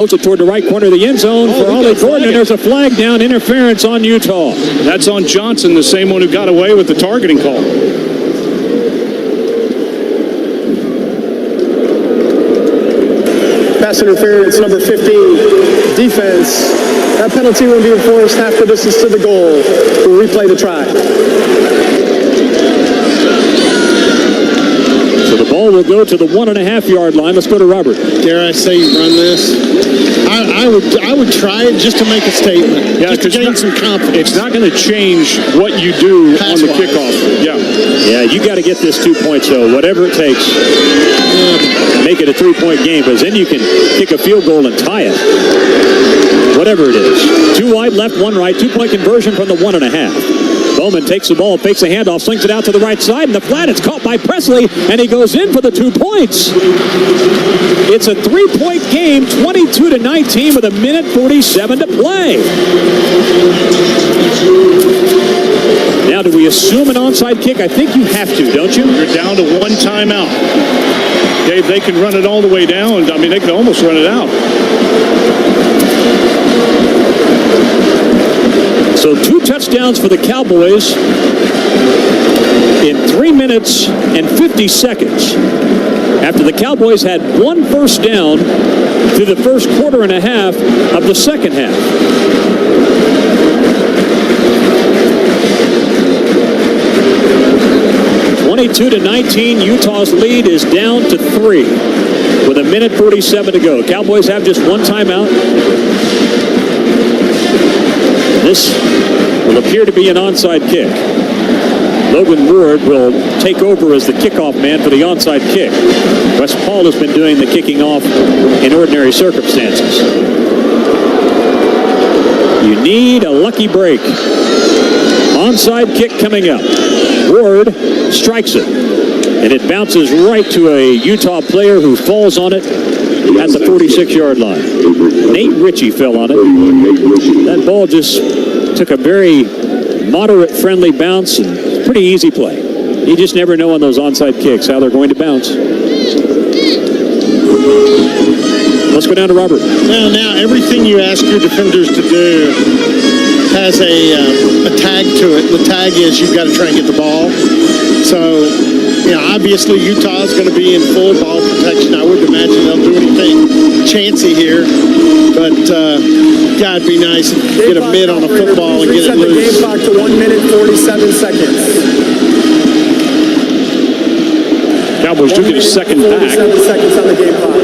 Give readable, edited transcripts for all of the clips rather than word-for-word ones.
It toward the right corner of the end zone for Ollie Gordon, and there's a flag down, interference on Utah. That's on Johnson, the same one who got away with the targeting call. Pass interference, number 15, defense. That penalty will be enforced half the distance to the goal. We'll replay the try. So the ball will go to the 1.5-yard line. Let's go to Robert. Dare I say you run this? I would try it just to make a statement. Yeah, just to gain some confidence. It's not going to change what you do on the kickoff. Yeah, you got to get this 2 points, though, whatever it takes. Make it a 3-point game, because then you can kick a field goal and tie it. Whatever it is. 2 wide, left, 1 right. 2-point conversion from the 1.5. Bowman takes the ball, fakes a handoff, slings it out to the right side, and the flat, it's caught by Presley, and he goes in for the 2 points. It's a 3-point game, 22-19 with 1:47 to play. Now, do we assume an onside kick? I think you have to, don't you? You're down to 1 timeout. Dave, they can run it all the way down. I mean, they can almost run it out. So 2 touchdowns for the Cowboys in 3 minutes and 50 seconds. After the Cowboys had 1 first down through the first quarter and a half of the second half. (22-19), Utah's lead is down to 3 with 1:47 to go. Cowboys have just 1 timeout. This will appear to be an onside kick. Logan Ward will take over as the kickoff man for the onside kick. Wes Paul has been doing the kicking off in ordinary circumstances. You need a lucky break. Onside kick coming up. Ward strikes it, and it bounces right to a Utah player who falls on it at the 46-yard line. Nate Ritchie fell on it. That ball just took a very moderate, friendly bounce, and pretty easy play. You just never know on those onside kicks how they're going to bounce. Let's go down to Robert. Now everything you ask your defenders to do has a tag to it. The tag is you've got to try and get the ball. So, obviously Utah is going to be in full ball protection. I wouldn't imagine they'll do anything chancy here, but God, it'd be nice to get a mid on a football and get it loose. The game clock to 1:47 seconds. Cowboys took it a second back. 47 seconds on the game clock.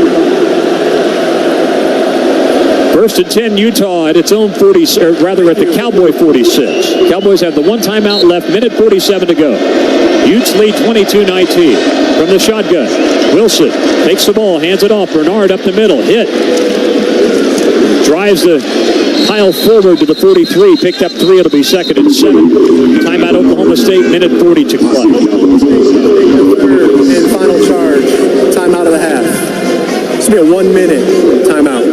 First and 10, Utah at its own 40, or rather at the Cowboy 46. Cowboys have the 1 timeout left, 1:47 to go. Utes lead 22-19 from the shotgun. Wilson takes the ball, hands it off. Bernard up the middle, hit. Drives the pile forward to the 43, picked up 3, it'll be 2nd and 7. Timeout Oklahoma State, 1:40 to play. And final charge, timeout of the half. This will be a 1-minute timeout.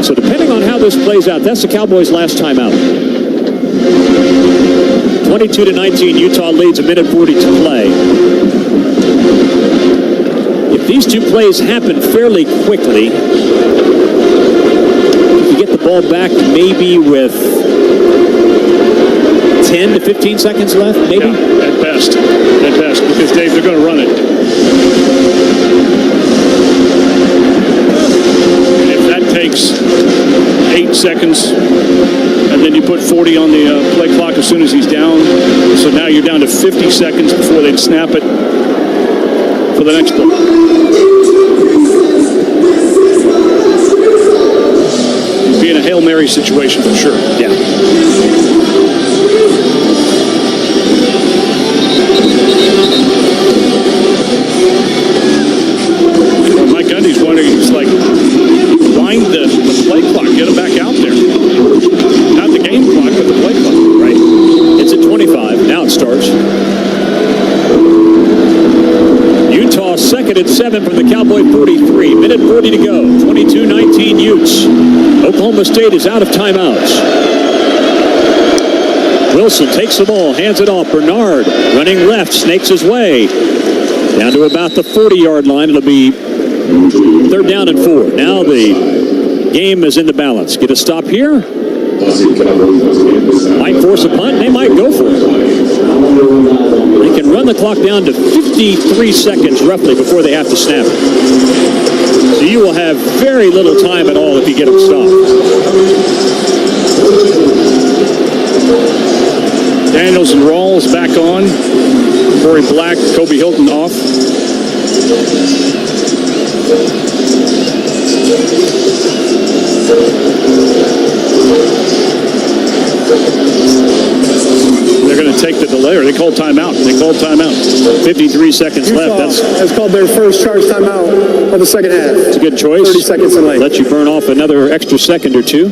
So depending on how this plays out, that's the Cowboys' last timeout. 22-19, Utah leads, 1:40 to play. If these 2 plays happen fairly quickly, you get the ball back maybe with 10 to 15 seconds left, maybe? Yeah, at best, because Dave, they're going to run it. And if that takes 8 seconds, and then you put 40 on the play clock as soon as he's down, so now you're down to 50 seconds before they'd snap it for the next play. Be in a Hail Mary situation for sure. Yeah. Well, Mike Gundy's wondering, he's like, wind the play clock, get him back out there. Not the game clock, but the play clock. Right. It's at 25. Now it starts. Utah 2nd and 7 from the Cowboy 43. 1:40 to go. 22-19 Utes. Oklahoma State is out of timeouts. Wilson takes the ball, hands it off. Bernard running left, snakes his way down to about the 40-yard line. It'll be 3rd down and 4. Now the game is in the balance. Get a stop here. Might force a punt. They might go for it. They can run the clock down to 53 seconds roughly before they have to snap it. So you will have very little time at all if you get them stopped. Daniels and Rawls back on. Corey Black, Kobe Hilton off. They're going to take the delay, or they called timeout. 53 seconds left. That's called their first charge timeout of the second half. It's a good choice. 30 seconds in late. Let you burn off another extra second or two.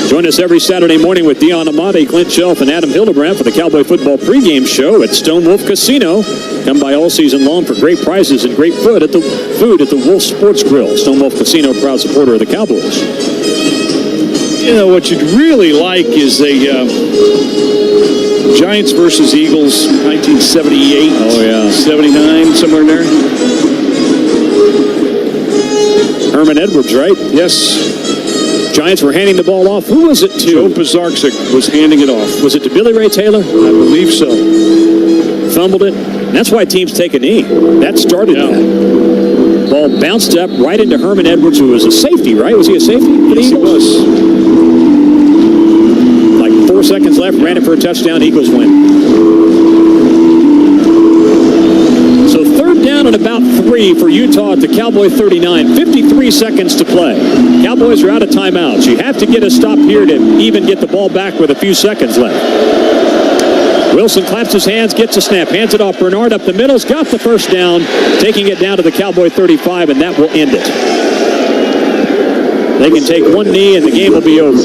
Join us every Saturday morning with Dion Amati, Clint Shelf, and Adam Hildebrand for the Cowboy Football pregame show at Stone Wolf Casino. Come by all season long for great prizes and great food at the Wolf Sports Grill. Stone Wolf Casino, proud supporter of the Cowboys. You know, what you'd really like is a Giants versus Eagles, 1978. Oh, yeah. 79, somewhere in there. Herman Edwards, right? Yes. Giants were handing the ball off. Who was it to? Joe Pizarczyk was handing it off. Was it to Billy Ray Taylor? I believe so. Fumbled it. And that's why teams take a knee. That started that. Ball bounced up right into Herman Edwards, who was a safety, right? Was he a safety? Yes, he was. Like 4 seconds left, ran it for a touchdown. Eagles win. So 3rd down and about 3 for Utah at the Cowboy 39. 53 seconds to play. Cowboys are out of timeouts. You have to get a stop here to even get the ball back with a few seconds left. Wilson claps his hands, gets a snap, hands it off. Bernard up the middle's got the first down, taking it down to the Cowboy 35, and that will end it. They can take one knee, and the game will be over.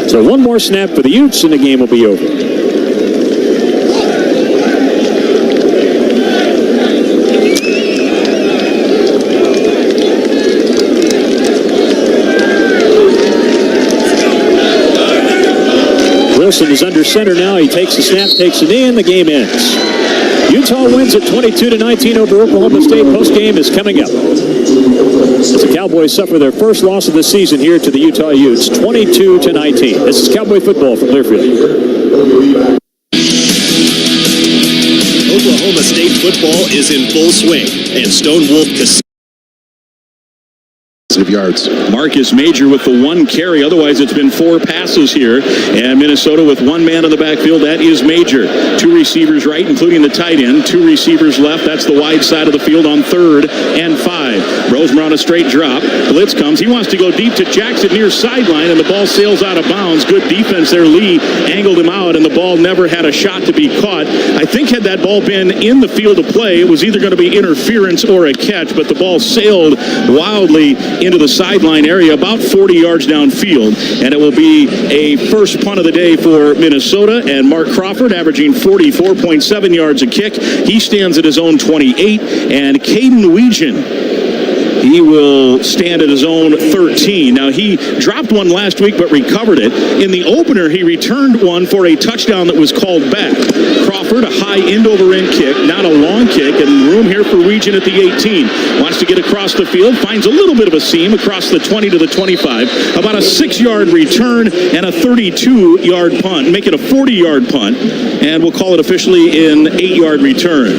So one more snap for the Utes, and the game will be over. Wilson is under center now. He takes the snap, takes the knee, and the game ends. Utah wins at 22-19 over Oklahoma State. Postgame is coming up. As the Cowboys suffer their first loss of the season here to the Utah Utes, 22-19. This is Cowboy football from Learfield. Oklahoma State football is in full swing, and Stone Wolf Casino of yards. Marcus Major with the 1 carry. Otherwise, it's been 4 passes here. And Minnesota with 1 man in the backfield. That is Major. 2 receivers right, including the tight end. 2 receivers left. That's the wide side of the field on 3rd and 5. Rosemar on a straight drop. Blitz comes. He wants to go deep to Jackson near sideline, and the ball sails out of bounds. Good defense there. Lee angled him out, and the ball never had a shot to be caught. I think had that ball been in the field of play, it was either going to be interference or a catch, but the ball sailed wildly into the sideline area about 40 yards downfield, and it will be a first punt of the day for Minnesota. And Mark Crawford averaging 44.7 yards a kick. He stands at his own 28, and Caden Weegan, he will stand at his own 13. Now, he dropped one last week but recovered it. In the opener, he returned one for a touchdown that was called back. Crawford, a high end-over-end kick, not a long kick, and room here for Weegan at the 18. Wants to get across the field, finds a little bit of a seam across the 20 to the 25. About a 6-yard return and a 32-yard punt. Make it a 40-yard punt, and we'll call it officially an 8-yard return.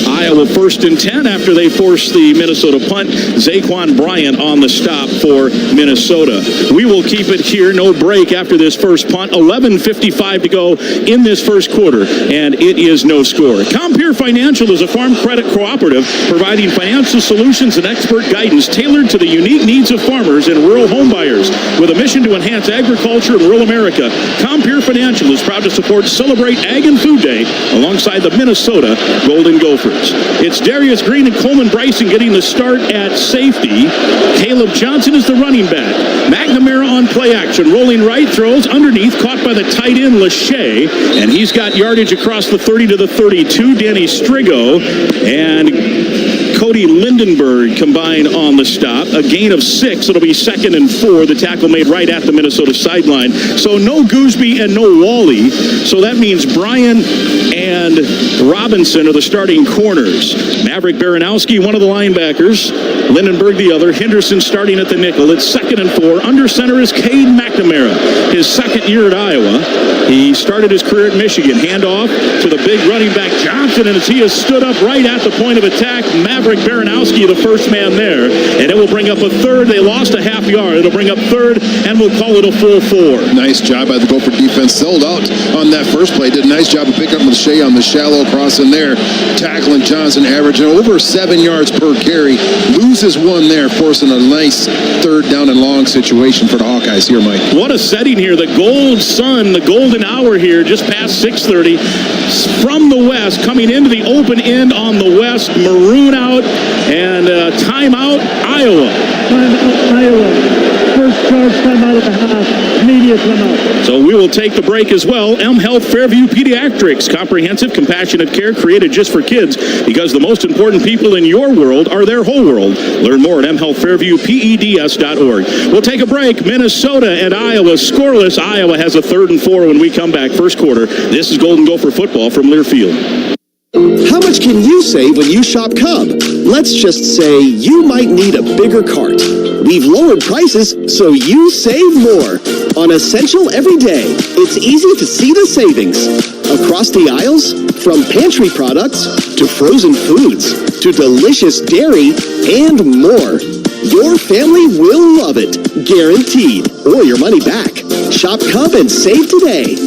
Iowa 1st and 10 after they force the Minnesota punt. Zaquan Bryant on the stop for Minnesota. We will keep it here, no break after this first punt. 11:55 to go in this first quarter, and it is no score. Compeer Financial is a farm credit cooperative providing financial solutions and expert guidance tailored to the unique needs of farmers and rural homebuyers. With a mission to enhance agriculture in rural America, Compeer Financial is proud to support Celebrate Ag and Food Day alongside the Minnesota Golden Gophers. It's Darius Green and Coleman Bryson getting the start at safety. Caleb Johnson is the running back. McNamara on play action. Rolling right, throws underneath, caught by the tight end, Lachey. And he's got yardage across the 30 to the 32. Danny Strigo and Cody Lindenberg combined on the stop. A gain of 6. It'll be 2nd and 4. The tackle made right at the Minnesota sideline. So no Gooseby and no Wally. So that means Bryan and Robinson are the starting corners. Maverick Baranowski, one of the linebackers. Lindenberg, the other. Henderson starting at the nickel. It's 2nd and 4. Under center is Cade McNamara. His 2nd year at Iowa. He started his career at Michigan. Handoff to the big running back Johnson, and as he has stood up right at the point of attack, Maverick Baranowski, the first man there, and it will bring up a 3rd. They lost a half yard. It'll bring up 3rd, and we'll call it a full 4. Nice job by the Gopher defense. Sold out on that first play. Did a nice job of picking up Lachey on the shallow cross in there. Tackling Johnson, averaging over 7 yards per carry. Loses 1 there, forcing a nice 3rd down and long situation for the Hawkeyes here, Mike. What a setting here. The gold sun, the golden hour here, just past 6:30. From the west, coming into the open end on the west. Maroon out, and timeout, Iowa. Timeout, Iowa. First charge timeout at the half. Media timeout. So we will take the break as well. M Health Fairview Pediatrics. Comprehensive, compassionate care created just for kids, because the most important people in your world are their whole world. Learn more at mhealthfairviewpeds.org. We'll take a break. Minnesota and Iowa scoreless. Iowa has a 3rd and 4 when we come back. First quarter. This is Golden Gopher football from Learfield. How much can you save when you shop Cub? Let's just say you might need a bigger cart. We've lowered prices so you save more. On Essential every day, it's easy to see the savings. Across the aisles, from pantry products to frozen foods to delicious dairy and more. Your family will love it, guaranteed, or your money back. Shop Cub and save today.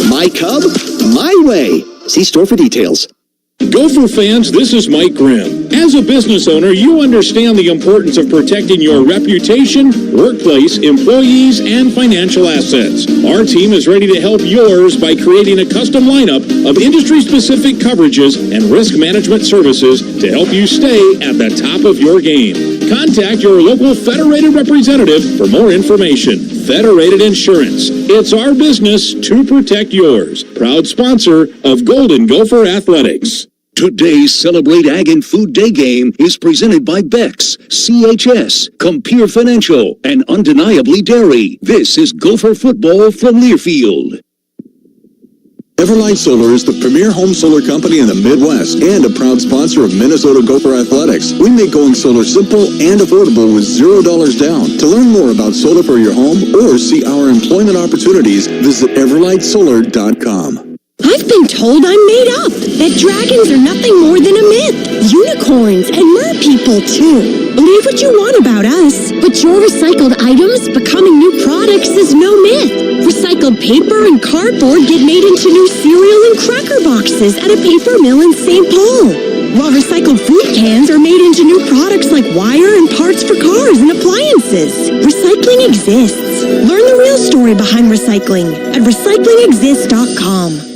My Cub, my way. See store for details. Gopher fans, this is Mike Grimm. As a business owner, you understand the importance of protecting your reputation, workplace, employees, and financial assets. Our team is ready to help yours by creating a custom lineup of industry-specific coverages and risk management services to help you stay at the top of your game. Contact your local Federated representative for more information. Federated Insurance. It's our business to protect yours. Proud sponsor of Golden Gopher Athletics. Today's Celebrate Ag and Food Day game is presented by Bex, CHS, Compeer Financial, and Undeniably Dairy. This is Gopher football from Learfield. Everlight Solar is the premier home solar company in the Midwest and a proud sponsor of Minnesota Gopher Athletics. We make going solar simple and affordable with $0 down. To learn more about solar for your home or see our employment opportunities, visit everlightsolar.com. I've been told I'm made up, that dragons are nothing more than a myth. Unicorns and merpeople, too. Believe what you want about us, but your recycled items becoming new products is no myth. Recycled paper and cardboard get made into new cereal and cracker boxes at a paper mill in St. Paul. While recycled food cans are made into new products like wire and parts for cars and appliances. Recycling exists. Learn the real story behind recycling at recyclingexist.com.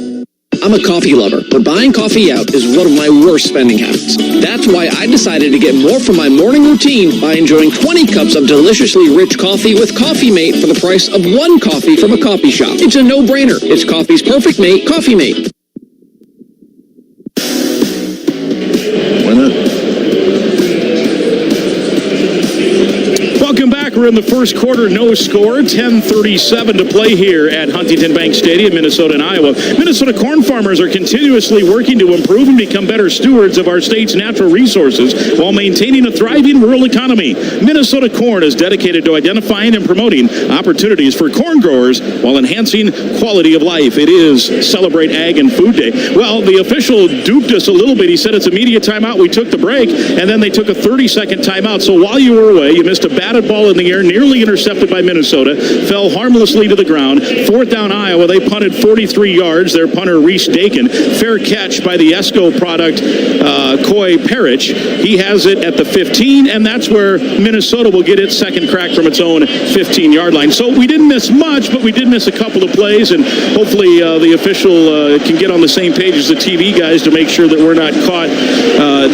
I'm a coffee lover, but buying coffee out is one of my worst spending habits. That's why I decided to get more from my morning routine by enjoying 20 cups of deliciously rich coffee with Coffee Mate for the price of 1 coffee from a coffee shop. It's a no-brainer. It's coffee's perfect mate, Coffee Mate. Why not? Welcome back. We're in the first quarter, no score, 10:37 to play here at Huntington Bank Stadium, Minnesota and Iowa. Minnesota corn farmers are continuously working to improve and become better stewards of our state's natural resources while maintaining a thriving rural economy. Minnesota Corn is dedicated to identifying and promoting opportunities for corn growers while enhancing quality of life. It is Celebrate Ag and Food Day. Well, the official duped us a little bit. He said it's a media timeout. We took the break, and then they took a 30-second timeout. So while you were away, you missed a batted ball in the air air, nearly intercepted by Minnesota, fell harmlessly to the ground. 4th down Iowa, they punted 43 yards. Their punter, Reese Dakin. Fair catch by the ESCO product, Coy Parrish. He has it at the 15, and that's where Minnesota will get its second crack from its own 15-yard line. So we didn't miss much, but we did miss a couple of plays, and hopefully the official can get on the same page as the TV guys to make sure that we're not caught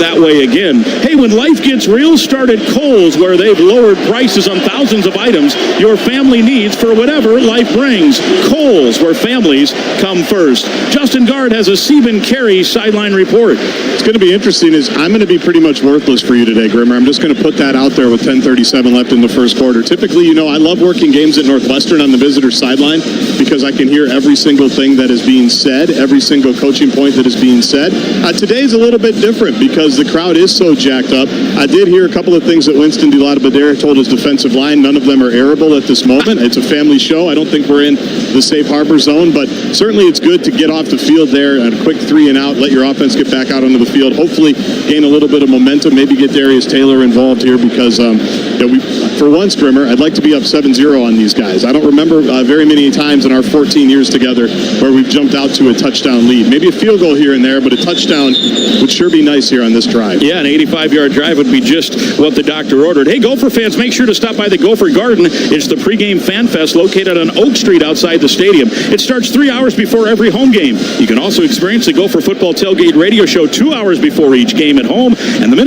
that way again. Hey, when life gets real, start at Kohl's, where they've lowered prices on thousands of items your family needs for whatever life brings. Kohl's, where families come first. Justin Gard has a Stephen Carey sideline report. It's going to be interesting. I'm going to be pretty much worthless for you today, Grimmer. I'm just going to put that out there with 10:37 left in the first quarter. Typically, I love working games at Northwestern on the visitor sideline because I can hear every single thing that is being said, every single coaching point that is being said. Today's a little bit different because the crowd is so jacked up. I did hear a couple of things that Winston DeLaudabadere told his defensive line. None of them are airable at this moment. It's a family show. I don't think we're in the safe harbor zone, but certainly it's good to get off the field there and a quick 3 and out, let your offense get back out onto the field, hopefully gain a little bit of momentum, maybe get Darius Taylor involved here because for once, Grimmer, I'd like to be up 7-0 on these guys. I don't remember very many times in our 14 years together where we've jumped out to a touchdown lead. Maybe a field goal here and there, but a touchdown would sure be nice here on this drive. Yeah, an 85-yard drive would be just what the doctor ordered. Hey, Gopher fans, make sure to stop by the Gopher Garden. It's the pregame fan fest located on Oak Street outside the stadium. It starts 3 hours before every home game. You can also experience the Gopher Football Tailgate radio show 2 hours before each game at home, and the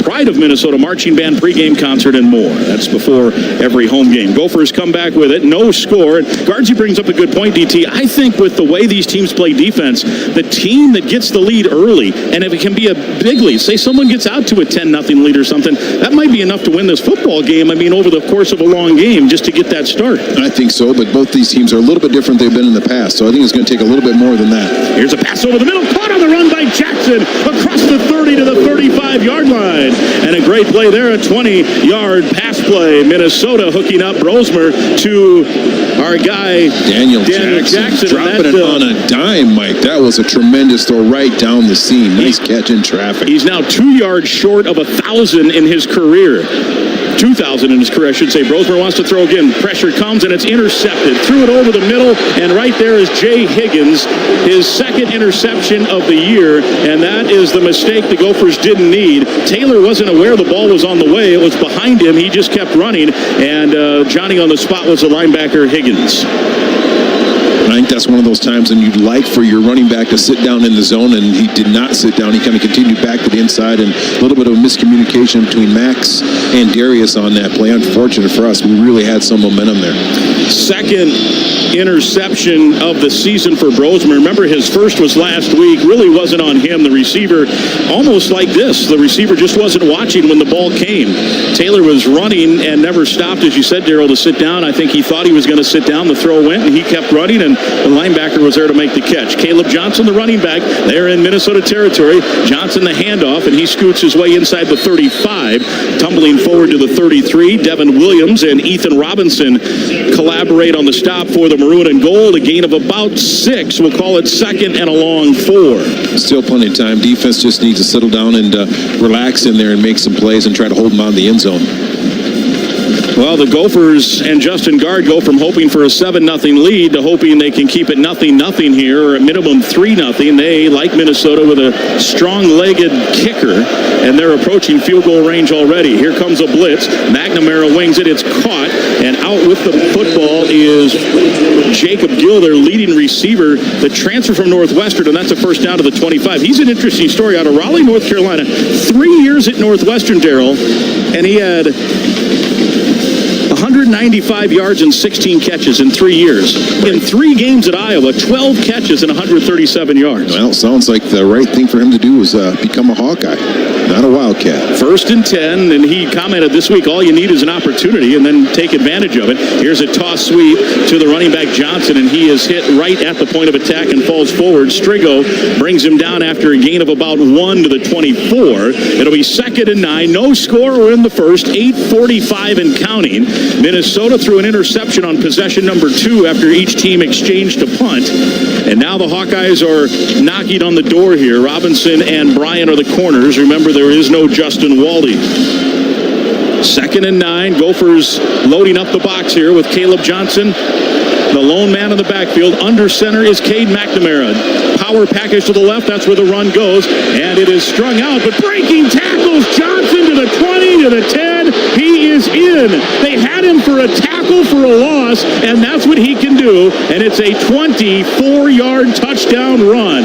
Pride of Minnesota Marching Band pregame concert and more. That's before every home game. Gophers come back with it, no score. Guardsy brings up a good point, DT. I think with the way these teams play defense, the team that gets the lead early, and if it can be a big lead, say someone gets out to a 10-0 lead or something, that might be enough to win this football game, over the course of a long game, just to get that start. I think so, but both these teams are a little bit different than they've been in the past, so I think it's going to take a little bit more than that. Here's a pass over the middle, caught on the run by Jackson, across the 30 to the 35-yard line. And a great play there, a 20-yard pass play. Minnesota hooking up Brosmer to our guy, Daniel Jackson. Dropping it on a dime, Mike. That was a tremendous throw right down the seam. Nice catch in traffic. He's now 2 yards short of 1,000 in his career. 2,000 in his career, I should say. Brosmer wants to throw again. Pressure comes, and it's intercepted. Threw it over the middle, and right there is Jay Higgins, his second interception of the year, and that is the mistake the Gophers didn't need. Taylor wasn't aware the ball was on the way. It was behind him. He just kept running, and Johnny on the spot was the linebacker, Higgins. I think that's one of those times when you'd like for your running back to sit down in the zone, and he did not sit down. He kind of continued back to the inside, and a little bit of miscommunication between Max and Darius on that play. Unfortunate for us. We really had some momentum there. Second interception of the season for Brosmer. Remember, his first was last week. Really wasn't on him. The receiver, almost like this. The receiver just wasn't watching when the ball came. Taylor was running and never stopped, as you said, Darryl, to sit down. I think he thought he was going to sit down. The throw went, and he kept running, and the linebacker was there to make the catch. Caleb Johnson, the running back, there in Minnesota territory. Johnson, the handoff, and he scoots his way inside the 35, tumbling forward to the 33. Devin Williams and Ethan Robinson collaborate on the stop for the maroon and gold. A gain of about 6. We'll call it second and a long 4. Still plenty of time. Defense just needs to settle down and relax in there and make some plays and try to hold them on the end zone. Well, the Gophers and Justin Gard go from hoping for a 7-0 lead to hoping they can keep it 0-0 here, or at minimum 3-0. They, like Minnesota, with a strong-legged kicker, and they're approaching field goal range already. Here comes a blitz. McNamara wings it. It's caught, and out with the football is Jacob Gill, their leading receiver, the transfer from Northwestern, and that's a first down to the 25. He's an interesting story out of Raleigh, North Carolina. 3 years at Northwestern, Darryl, and he had 195 yards and 16 catches in 3 years. In 3 games at Iowa, 12 catches and 137 yards. Well, sounds like the right thing for him to do is become a Hawkeye, not a Wildcat. 1st and 10, and he commented this week, all you need is an opportunity and then take advantage of it. Here's a toss sweep to the running back Johnson, and he is hit right at the point of attack and falls forward. Strigo brings him down after a gain of about 1 to the 24. It'll be 2nd and 9. No score. We're in the first. 8:45 and counting. Minnesota threw an interception on possession number 2 after each team exchanged a punt. And now the Hawkeyes are knocking on the door here. Robinson and Bryant are the corners. Remember, there is no Justin Waldy. 2nd and 9. Gophers loading up the box here with Caleb Johnson, the lone man in the backfield. Under center is Cade McNamara. Power package to the left. That's where the run goes. And it is strung out, but breaking tackles. Johnson to the 20, to the 10. He is in. They had him for a tackle for a loss, and that's what he can do. And it's a 24-yard touchdown run.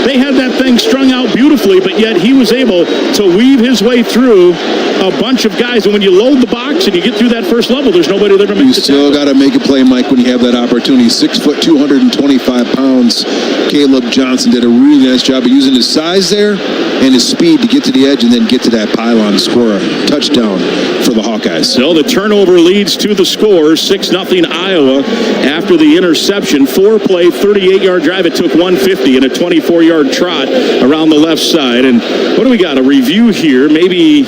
They had that thing strung out beautifully, but yet he was able to weave his way through a bunch of guys. And when you load the box and you get through that first level, there's nobody there to make the tackle. You still got to make a play, Mike, when you have that opportunity. 6 foot, 225 pounds. Caleb Johnson did a really nice job of using his size there and his speed to get to the edge and then get to that pylon to score a touchdown for the Hawkeyes. So the turnover leads to the score, 6-0 Iowa after the interception. 4-play, 38-yard drive. It took 150 and a 24-yard trot around the left side. And what do we got? A review here. Maybe,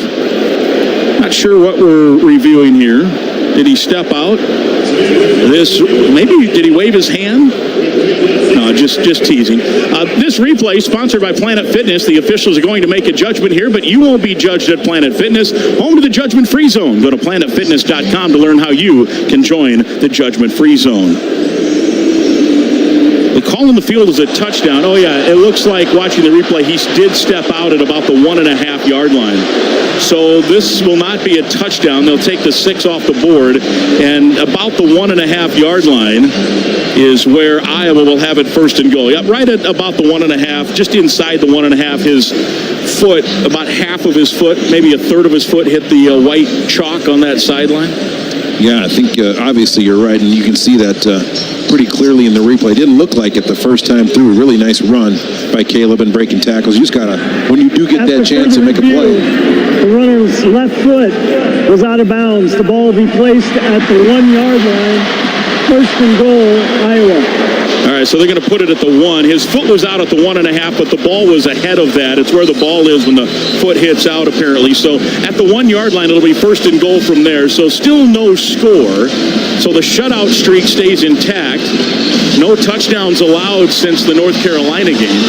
not sure what we're reviewing here. Did he step out? Maybe, did he wave his hand? No, just teasing. This replay sponsored by Planet Fitness. The officials are going to make a judgment here, but you won't be judged at Planet Fitness. Home to the Judgment Free Zone. Go to planetfitness.com to learn how you can join the Judgment Free Zone. The call in the field is a touchdown. Oh, yeah, it looks like watching the replay, he did step out at about the 1.5-yard line. So this will not be a touchdown. They'll take the 6 off the board, and about the 1.5-yard line is where Iowa will have it first and goal. Yep, right at about the 1.5, just inside the 1.5. His foot, about half of his foot, maybe a third of his foot hit the white chalk on that sideline. Yeah, I think obviously you're right, and you can see that pretty clearly in the replay. Didn't look like it the first time through. Really nice run by Caleb and breaking tackles. You just gotta, when you do get that chance to make a play. The runner's left foot was out of bounds. The ball will be placed at the 1-yard line. First and goal, Iowa. All right, so they're going to put it at the 1. His foot was out at the 1.5, but the ball was ahead of that. It's where the ball is when the foot hits out, apparently. So at the 1-yard line, it'll be first and goal from there. So still no score. So the shutout streak stays intact. No touchdowns allowed since the North Carolina game.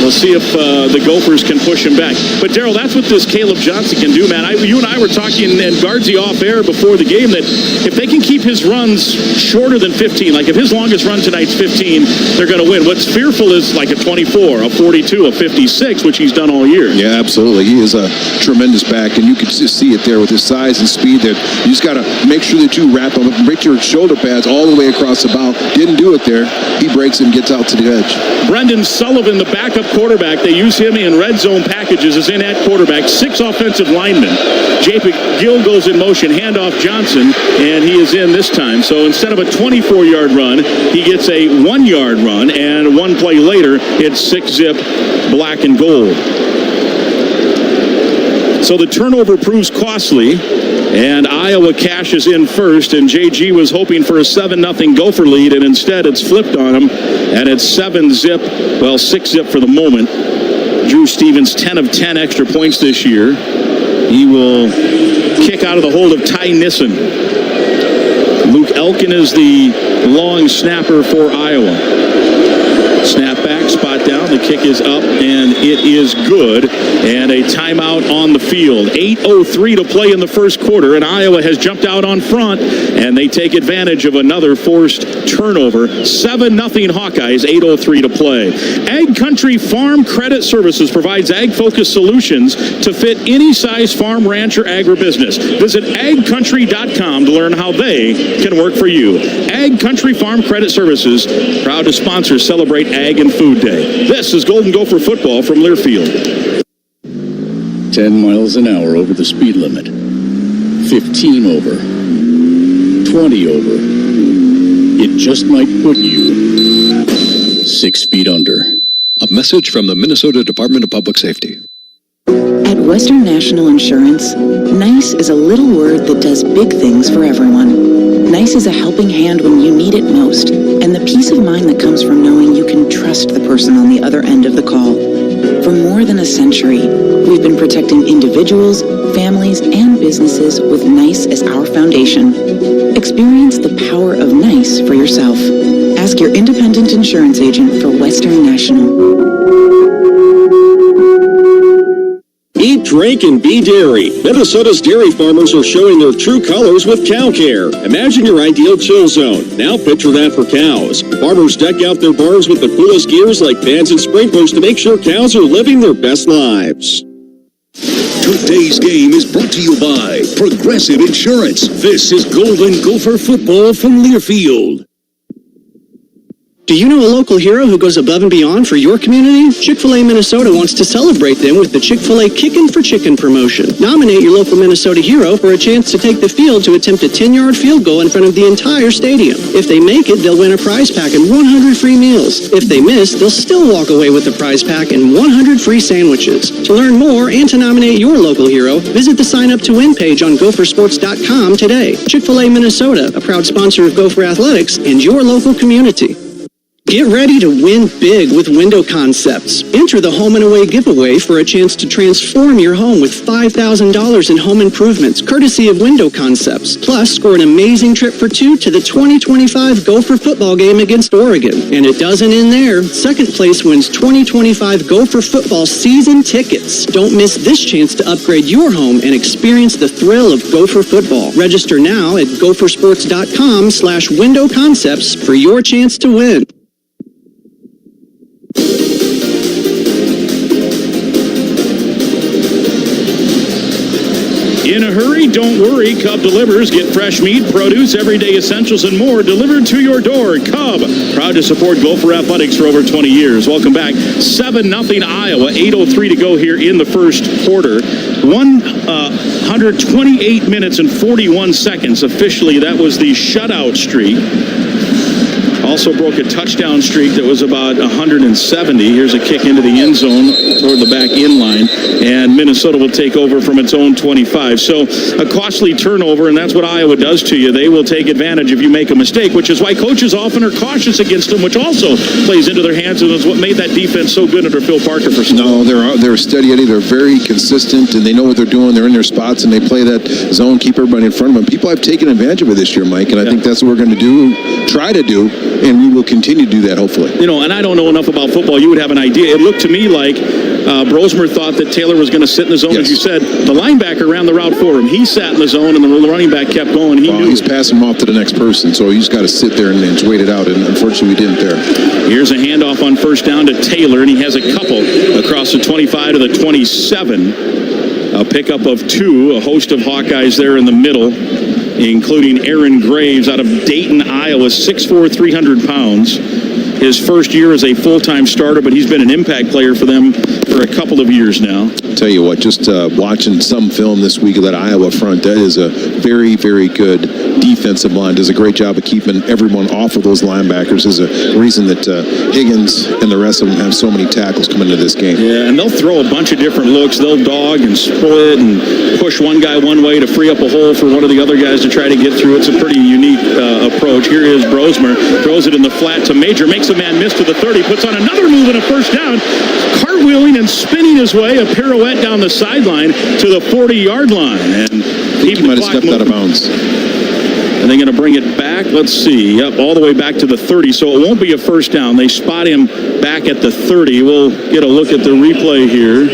We'll see if the Gophers can push him back. But, Darryl, that's what this Caleb Johnson can do, man. You and I were talking, and Guardsy off air before the game, that if they can keep his runs shorter than 15, like if his longest run tonight's 15, they're going to win. What's fearful is like a 24, a 42, a 56, which he's done all year. Yeah, absolutely. He is a tremendous back, and you can just see it there with his size and speed. That you just got to make sure that you wrap him up, break your shoulder pads all the way across the bow. Didn't do it there. He breaks and gets out to the edge. Brendan Sullivan, the backup quarterback, they use him in red zone packages as in at quarterback. 6 offensive linemen. Jacob Gill goes in motion, handoff Johnson, and he is in this time. So instead of a 24-yard run, he gets a 1-yard run, and one play later, it's 6-zip black and gold. So the turnover proves costly, and Iowa cashes in first, and JG was hoping for a 7-0 Gopher lead, and instead it's flipped on him, and it's 7-zip, well, 6-zip for the moment. Drew Stevens, 10 of 10 extra points this year. He will kick out of the hold of Ty Nissen. Luke Elkin is the long snapper for Iowa. Snap back, spot down, the kick is up, and it is good. And a timeout on the field. 8:03 to play in the first quarter, and Iowa has jumped out on front, and they take advantage of another forced turnover. 7-0 Hawkeyes, 8:03 to play. Ag Country Farm Credit Services provides ag-focused solutions to fit any size farm, ranch, or agribusiness. Visit agcountry.com to learn how they can work for you. Ag Country Farm Credit Services, proud to sponsor Celebrate Ag and Food Day. This is Golden Gopher football from Learfield. 10 miles an hour over the speed limit. 15 over. 20 over. It just might put you 6 feet under. A message from the Minnesota Department of Public Safety. At Western National Insurance, NICE is a little word that does big things for everyone. NICE is a helping hand when you need it most, and the peace of mind that comes from knowing you can trust the person on the other end of the call. For more than a century, we've been protecting individuals, families, and businesses with NICE as our foundation. Experience the power of NICE for yourself. Ask your independent insurance agent for Western National. Eat Drink and be dairy. Minnesota's dairy farmers are showing their true colors with cow care. Imagine your ideal chill zone. Now picture that for cows. Farmers deck out their barns with the coolest gears like fans and sprinklers to make sure cows are living their best lives. Today's game is brought to you by Progressive Insurance. This is Golden Gopher football from Learfield. Do you know a local hero who goes above and beyond for your community? Chick-fil-A Minnesota wants to celebrate them with the Chick-fil-A Kickin' for Chicken promotion. Nominate your local Minnesota hero for a chance to take the field to attempt a 10-yard field goal in front of the entire stadium. If they make it, they'll win a prize pack and 100 free meals. If they miss, they'll still walk away with the prize pack and 100 free sandwiches. To learn more and to nominate your local hero, visit the Sign Up to Win page on gophersports.com today. Chick-fil-A Minnesota, a proud sponsor of Gopher Athletics and your local community. Get ready to win big with Window Concepts. Enter the Home and Away giveaway for a chance to transform your home with $5,000 in home improvements, courtesy of Window Concepts. Plus, score an amazing trip for two to the 2025 Gopher football game against Oregon. And it doesn't end there. Second place wins 2025 Gopher football season tickets. Don't miss this chance to upgrade your home and experience the thrill of Gopher football. Register now at gophersports.com/Window Concepts for your chance to win. In a hurry? Don't worry. Cub delivers. Get fresh meat, produce, everyday essentials, and more delivered to your door. Cub, proud to support Gopher Athletics for over 20 years. Welcome back. 7-0 Iowa. 8:03 to go here in the first quarter. 128 minutes and 41 seconds. Officially, that was the shutout streak. Also broke a touchdown streak that was about 170. Here's a kick into the end zone toward the back end line, and Minnesota will take over from its own 25. So a costly turnover, and that's what Iowa does to you. They will take advantage if you make a mistake, which is why coaches often are cautious against them, which also plays into their hands, and is what made that defense so good under Phil Parker for some time. No, they're steady Eddie. They're very consistent, and they know what they're doing. They're in their spots, and they play that zone, keep everybody in front of them. People have taken advantage of it this year, Mike, and I think that's what we're going to do, try to do. And we will continue to do that, hopefully. You know, and I don't know enough about football. You would have an idea. It looked to me like Brosmer thought that Taylor was going to sit in the zone, as you said. The linebacker ran the route for him. He sat in the zone, and the running back kept going. He knew. He's passing him off to the next person, so he's got to sit there and just wait it out, and unfortunately we didn't there. Here's a handoff on first down to Taylor, and he has a couple across the 25 to the 27. A pickup of two, a host of Hawkeyes there in the middle, including Aaron Graves out of Dayton, Iowa, 6'4", 300 pounds. His first year as a full-time starter, but he's been an impact player for them for a couple of years now. Tell you what, just watching some film this week of that Iowa front, that is a very, very good defensive line. Does a great job of keeping everyone off of those linebackers. Is a reason that Higgins and the rest of them have so many tackles coming into this game. Yeah, and they'll throw a bunch of different looks. They'll dog and split and push one guy one way to free up a hole for one of the other guys to try to get through. It's a pretty unique approach. Here is Brosmer, throws it in the flat to Major, makes a man miss to the 30, puts on another move and a first down, cartwheeling and spinning his way, a pirouette down the sideline to the 40-yard line. And he might have stepped out of bounds. Are they going to bring it back? Let's see. Yep, all the way back to the 30, so it won't be a first down. They spot him back at the 30. We'll get a look at the replay here.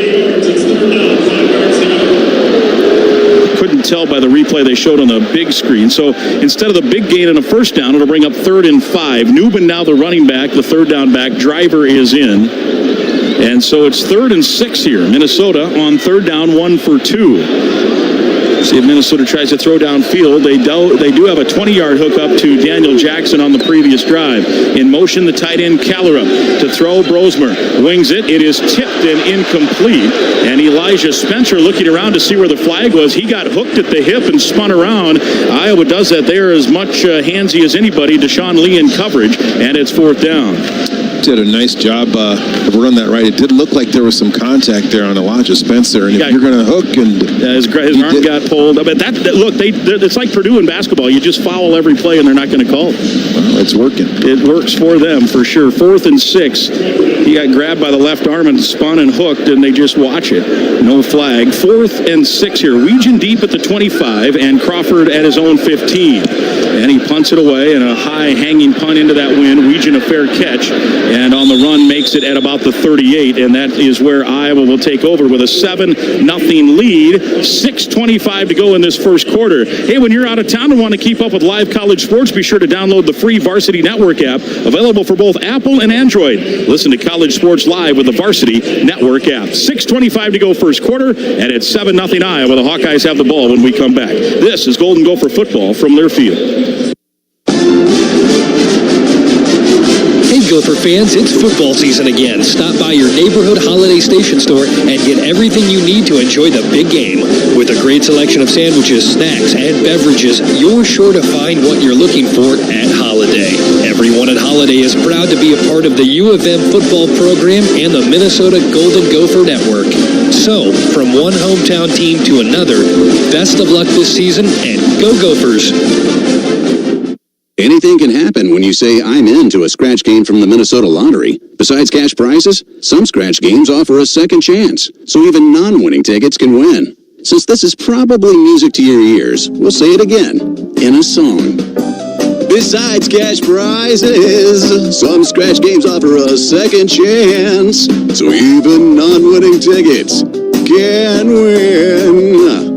Couldn't tell by the replay they showed on the big screen. So instead of the big gain and a first down, it'll bring up 3rd and 5. Newman now the running back, the third down back. Driver is in. And so it's 3rd and 6 here. Minnesota on third down, 1 for 2. See if Minnesota tries to throw downfield. They do have a 20-yard hookup to Daniel Jackson on the previous drive. In motion, the tight end Callerup to throw. Brosmer wings it. It is tipped and incomplete. And Elijah Spencer looking around to see where the flag was. He got hooked at the hip and spun around. Iowa does that there as much handsy as anybody. Deshaun Lee in coverage, and it's 4th down. Did a nice job of running that right. It did look like there was some contact there on Elijah Spencer, and if you're going to hook and his arm got pulled. But it's like Purdue in basketball. You just foul every play, and they're not going to call it. Well, it's working. It works for them for sure. 4th and 6. He got grabbed by the left arm and spun and hooked, and they just watch it. No flag. 4th and 6 here. Weegen deep at the 25, and Crawford at his own 15. and he punts it away, and a high hanging punt into that wind. Weegan a fair catch, and on the run makes it at about the 38, and that is where Iowa will take over with a 7-0 lead. 6:25 to go in this first quarter. Hey, when you're out of town and want to keep up with live college sports, be sure to download the free Varsity Network app, available for both Apple and Android. Listen to college sports live with the Varsity Network app. 6:25 to go first quarter, and it's 7-0 Iowa. The Hawkeyes have the ball when we come back. This is Golden Gopher football from Learfield. Hey Gopher fans, it's football season again. Stop by your neighborhood Holiday Station store and get everything you need to enjoy the big game. With a great selection of sandwiches, snacks, and beverages, you're sure to find what you're looking for at Holiday. Everyone at Holiday is proud to be a part of the U of M football program and the Minnesota Golden Gopher Network. So, from one hometown team to another, best of luck this season and go Gophers! Anything can happen when you say I'm into a scratch game from the Minnesota Lottery. Besides cash prizes, some scratch games offer a second chance, so even non-winning tickets can win. Since this is probably music to your ears, we'll say it again, in a song. Besides cash prizes, some scratch games offer a second chance, so even non-winning tickets can win.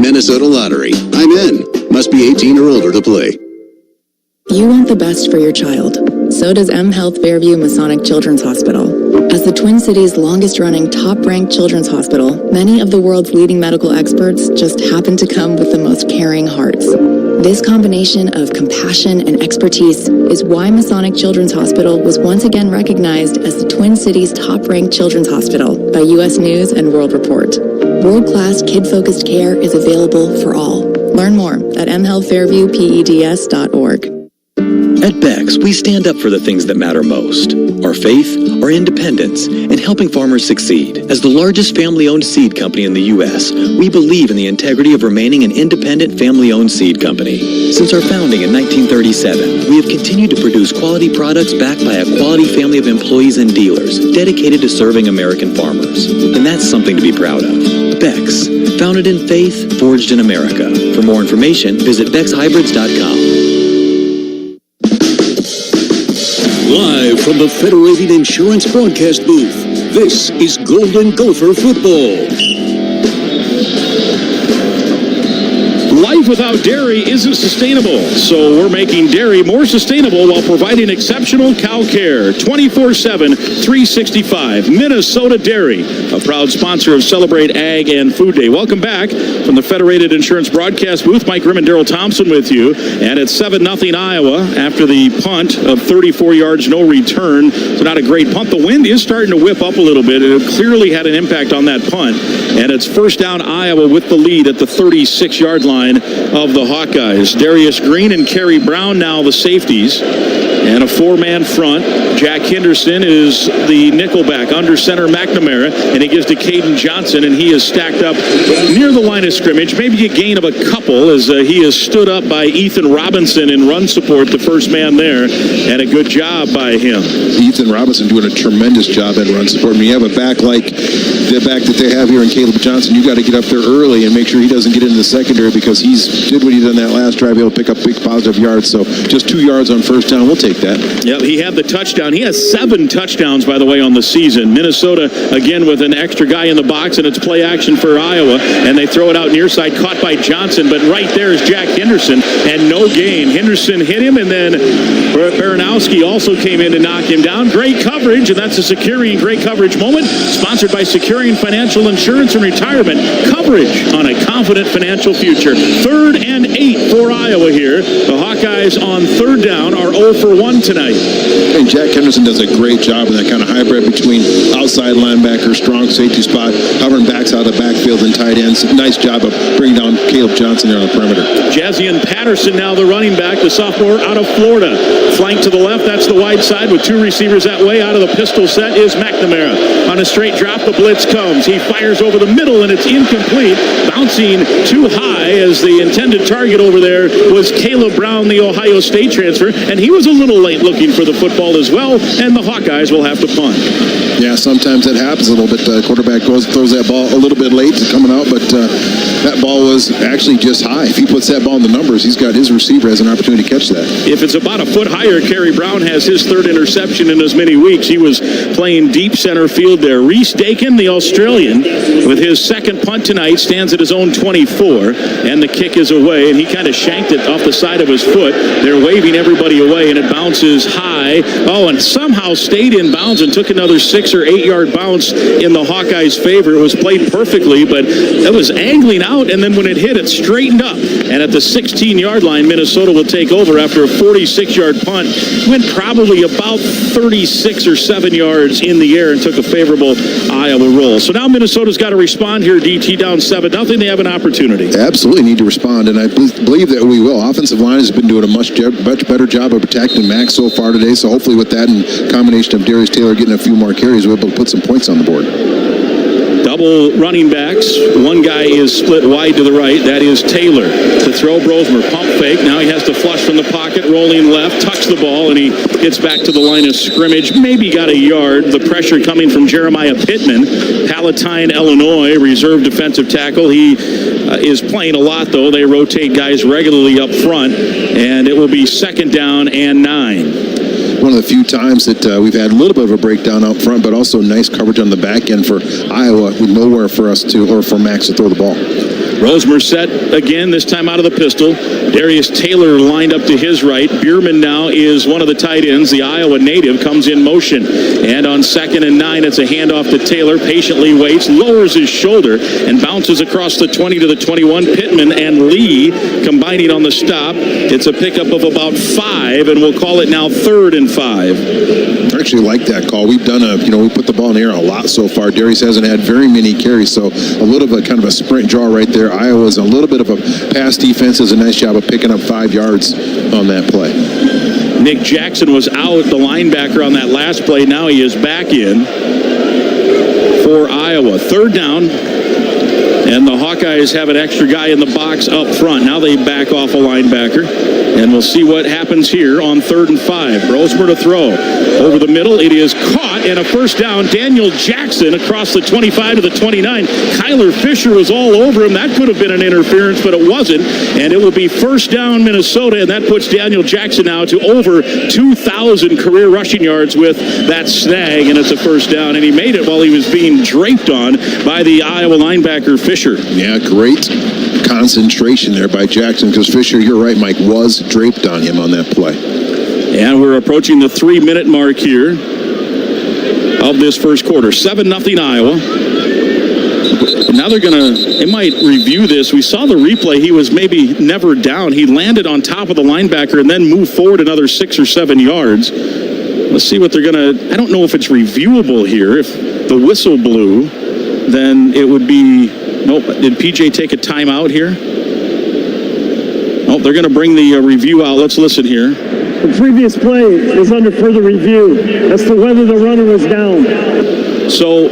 Minnesota Lottery. I'm in. Must be 18 or older to play. You want the best for your child. So does M Health Fairview Masonic Children's Hospital. As the Twin Cities' longest-running, top-ranked children's hospital, many of the world's leading medical experts just happen to come with the most caring hearts. This combination of compassion and expertise is why Masonic Children's Hospital was once again recognized as the Twin Cities' top-ranked children's hospital by U.S. News and World Report. World-class, kid-focused care is available for all. Learn more at mhealthfairviewpeds.org. At Beck's, we stand up for the things that matter most. Our faith, our independence, and helping farmers succeed. As the largest family-owned seed company in the U.S., we believe in the integrity of remaining an independent family-owned seed company. Since our founding in 1937, we have continued to produce quality products backed by a quality family of employees and dealers dedicated to serving American farmers. And that's something to be proud of. Beck's, founded in faith, forged in America. For more information, visit BecksHybrids.com. Live from the Federated Insurance broadcast booth, this is Golden Gopher Football. Life without dairy isn't sustainable, so we're making dairy more sustainable while providing exceptional cow care 24/7, 365. Minnesota Dairy, a proud sponsor of Celebrate Ag and Food Day. Welcome back from the Federated Insurance broadcast booth. Mike Grimm and Daryl Thompson with you, and it's 7-0 Iowa after the punt of 34 yards, no return. So not a great punt. The wind is starting to whip up a little bit. It clearly had an impact on that punt, and it's first down Iowa with the lead at the 36-yard line of the Hawkeyes. Darius Green and Kerry Brown now the safeties, and a four-man front. Jack Henderson is the nickelback. Under center McNamara, and he gives to Caden Johnson, and he is stacked up near the line of scrimmage. Maybe a gain of a couple as he is stood up by Ethan Robinson in run support, the first man there, and a good job by him. Ethan Robinson doing a tremendous job at run support. When you have a back like the back that they have here in Caleb Johnson, you got to get up there early and make sure he doesn't get into the secondary, because he did what he did on that last drive, able to pick up big positive yards. So just 2 yards on first down, we'll take that. Yep, he had the touchdown. He has 7 touchdowns, by the way, on the season. Minnesota, again, with an extra guy in the box, and it's play action for Iowa, and they throw it out near side, caught by Johnson, but right there is Jack Henderson, and no gain. Henderson hit him, and then Baranowski also came in to knock him down. Great coverage, and that's a Securian great coverage moment, sponsored by Securian Financial Insurance and Retirement. Coverage on a confident financial future. 3rd and 8 for Iowa here. The Hawkeyes on third down are 0 for 1 tonight. And Jack Henderson does a great job in that kind of hybrid between outside linebacker, strong safety spot, hovering backs out of the backfield and tight ends. Nice job of bringing down Caleb Johnson there on the perimeter. Jazian Patterson now the running back, the sophomore out of Florida. Flank to the left, that's the wide side with 2 receivers that way. Out of the pistol set is McNamara. On a straight drop, the blitz comes. He fires over the middle, and it's incomplete. Bouncing too high, as the intended target over there was Caleb Brown, the Ohio State transfer, and he was a little late looking for the football as well, and the Hawkeyes will have to punt. Yeah, sometimes that happens a little bit. The quarterback throws that ball a little bit late to coming out, but that ball was actually just high. If he puts that ball in the numbers, he's got his receiver has an opportunity to catch that. If it's about a foot higher, Kerry Brown has his third interception in as many weeks. He was playing deep center field there. Reese Dakin, the Australian, with his second punt tonight, stands at his own 24, and the kick is away, and he kind of shanked it off the side of his foot. They're waving everybody away, and it bounces high. Oh, and somehow stayed in bounds and took another 6 or 8 yard bounce in the Hawkeyes' favor. It was played perfectly, but it was angling out, and then when it hit, it straightened up. And at the 16-yard line, Minnesota will take over after a 46-yard punt. Went probably about 36 or 7 yards in the air and took a favorable Iowa roll. So now Minnesota's got to respond here. DT down 7-0. They have an opportunity. They absolutely need to respond, and I believe that we will. Offensive line has been doing a much better job of protecting Max so far today. So hopefully with that and combination of Darius Taylor getting a few more carries, we'll be able to put some points on the board. Double running backs. One guy is split wide to the right. That is Taylor. To throw, Brosmer. Pump fake. Now he has to flush from the pocket. Rolling left. Tucks the ball, and he gets back to the line of scrimmage. Maybe got a yard. The pressure coming from Jeremiah Pittman. Palatine, Illinois. Reserve defensive tackle. He is playing a lot, though. They rotate guys regularly up front. And it will be 2nd down and 9. One of the few times that we've had a little bit of a breakdown out front, but also nice coverage on the back end for Iowa with nowhere for us to, or for Max to throw the ball. Rosemer set again, this time out of the pistol. Darius Taylor lined up to his right. Bierman now is one of the tight ends. The Iowa native comes in motion. And on 2nd and 9, it's a handoff to Taylor. Patiently waits, lowers his shoulder, and bounces across the 20 to the 21. Pittman and Lee combining on the stop. It's a pickup of about 5, and we'll call it now 3rd and 5. I actually like that call. We've done we put the ball in the air a lot so far. Darius hasn't had very many carries, so a little bit kind of a sprint draw right there. Iowa's a little bit of a pass defense. Does a nice job of picking up 5 yards on that play. Nick Jackson was out, the linebacker, on that last play. Now he is back in for Iowa. 3rd down, and the Hawkeyes have an extra guy in the box up front. Now they back off a linebacker, and we'll see what happens here on 3rd and 5. Brosmer to throw. Over the middle, it is caught, and a 1st down. Daniel Jackson across the 25 to the 29. Kyler Fisher was all over him. That could have been an interference, but it wasn't. And it will be 1st down Minnesota, and that puts Daniel Jackson now to over 2,000 career rushing yards with that snag, and it's a 1st down. And he made it while he was being draped on by the Iowa linebacker Fisher. Yeah, great concentration there by Jackson, because Fisher, you're right, Mike, was draped on him on that play. And we're approaching the 3-minute mark here of this first quarter. 7-0 Iowa. Now they might review this. We saw the replay. He was maybe never down. He landed on top of the linebacker and then moved forward another 6 or 7 yards. Let's see what they're going to, I don't know if it's reviewable here. If the whistle blew, then it would be, nope. Did PJ take a timeout here? Oh, they're going to bring the review out. Let's listen here. The previous play is under further review as to whether the runner was down. So,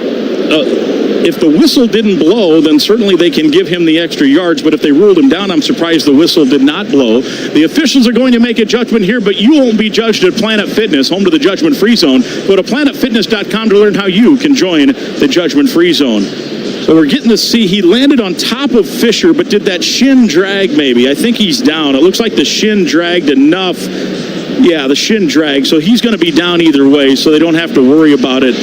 if the whistle didn't blow, then certainly they can give him the extra yards. But if they ruled him down, I'm surprised the whistle did not blow. The officials are going to make a judgment here, but you won't be judged at Planet Fitness, home to the Judgment Free Zone. Go to planetfitness.com to learn how you can join the Judgment Free Zone. So we're getting to see he landed on top of Fisher, but did that shin drag maybe? I think he's down. It looks like the shin dragged enough. Yeah, the shin drag. So he's going to be down either way, so they don't have to worry about it.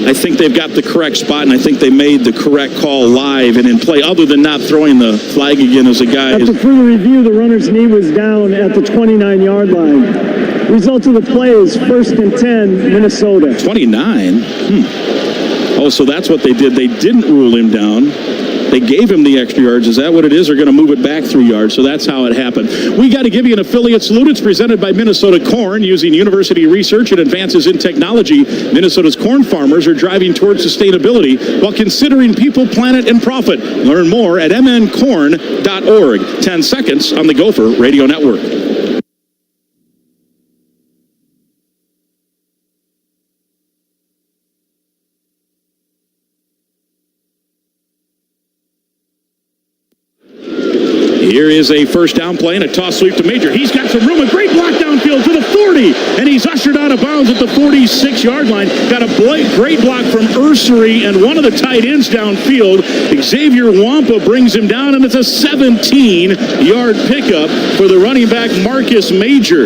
I think they've got the correct spot, and I think they made the correct call live and in play, other than not throwing the flag again as a guy. After further review, the runner's knee was down at the 29-yard line. Result of the play is 1st and 10, Minnesota. 29? Oh, so that's what they did. They didn't rule him down. They gave him the extra yards. Is that what it is? They're going to move it back 3 yards. So that's how it happened. We got to give you an affiliate salute. It's presented by Minnesota Corn. Using university research and advances in technology, Minnesota's corn farmers are driving towards sustainability while considering people, planet, and profit. Learn more at mncorn.org. 10 seconds on the Gopher Radio Network. Here is a 1st down play and a toss sweep to Major. He's got some room. A great block downfield to the 40. 30, and he's ushered out of bounds at the 46-yard line. Got a great block from Ursery and one of the tight ends downfield. Xavier Wampa brings him down, and it's a 17-yard pickup for the running back, Marcus Major.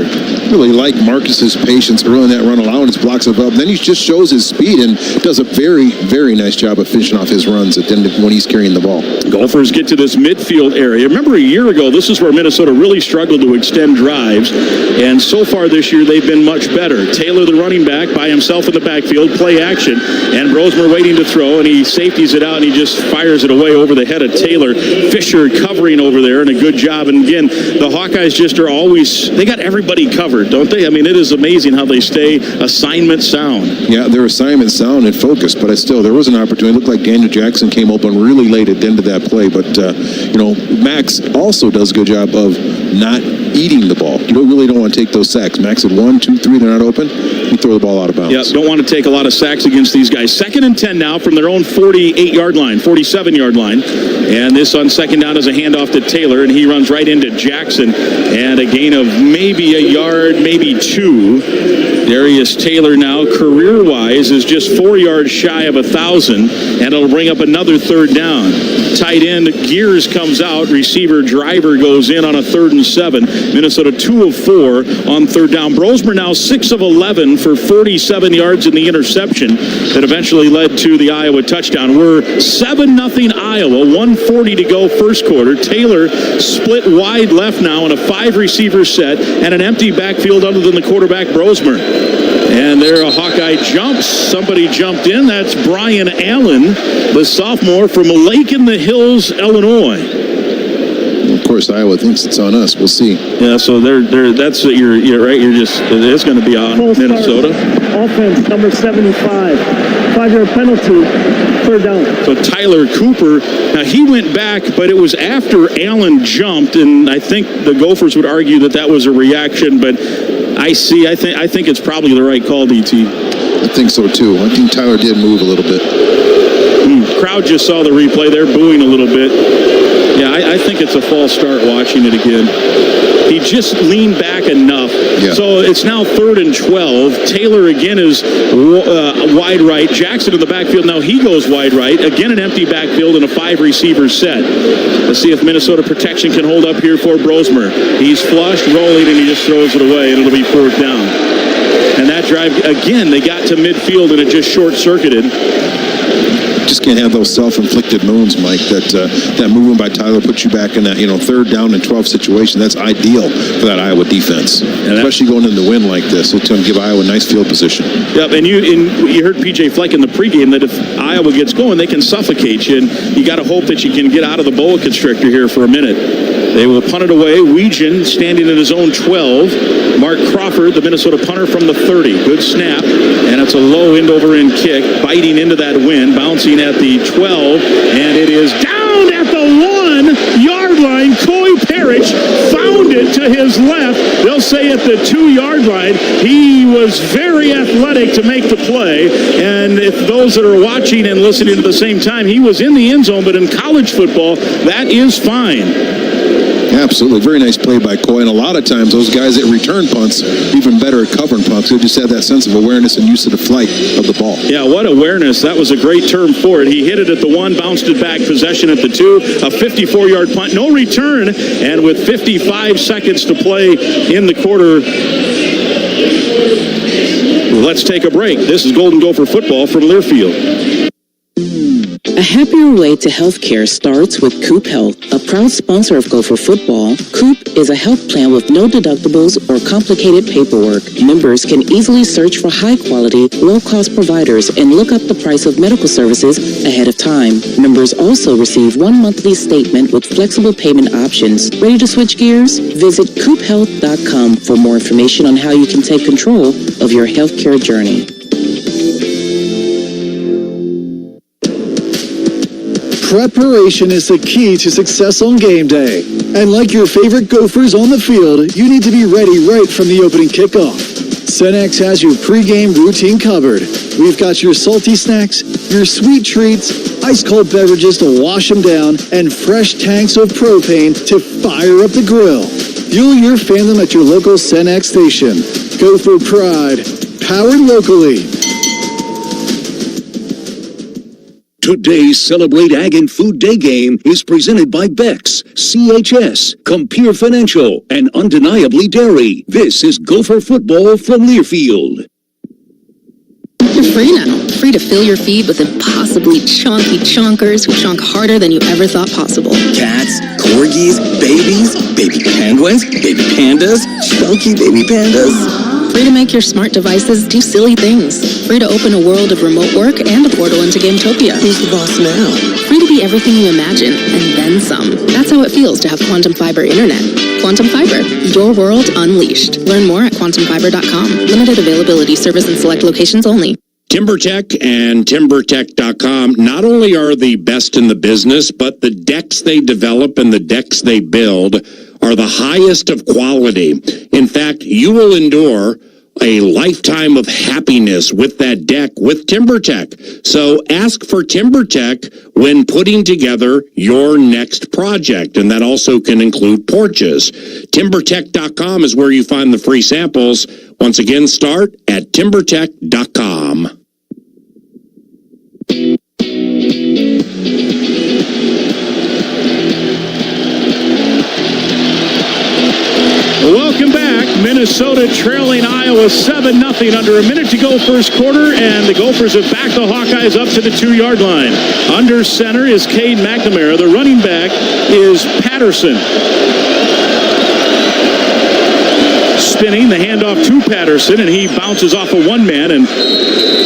Really like Marcus's patience early in that run, allowing his blocks above. Then he just shows his speed and does a very, very nice job of finishing off his runs at the end when he's carrying the ball. Gophers get to this midfield area. Remember a year ago, this is where Minnesota really struggled to extend drives, and so far this year they've been much better. Taylor, the running back, by himself in the backfield, play action, and Brosmer waiting to throw, and he safeties it out, and he just fires it away over the head of Taylor. Fisher covering over there, and a good job. And again, the Hawkeyes just are always, they got everybody covered, don't they? I mean, it is amazing how they stay assignment sound. Yeah, they're assignment sound and focused, but still, there was an opportunity. It looked like Daniel Jackson came open really late at the end of that play, but, Max also does a good job of not eating the ball. You really don't want to take those sacks. Max had 1, 2, 3, they're not open. You throw the ball out of bounds. Yeah, don't want to take a lot of sacks against these guys. 2nd and 10 now from their own 48-yard line, 47-yard line. And this on second down is a handoff to Taylor, and he runs right into Jackson. And a gain of maybe a yard, maybe 2. Darius Taylor now, career-wise, is just 4 yards shy of 1,000, and it'll bring up another third down. Tight end Gears comes out. Receiver Driver goes in on a 3rd and 7. Minnesota 2 of 4 on third down. Brosmer now 6 of 11 for 47 yards in the interception that eventually led to the Iowa touchdown. We're 7-0 Iowa, 1:40 to go first quarter. Taylor split wide left now in a 5-receiver set and an empty backfield other than the quarterback Brosmer. And there a Hawkeye jumps. Somebody jumped in. That's Brian Allen, the sophomore from Lake in the Hills, Illinois. Of course, Iowa thinks it's on us. We'll see. Yeah, so that's you're right. It's going to be on Minnesota. Offense number 75. 5-yard penalty. 3rd down. So Tyler Cooper, now he went back, but it was after Allen jumped, and I think the Gophers would argue that was a reaction, but I think it's probably the right call, DT. I think so too. I think Tyler did move a little bit. Crowd just saw the replay. They're booing a little bit. Yeah, I think it's a false start watching it again. He just leaned back enough. Yeah. So it's now 3rd and 12. Taylor again is wide right. Jackson in the backfield. Now he goes wide right. Again, an empty backfield and a 5-receiver set. Let's see if Minnesota protection can hold up here for Brosmer. He's flushed, rolling, and he just throws it away, and it'll be 4th down. And that drive, again, they got to midfield, and it just short-circuited. Just can't have those self-inflicted wounds, Mike. That movement by Tyler puts you back in that 3rd down and 12 situation. That's ideal for that Iowa defense, especially going into the wind like this. It's going to give Iowa a nice field position. Yep, and you heard PJ Fleck in the pregame that if Iowa gets going, they can suffocate you, and you got to hope that you can get out of the boa constrictor here for a minute. They will punt it away. Weegen standing at his own 12. Mark Crawford, the Minnesota punter from the 30. Good snap, and it's a low end-over-end kick, biting into that wind, bouncing at the 12, and it is down at the 1-yard line. Coy Parrish found it to his left. They'll say at the 2-yard line. He was very athletic to make the play, and if those that are watching and listening at the same time, he was in the end zone, but in college football, that is fine. Absolutely. Very nice play by Coy. And a lot of times, those guys that return punts, even better at covering punts. They just have that sense of awareness and use of the flight of the ball. Yeah, what awareness. That was a great term for it. He hit it at the 1, bounced it back, possession at the 2, a 54-yard punt, no return. And with 55 seconds to play in the quarter, let's take a break. This is Golden Gopher football from Learfield. A happier way to healthcare starts with Coop Health, a proud sponsor of Gopher football. Coop is a health plan with no deductibles or complicated paperwork. Members can easily search for high-quality, low-cost providers and look up the price of medical services ahead of time. Members also receive 1 monthly statement with flexible payment options. Ready to switch gears? Visit coophealth.com for more information on how you can take control of your healthcare journey. Preparation is the key to success on game day. And like your favorite Gophers on the field, you need to be ready right from the opening kickoff. Cenex has your pregame routine covered. We've got your salty snacks, your sweet treats, ice-cold beverages to wash them down, and fresh tanks of propane to fire up the grill. You'll hear fandom at your local Cenex station. Gopher Pride. Powered locally. Today's Celebrate Ag and Food Day game is presented by Beck's, CHS, Compeer Financial, and Undeniably Dairy. This is Gopher Football from Learfield. You're free now. Free to fill your feed with impossibly chunky chunkers who chunk harder than you ever thought possible. Cats, corgis, babies, baby penguins, baby pandas, chunky baby pandas. Free to make your smart devices do silly things. Free to open a world of remote work and a portal into Gametopia. Who's the boss now? Free to be everything you imagine, and then some. That's how it feels to have Quantum Fiber Internet. Quantum Fiber, your world unleashed. Learn more at quantumfiber.com. Limited availability, service in select locations only. TimberTech and TimberTech.com not only are the best in the business, but the decks they develop and the decks they build are the highest of quality. In fact, you will endure a lifetime of happiness with that deck with TimberTech. So ask for TimberTech when putting together your next project, and that also can include porches. TimberTech.com is where you find the free samples. Once again, start at TimberTech.com. Welcome back. Minnesota trailing Iowa 7-0 under a minute to go first quarter, and the Gophers have backed the Hawkeyes up to the 2-yard line. Under center is Cade McNamara. The running back is Patterson. Spinning the handoff to Patterson, and he bounces off of one man and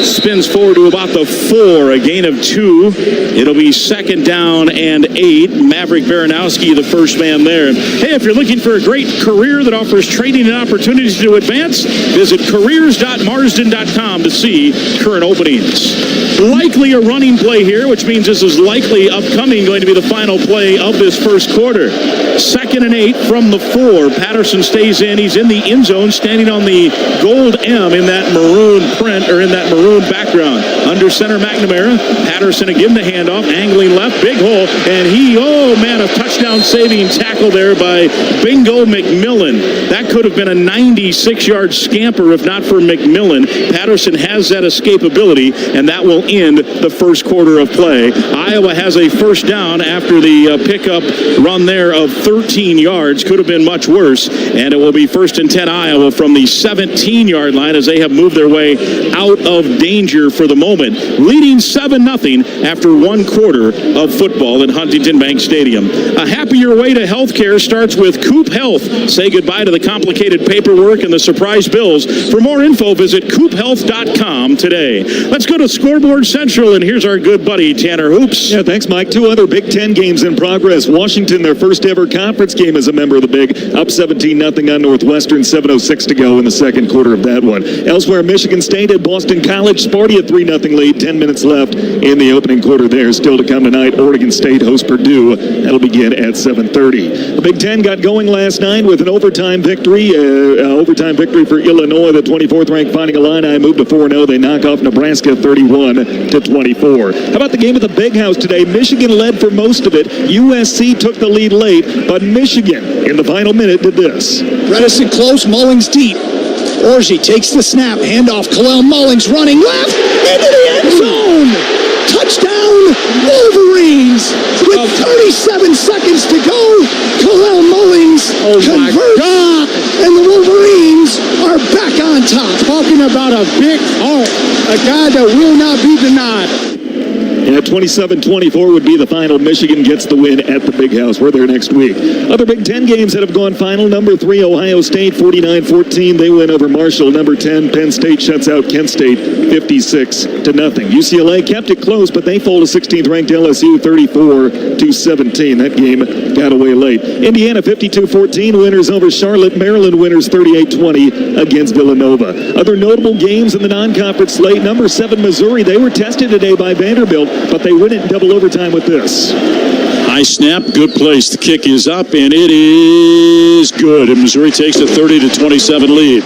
spins forward to about the 4, a gain of 2. It'll be 2nd down and 8. Maverick Baranowski, the first man there. And hey, if you're looking for a great career that offers training and opportunities to advance, visit careers.marsden.com to see current openings. Likely a running play here, which means this is likely upcoming going to be the final play of this first quarter. 2nd and 8 from the 4. Patterson stays in. He's in the end zone, standing on the gold M in that maroon print, or in that maroon background. Under center, McNamara. Patterson again the handoff, angling left, big hole, and a touchdown saving tackle there by Bingo McMillan. That could have been a 96-yard scamper if not for McMillan. Patterson has that escapability, and that will end the first quarter of play. Iowa has a first down after the pickup run there of 13 yards. Could have been much worse, and it will be 1st and 10 Iowa from the 17-yard line as they have moved their way out of danger for the moment. Leading 7-0 after 1 quarter of football in Huntington Bank Stadium. A happier way to healthcare starts with Coop Health. Say goodbye to the complicated paperwork and the surprise bills. For more info, visit coophealth.com today. Let's go to Scoreboard Central, and here's our good buddy Tanner Hoops. Yeah, thanks, Mike. 2 other Big Ten games in progress. Washington, their first ever conference game as a member of the Big, up 17-0 on Northwestern, 7:06 to go in the second quarter of that one. Elsewhere, Michigan State at Boston College, sporty a 3-0 lead, 10 minutes left in the opening quarter there. Still to come tonight, Oregon State hosts Purdue. That'll begin at 7:30. The Big Ten got going last night with an overtime victory for Illinois. The 24th ranked Fighting Illini moved to 4-0. They knock off Nebraska 31-24. How about the game at the Big House today? Michigan led for most of it. USC took the lead late, but Michigan in the final minute did this. Redison close, Mullings deep. Orji takes the snap, handoff, Kalel Mullings running left into the end zone. Touchdown, Wolverines! With 37 seconds to go, Kalel Mullings converts, and the Wolverines are back on top. Talking about a big heart, a guy that will not be denied. And at 27-24 would be the final. Michigan gets the win at the Big House. We're there next week. Other Big Ten games that have gone final. Number 3, Ohio State, 49-14. They win over Marshall. Number 10, Penn State shuts out Kent State, 56-0. UCLA kept it close, but they fall to 16th ranked LSU, 34-17. That game got away late. Indiana, 52-14 winners over Charlotte. Maryland winners 38-20 against Villanova. Other notable games in the non-conference slate. Number 7, Missouri. They were tested today by Vanderbilt, but they win it in double overtime with this. High snap, good place. The kick is up, and it is good. And Missouri takes a 30-27 lead.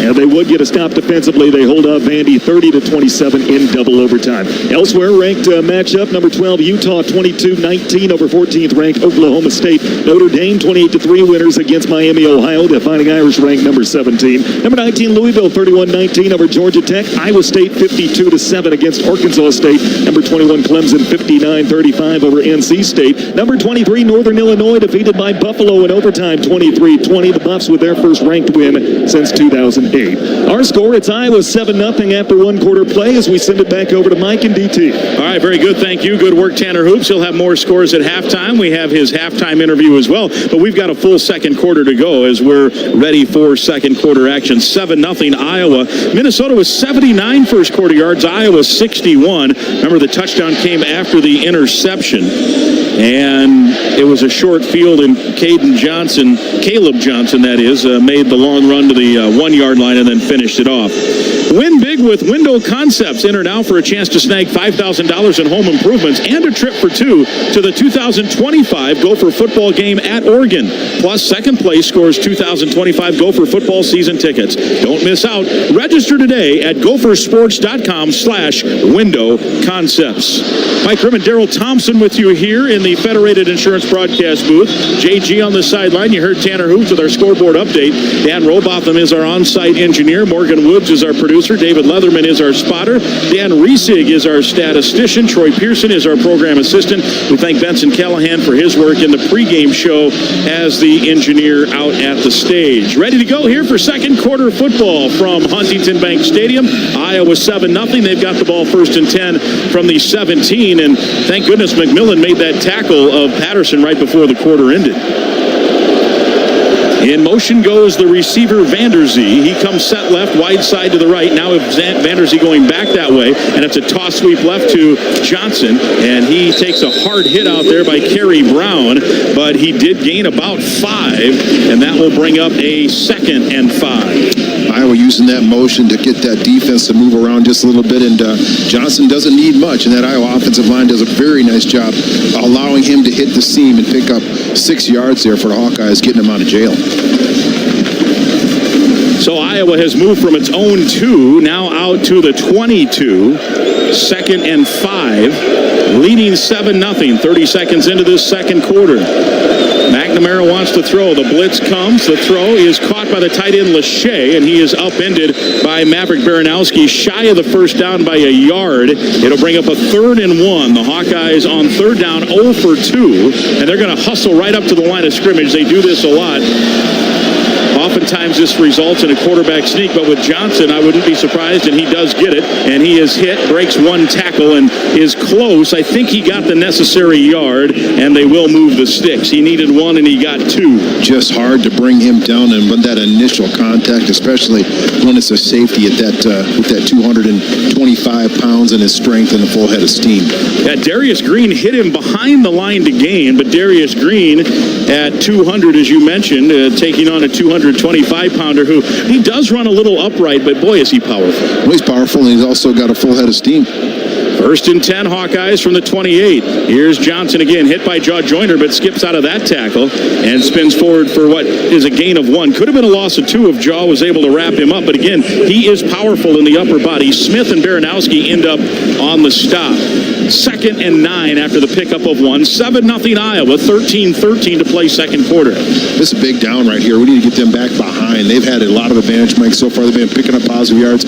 And they would get a stop defensively. They hold up Vandy 30-27 in double overtime. Elsewhere, ranked matchup, number 12, Utah 22-19 over 14th ranked Oklahoma State. Notre Dame 28-3 winners against Miami, Ohio. The Fighting Irish ranked number 17. Number 19, Louisville 31-19 over Georgia Tech. Iowa State 52-7 against Arkansas State. Number 21, Clemson 59-35 over NC State. Number 23, Northern Illinois defeated by Buffalo in overtime 23-20. The Buffs with their first ranked win since 2008. Our score, it's Iowa 7-0 after one quarter play as we send it back over to Mike and DT. All right, very good. Thank you. Good work, Tanner Hoops. He'll have more scores at halftime. We have his halftime interview as well, but we've got a full second quarter to go as we're ready for second quarter action. 7-0 Iowa. Minnesota was 79 first quarter yards. Iowa 61. Remember, the touchdown came after the interception, and it was a short field, and Caleb Johnson, that is, made the long run to the 1 yard line and then finished it off. Win big with Window Concepts. Enter now for a chance to snag $5,000 in home improvements and a trip for two to the 2025 Gopher football game at Oregon. Plus, second place scores 2025 Gopher football season tickets. Don't miss out. Register today at gophersports.com/window concepts. Mike Grimm and Daryl Thompson with you here in the Federated Insurance broadcast booth. JG on the sideline. You heard Tanner Hoops with our scoreboard update. Dan Robotham is our on-site engineer. Morgan Woods is our producer. David Leatherman is our spotter. Dan Riesig is our statistician. Troy Pearson is our program assistant. We thank Benson Callahan for his work in the pregame show as the engineer out at the stage. Ready to go here for second quarter football from Huntington Bank Stadium. Iowa 7-0. They've got the ball first and 10 from the 17, and thank goodness McMillan made that tackle of Patterson right before the quarter ended. In motion goes the receiver Vanderzee. He comes set left, wide side to the right. Now Vanderzee going back that way, and it's a toss sweep left to Johnson, and he takes a hard hit out there by Kerry Brown, but he did gain about 5, and that will bring up a 2nd and 5. Iowa using that motion to get that defense to move around just a little bit, and Johnson doesn't need much, and that Iowa offensive line does a very nice job allowing him to hit the seam and pick up 6 yards there for the Hawkeyes, getting him out of jail. So Iowa has moved from its own 2 now out to the 22, 2nd and 5, leading 7-0, 30 seconds into this second quarter. McNamara wants to throw. The blitz comes. The throw is caught by the tight end Lachey, and he is upended by Maverick Baranowski, shy of the first down by a yard. It'll bring up a 3rd and 1. The Hawkeyes on 3rd down 0 for 2, and they're going to hustle right up to the line of scrimmage. They do this a lot. Oftentimes this results in a quarterback sneak, but with Johnson, I wouldn't be surprised, and he does get it, and he is hit, breaks 1 tackle, and is close. I think he got the necessary yard, and they will move the sticks. He needed 1, and he got 2. Just hard to bring him down, and with that initial contact, especially when it's a safety at that with that 225 pounds and his strength and a full head of steam. Yeah, Darius Green hit him behind the line to gain, but Darius Green at 200, as you mentioned, taking on a 225-pounder who he does run a little upright, but boy, is he powerful. Well, he's powerful, and he's also got a full head of steam. First and 10, Hawkeyes from the 28. Here's Johnson again, hit by Jaw Joyner, but skips out of that tackle and spins forward for what is a gain of 1. Could have been a loss of 2 if Jaw was able to wrap him up, but again, he is powerful in the upper body. Smith and Baranowski end up on the stop. 2nd and 9 after the pickup of 1. 7-0 Iowa, 13-13 to play second quarter. This is a big down right here. We need to get them back behind. They've had a lot of advantage, Mike, so far. They've been picking up positive yards,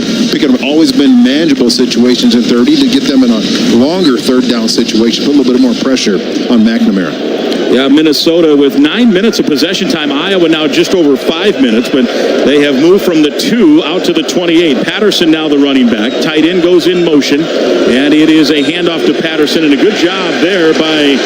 always been manageable situations in 30 to get them in a longer 3rd down situation. Put a little bit more pressure on McNamara. Yeah, Minnesota with 9 minutes of possession time. Iowa now just over 5 minutes, but they have moved from the 2 out to the 28. Patterson now the running back. Tight end goes in motion, and it is a handoff to Patterson, and a good job there by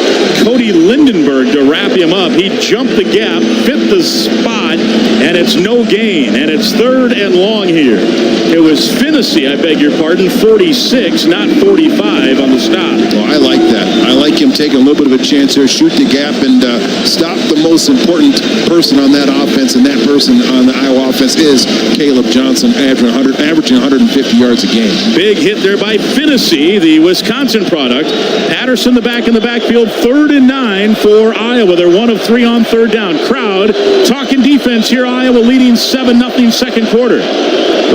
Cody Lindenberg to wrap him up. He jumped the gap, fit the spot, and it's no gain, and it's 3rd and long here. It was Finnessy, I beg your pardon, 46, not 45 on the stop. Well, I like that. I like him taking a little bit of a chance there, shoot the gap, and stop the most important person on that offense, and that person on the Iowa offense is Caleb Johnson, averaging 150 yards a game. Big hit there by Finney, the Wisconsin product. Patterson the back in the backfield, 3rd and 9 for Iowa. They're 1 of 3 on 3rd down. Crowd talking defense here. Iowa leading 7-0 second quarter.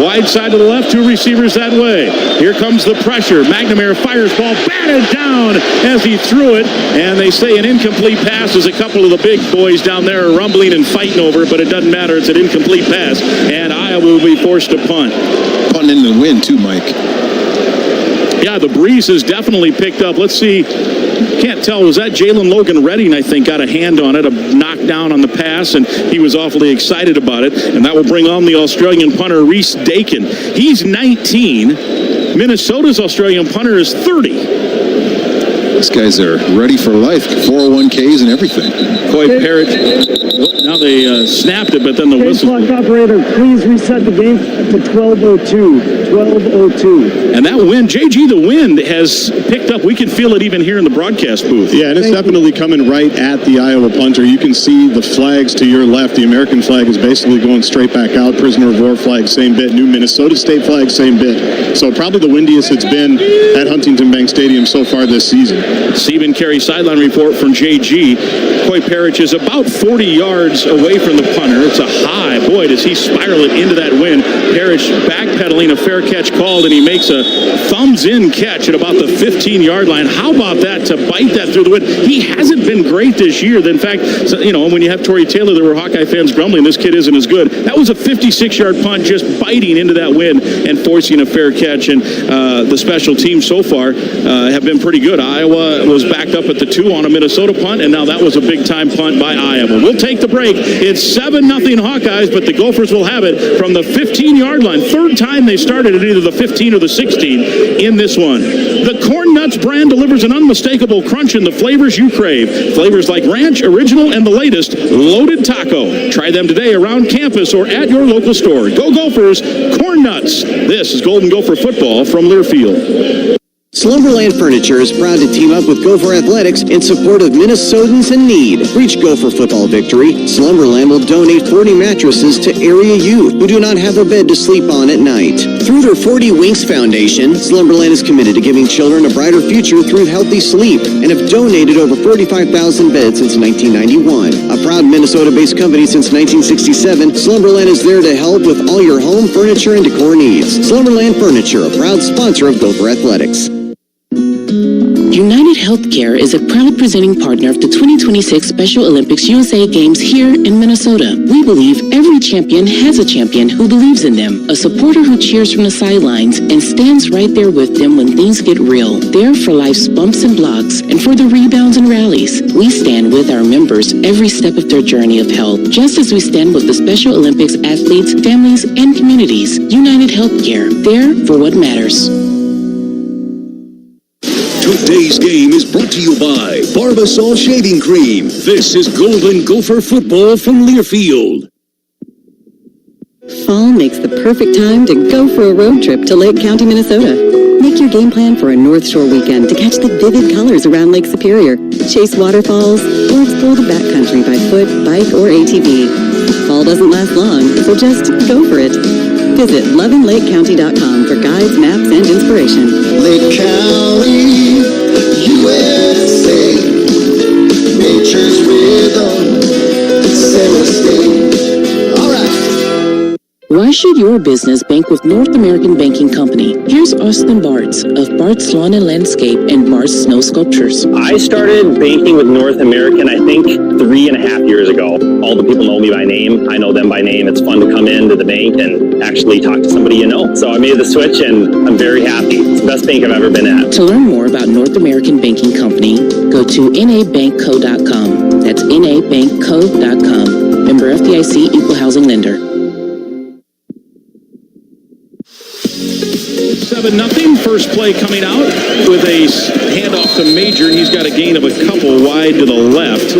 Wide side to the left, 2 receivers that way. Here comes the pressure. McNamara fires ball, batted down as he threw it, and they say an incomplete pass as a couple of the big boys down there are rumbling and fighting over, but it doesn't matter. It's an incomplete pass, and Iowa will be forced to punt. Punting in the wind too, Mike. Yeah, the breeze has definitely picked up. Let's see. Can't tell. Was that Jalen Logan Redding, I think, got a hand on it, a knockdown on the pass, and he was awfully excited about it. And that will bring on the Australian punter, Reese Dakin. He's 19. Minnesota's Australian punter is 30. These guys are ready for life, 401ks and everything. Coy Parrott. Now they snapped it, but then the whistle. Clock operator, please reset the game to 12:02. 12:02. And that wind, JG, the wind has picked up. We can feel it even here in the broadcast booth. Yeah, and it's definitely coming right at the Iowa punter. You can see the flags to your left. The American flag is basically going straight back out. Prisoner of war flag, same bit. New Minnesota State flag, same bit. So probably the windiest it's been at Huntington Bank Stadium so far this season. Stephen Carey sideline report from JG. Coy Parrish is about 40 yards away from the punter. It's a high. Boy, does he spiral it into that wind. Parrish backpedaling, a fair catch called, and he makes a thumbs-in catch at about the 15-yard line. How about that, to bite that through the wind? He hasn't been great this year. In fact, you know, when you have Torrey Taylor, there were Hawkeye fans grumbling, this kid isn't as good. That was a 56-yard punt, just biting into that wind and forcing a fair catch. And the special teams so far have been pretty good. Iowa was backed up at the 2 on a Minnesota punt, and now that was a big-time punt by Iowa. We'll take the break. It's 7-0 Hawkeyes, but the Gophers will have it from the 15-yard line. Third time they started at either the 15 or the 16 in this one. The Corn Nuts brand delivers an unmistakable crunch in the flavors you crave. Flavors like ranch, original, and the latest, loaded taco. Try them today around campus or at your local store. Go Gophers, Corn Nuts. This is Golden Gopher football from Learfield. Slumberland Furniture is proud to team up with Gopher Athletics in support of Minnesotans in need. Reach Gopher football victory. Slumberland will donate 40 mattresses to area youth who do not have a bed to sleep on at night. Through their 40 Winks Foundation, Slumberland is committed to giving children a brighter future through healthy sleep and have donated over 45,000 beds since 1991. A proud Minnesota-based company since 1967, Slumberland is there to help with all your home furniture and decor needs. Slumberland Furniture, a proud sponsor of Gopher Athletics. United Healthcare is a proud presenting partner of the 2026 Special Olympics USA Games here in Minnesota. We believe every champion has a champion who believes in them, a supporter who cheers from the sidelines and stands right there with them when things get real. There for life's bumps and blocks and for the rebounds and rallies. We stand with our members every step of their journey of health, just as we stand with the Special Olympics athletes, families, and communities. United Healthcare, there for what matters. Today's game is brought to you by Barbasol Shaving Cream. This is Golden Gopher football from Learfield. Fall makes the perfect time to go for a road trip to Lake County, Minnesota. Make your game plan for a North Shore weekend to catch the vivid colors around Lake Superior, chase waterfalls, or explore the backcountry by foot, bike, or ATV. Fall doesn't last long, so just go for it. Visit lovinlakecounty.com for guides, maps, and inspiration. Lake County, USA, nature's rhythm, Sarah State. All right. Why should your business bank with North American Banking Company? Here's Austin Bartz of Bartz Lawn and Landscape and Bartz Snow Sculptures. I started banking with North American, I think, 3.5 years ago. All the people know me by name. I know them by name. It's fun to come into the bank and actually talk to somebody you know. So I made the switch and I'm very happy. It's the best bank I've ever been at. To learn more about North American Banking Company, go to nabankco.com. That's nabankco.com. Member FDIC, Equal Housing Lender. 7-0. First play coming out with a handoff to Major. He's got a gain of a couple wide to the left.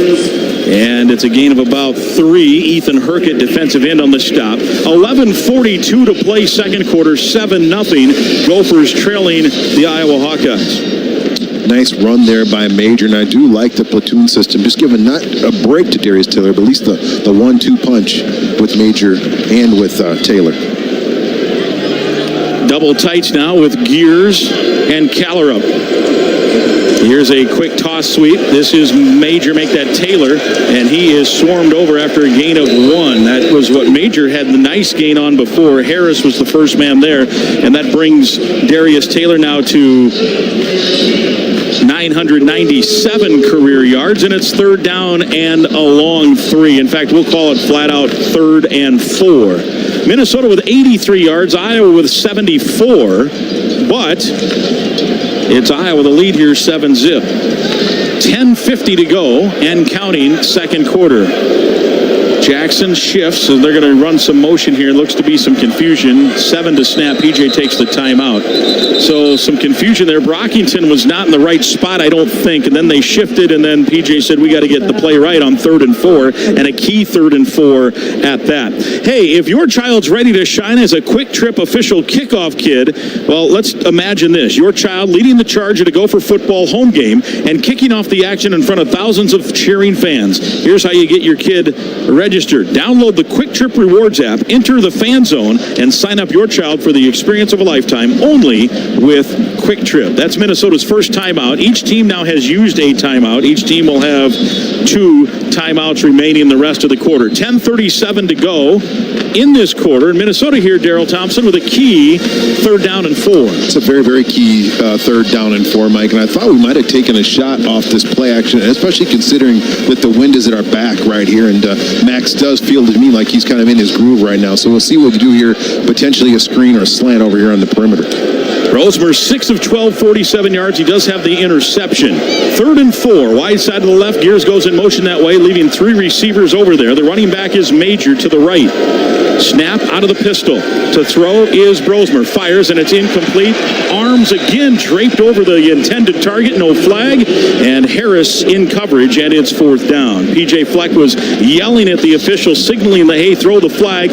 And it's a gain of about 3. Ethan Herkett, defensive end on the stop. 11:42 to play second quarter. 7-0. Gophers trailing the Iowa Hawkeyes. Nice run there by Major, and I do like the platoon system. Just giving not a break to Darius Taylor, but at least the 1-2 punch with Major and with Taylor. Double tights now with Gears and Callerup. Here's a quick toss sweep. This is Major, make that Taylor, and he is swarmed over after a gain of 1. That was what Major had the nice gain on before. Harris was the first man there, and that brings Darius Taylor now to 997 career yards, and it's 3rd down and a long 3. In fact, we'll call it flat out 3rd and 4. Minnesota with 83 yards, Iowa with 74, but it's Iowa the lead here, 7-zip. 10:50 to go and counting, second quarter. Jackson shifts, and they're going to run some motion here. Looks to be some confusion. 7 to snap. PJ takes the timeout. So some confusion there. Brockington was not in the right spot, I don't think. And then they shifted, and then PJ said, we got to get the play right on 3rd and 4, and a key 3rd and 4 at that. Hey, if your child's ready to shine as a Quick Trip official kickoff kid, well, let's imagine this. Your child leading the charge at a Gopher football home game and kicking off the action in front of thousands of cheering fans. Here's how you get your kid registered. Download the Quick Trip Rewards app, enter the fan zone, and sign up your child for the experience of a lifetime only with Quick Trip. That's Minnesota's first timeout. Each team now has used a timeout. Each team will have 2 timeouts remaining the rest of the quarter. 10:37 to go in this quarter. In Minnesota here, Darrell Thompson with a key 3rd down and 4. It's a very, very key 3rd down and 4, Mike, and I thought we might have taken a shot off this play action, especially considering that the wind is at our back right here, and Max does feel to me like he's kind of in his groove right now. So we'll see what we do here. Potentially a screen or a slant over here on the perimeter. Rosemer 6 of 12, 47 yards. He does have the interception. 3rd and 4, wide side to the left. Gears goes in motion that way, leaving 3 receivers over there. The running back is Major to the right. Snap out of the pistol. To throw is Brosmer. Fires, and it's incomplete. Arms again draped over the intended target. No flag. And Harris in coverage, and it's 4th down. PJ Fleck was yelling at the official, signaling the, hey, throw the flag,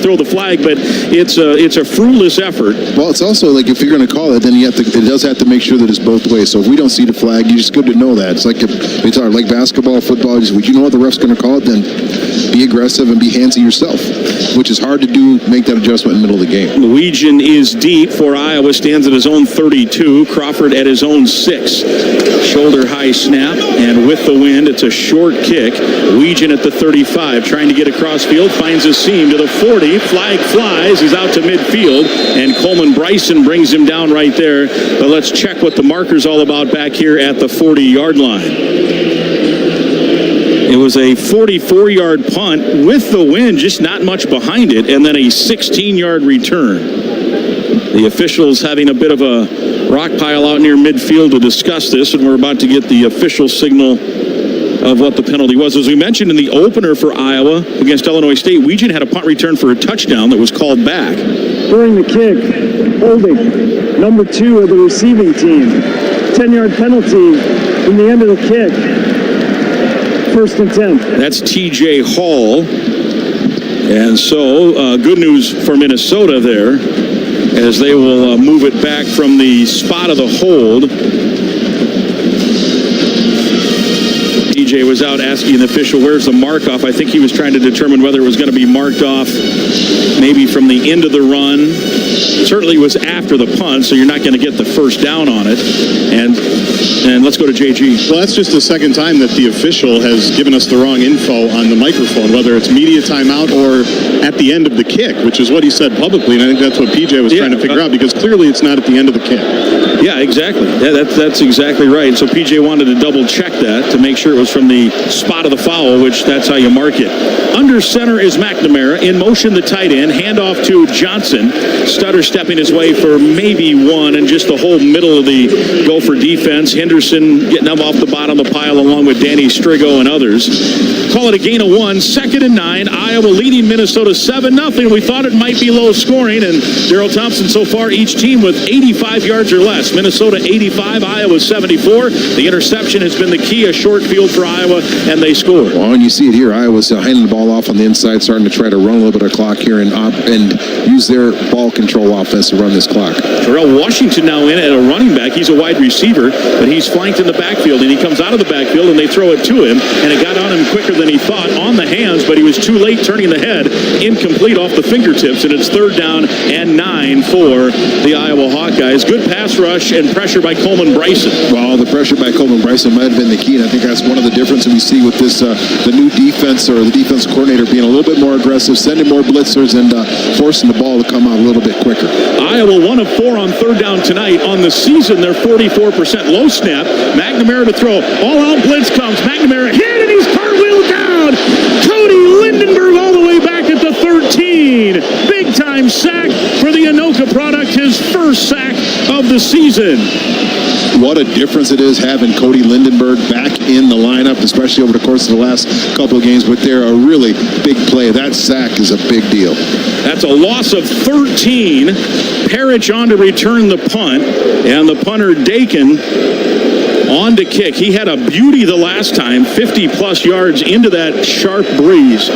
but it's a fruitless effort. Well, it's also like if you're going to call it, then it does have to make sure that it's both ways. So if we don't see the flag, it's good to know that. It's like it's like basketball, football. Would you know what the ref's going to call it? Then be aggressive and be handsy yourself, which is hard to do. Make that adjustment in the middle of the game. Luigian is deep for Iowa. Stands at his own 32. Crawford at his own 6. Shoulder high snap, and with the wind, it's a short kick. Luigian at the 35, trying to get across field, finds a seam to the 40. Flag flies. He's out to midfield, and Coleman Bryson brings him down right there. But let's check what the marker's all about back here at the 40-yard line. It was a 44-yard punt with the wind, just not much behind it, and then a 16-yard return. The officials having a bit of a rock pile out near midfield to discuss this, and we're about to get the official signal of what the penalty was. As we mentioned in the opener for Iowa against Illinois State, Weegan had a punt return for a touchdown that was called back. During the kick, holding number 2 of the receiving team. 10-yard penalty from the end of the kick. 1st and 10. That's TJ Hall. And so, good news for Minnesota there, as they will move it back from the spot of the hold. TJ was out asking the official, where's the mark off? I think he was trying to determine whether it was going to be marked off maybe from the end of the run. Certainly was after the punt, so you're not going to get the first down on it. And let's go to JG. Well, that's just the second time that the official has given us the wrong info on the microphone, whether it's media timeout or at the end of the kick, which is what he said publicly, and I think that's what PJ was trying to figure out, because clearly it's not at the end of the kick. Yeah, exactly. Yeah, that's exactly right. So PJ wanted to double check that to make sure it was from the spot of the foul, which that's how you mark it. Under center is McNamara. In motion, the tight end. Handoff to Johnson. Stutter stepping his way for maybe 1, and just the whole middle of the Gopher defense. Henderson getting up off the bottom of the pile along with Danny Strigo and others. Call it a gain of 1. 2nd and 9. Iowa leading Minnesota 7-0. We thought it might be low scoring, and Darrell Thompson so far each team with 85 yards or less. Minnesota 85, Iowa 74. The interception has been the key, a short field for Iowa, and they score. Well, and you see it here. Iowa's handing the ball off on the inside, starting to try to run a little bit of clock here, and use their ball control offense to run this clock. Terrell Washington now in at a running back. He's a wide receiver, but he's flanked in the backfield, and he comes out of the backfield, and they throw it to him, and it got on him quicker than he thought on the hands, but he was too late turning the head, incomplete off the fingertips, and it's 3rd down and 9 for the Iowa Hawkeyes. Good pass rush and pressure by Coleman Bryson. Well, the pressure by Coleman Bryson might have been the key, and I think that's one of the differences we see with this the new defense, or the defense coordinator being a little bit more aggressive, sending more blitzers, and forcing the ball to come out a little bit quicker. Iowa 1 of 4 on 3rd down tonight. On the season, they're 44%. Low snap. McNamara to throw. All-out blitz comes. McNamara hit, and he's cartwheeled down. Cody Lindenberg all the way back at the 13. Big-time sack for the Anoka product. His first sack of the season. What a difference it is having Cody Lindenberg back in the lineup, especially over the course of the last couple of games. But they're a really big play. That sack is a big deal. That's a loss of 13. Parrish on to return the punt, and the punter Dakin on to kick. He had a beauty the last time, 50-plus yards into that sharp breeze.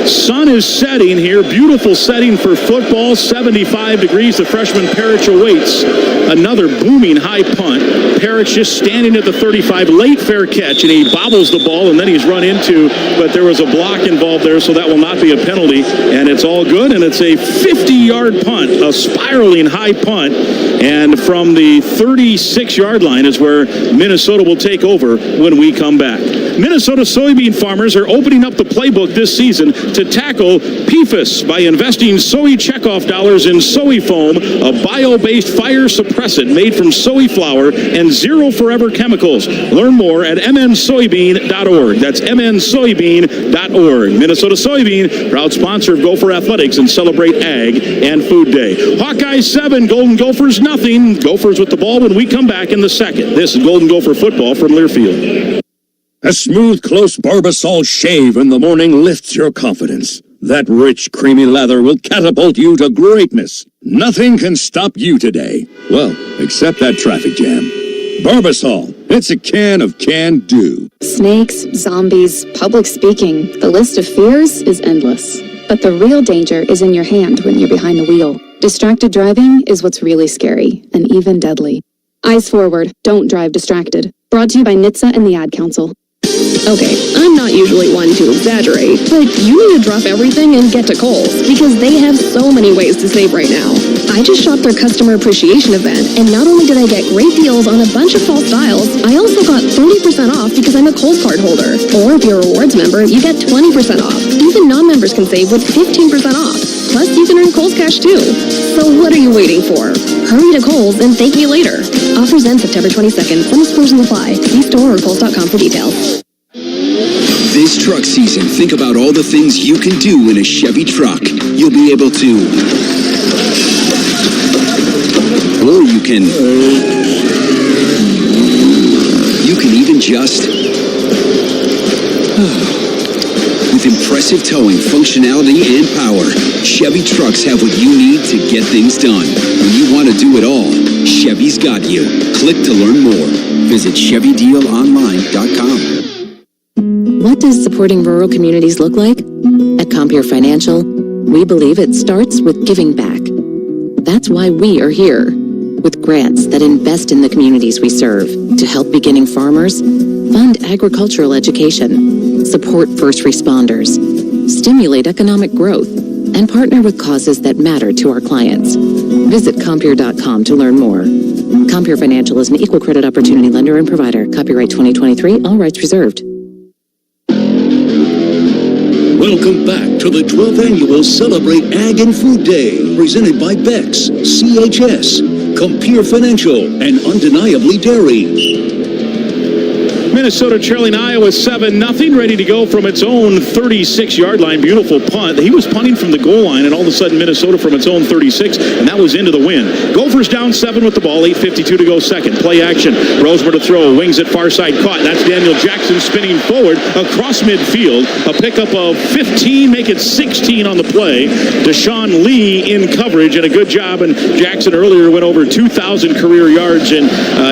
Sun is setting here. Beautiful setting for football. 75 degrees. The freshman Parrish awaits another booming high punt. Parrish just standing at the 35. Late fair catch, and he bobbles the ball, and then he's run into, but there was a block involved there, so that will not be a penalty, and it's all good, and it's a 50-yard punt, a spiraling high punt, and from the 36-yard line is where Minnesota will take over when we come back. Minnesota soybean farmers are opening up the playbook this season to tackle PFAS by investing soy checkoff dollars in soy foam, a bio-based fire suppressant made from soy flour and zero forever chemicals. Learn more at mnsoybean.org. That's mnsoybean.org. Minnesota Soybean, proud sponsor of Gopher Athletics and Celebrate Ag and Food Day. Hawkeyes 7, Golden Gophers nothing. Gophers with the ball when we come back in the second. This is Golden Gopher football from Learfield. A smooth, close Barbasol shave in the morning lifts your confidence. That rich, creamy lather will catapult you to greatness. Nothing can stop you today. Well, except that traffic jam. Barbasol, it's a can of can-do. Snakes, zombies, public speaking. The list of fears is endless. But the real danger is in your hand when you're behind the wheel. Distracted driving is what's really scary, and even deadly. Eyes forward, don't drive distracted. Brought to you by NHTSA and the Ad Council. Okay, I'm not usually one to exaggerate, but you need to drop everything and get to Kohl's, because they have so many ways to save right now. I just shopped their customer appreciation event, and not only did I get great deals on a bunch of fall styles, I also got 30% off because I'm a Kohl's card holder. Or if you're a rewards member, you get 20% off. Even non-members can save with 15% off. Plus, you can earn Kohl's cash too. So what are you waiting for? Hurry to Kohl's and thank me later. Offers end September 22nd. Some exclusions apply. See store or Kohl's.com for details. This truck season, think about all the things you can do in a Chevy truck. You'll be able to... Or you can even just... With impressive towing, functionality, and power, Chevy trucks have what you need to get things done. When you want to do it all, Chevy's got you. Click to learn more. Visit ChevyDealOnline.com. What does supporting rural communities look like? At Compeer Financial, we believe it starts with giving back. That's why we are here, with grants that invest in the communities we serve to help beginning farmers, fund agricultural education, support first responders, stimulate economic growth, and partner with causes that matter to our clients. Visit Compeer.com to learn more. Compeer Financial is an equal credit opportunity lender and provider. Copyright 2023, all rights reserved. Welcome back to the 12th annual Celebrate Ag and Food Day, presented by Bex, CHS, Compeer Financial, and Undeniably Dairy. Minnesota trailing Iowa 7-0, ready to go from its own 36-yard line. Beautiful punt. He was punting from the goal line, and all of a sudden Minnesota from its own 36, and that was into the wind. Gophers down 7 with the ball, 8:52 to go second. Play action. Rosemer to throw. Wings at far side. Caught. That's Daniel Jackson spinning forward across midfield. A pickup of 15, make it 16 on the play. Deshaun Lee in coverage, and a good job. And Jackson earlier went over 2,000 career yards, and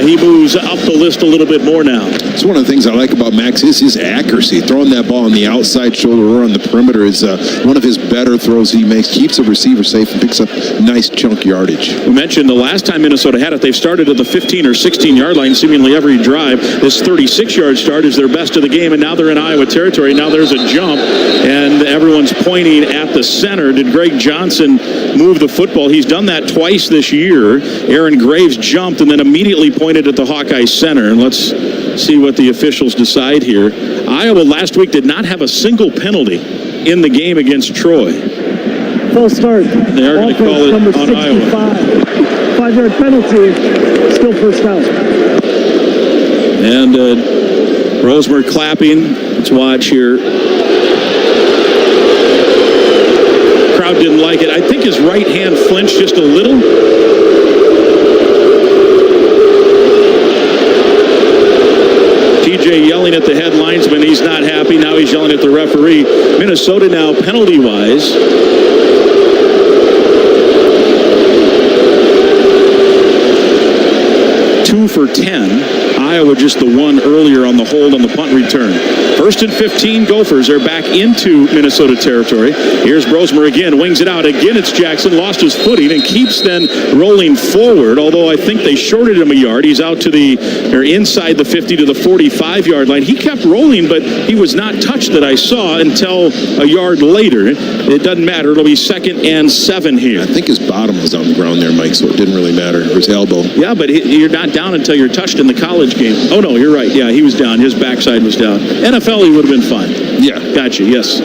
he moves up the list a little bit more now. It's one one of the things I like about Max is his accuracy. Throwing that ball on the outside shoulder or on the perimeter is one of his better throws he makes. Keeps the receiver safe and picks up nice chunk yardage. We mentioned the last time Minnesota had it, they've started at the 15 or 16-yard line seemingly every drive. This 36-yard start is their best of the game, and now they're in Iowa territory. Now there's a jump, and everyone's pointing at the center. Did Greg Johnson move the football? He's done that twice this year. Aaron Graves jumped and then immediately pointed at the Hawkeye center. And let's see what the officials decide here. Iowa last week did not have a single penalty in the game against Troy. False start. They are going to call it number on 65. Iowa. 5-yard penalty. Still first down. And Rosemer clapping. Let's watch here. Crowd didn't like it. I think his right hand flinched just a little. TJ yelling at the head linesman. He's not happy. Now he's yelling at the referee. Minnesota now penalty-wise. 2 for 10. Iowa just the one earlier on the hold on the punt return. 1st and 15, Gophers are back into Minnesota territory. Here's Brosmer again, wings it out. Again, it's Jackson, lost his footing and keeps then rolling forward, although I think they shorted him a yard. He's out to inside the 50 to the 45-yard line. He kept rolling, but he was not touched that I saw until a yard later. It doesn't matter. It'll be 2nd and 7 here. I think his bottom was on the ground there, Mike, so it didn't really matter. Or his elbow. Yeah, but you're not down until you're touched in the college game. Oh, no, you're right. Yeah, he was down. His backside was down. NFL, he would have been fine. Yeah. Gotcha, yes.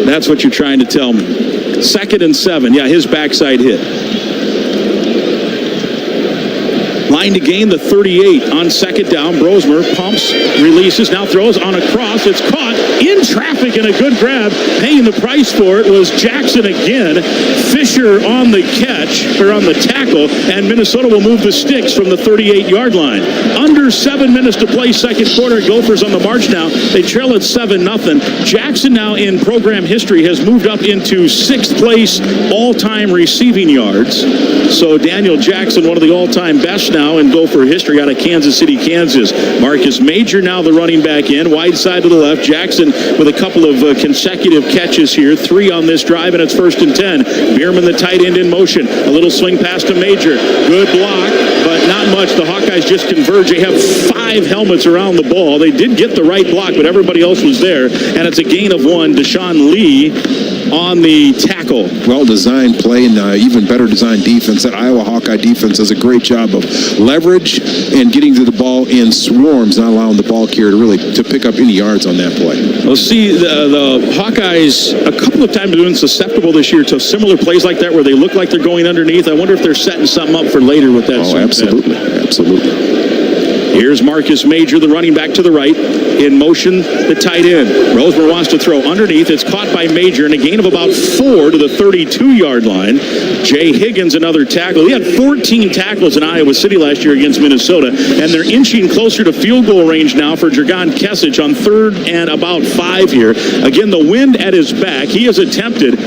That's what you're trying to tell me. 2nd and 7. Yeah, his backside hit. Line to gain the 38 on 2nd down. Brosmer pumps, releases, now throws on a cross. It's caught in traffic and a good grab. Paying the price for it was Jackson again. Fisher on the catch, or on the tackle, and Minnesota will move the sticks from the 38-yard line. Under 7 minutes to play, second quarter. Gophers on the march now. They trail at 7-0. Jackson now in program history has moved up into 6th place all-time receiving yards. So Daniel Jackson, one of the all-time best now in Gopher history out of Kansas City, Kansas. Marcus Major now the running back in, wide side to the left. Jackson with a couple of consecutive catches here, 3 on this drive, and it's 1st and 10. Bierman, the tight end, in motion. A little swing pass to Major. Good block, but not much. The Hawkeyes just converge. They have 5 helmets around the ball. They did get the right block, but everybody else was there, and it's a gain of 1. Deshaun Lee on the tackle. Well-designed play and even better designed defense. That Iowa Hawkeye defense does a great job of leverage and getting to the ball in swarms, not allowing the ball carrier to pick up any yards on that play. We'll see the Hawkeyes a couple of times doing susceptible this year to similar plays like that where they look like they're going underneath. I wonder if they're setting something up for later with that. Oh, absolutely. Absolutely. Here's Marcus Major, the running back to the right. In motion, the tight end. Rosemer wants to throw underneath. It's caught by Major and a gain of about 4 to the 32-yard line. Jay Higgins, another tackle. He had 14 tackles in Iowa City last year against Minnesota, and they're inching closer to field goal range now for Dragan Kesic on 3rd and about 5 here. Again, the wind at his back. He has attempted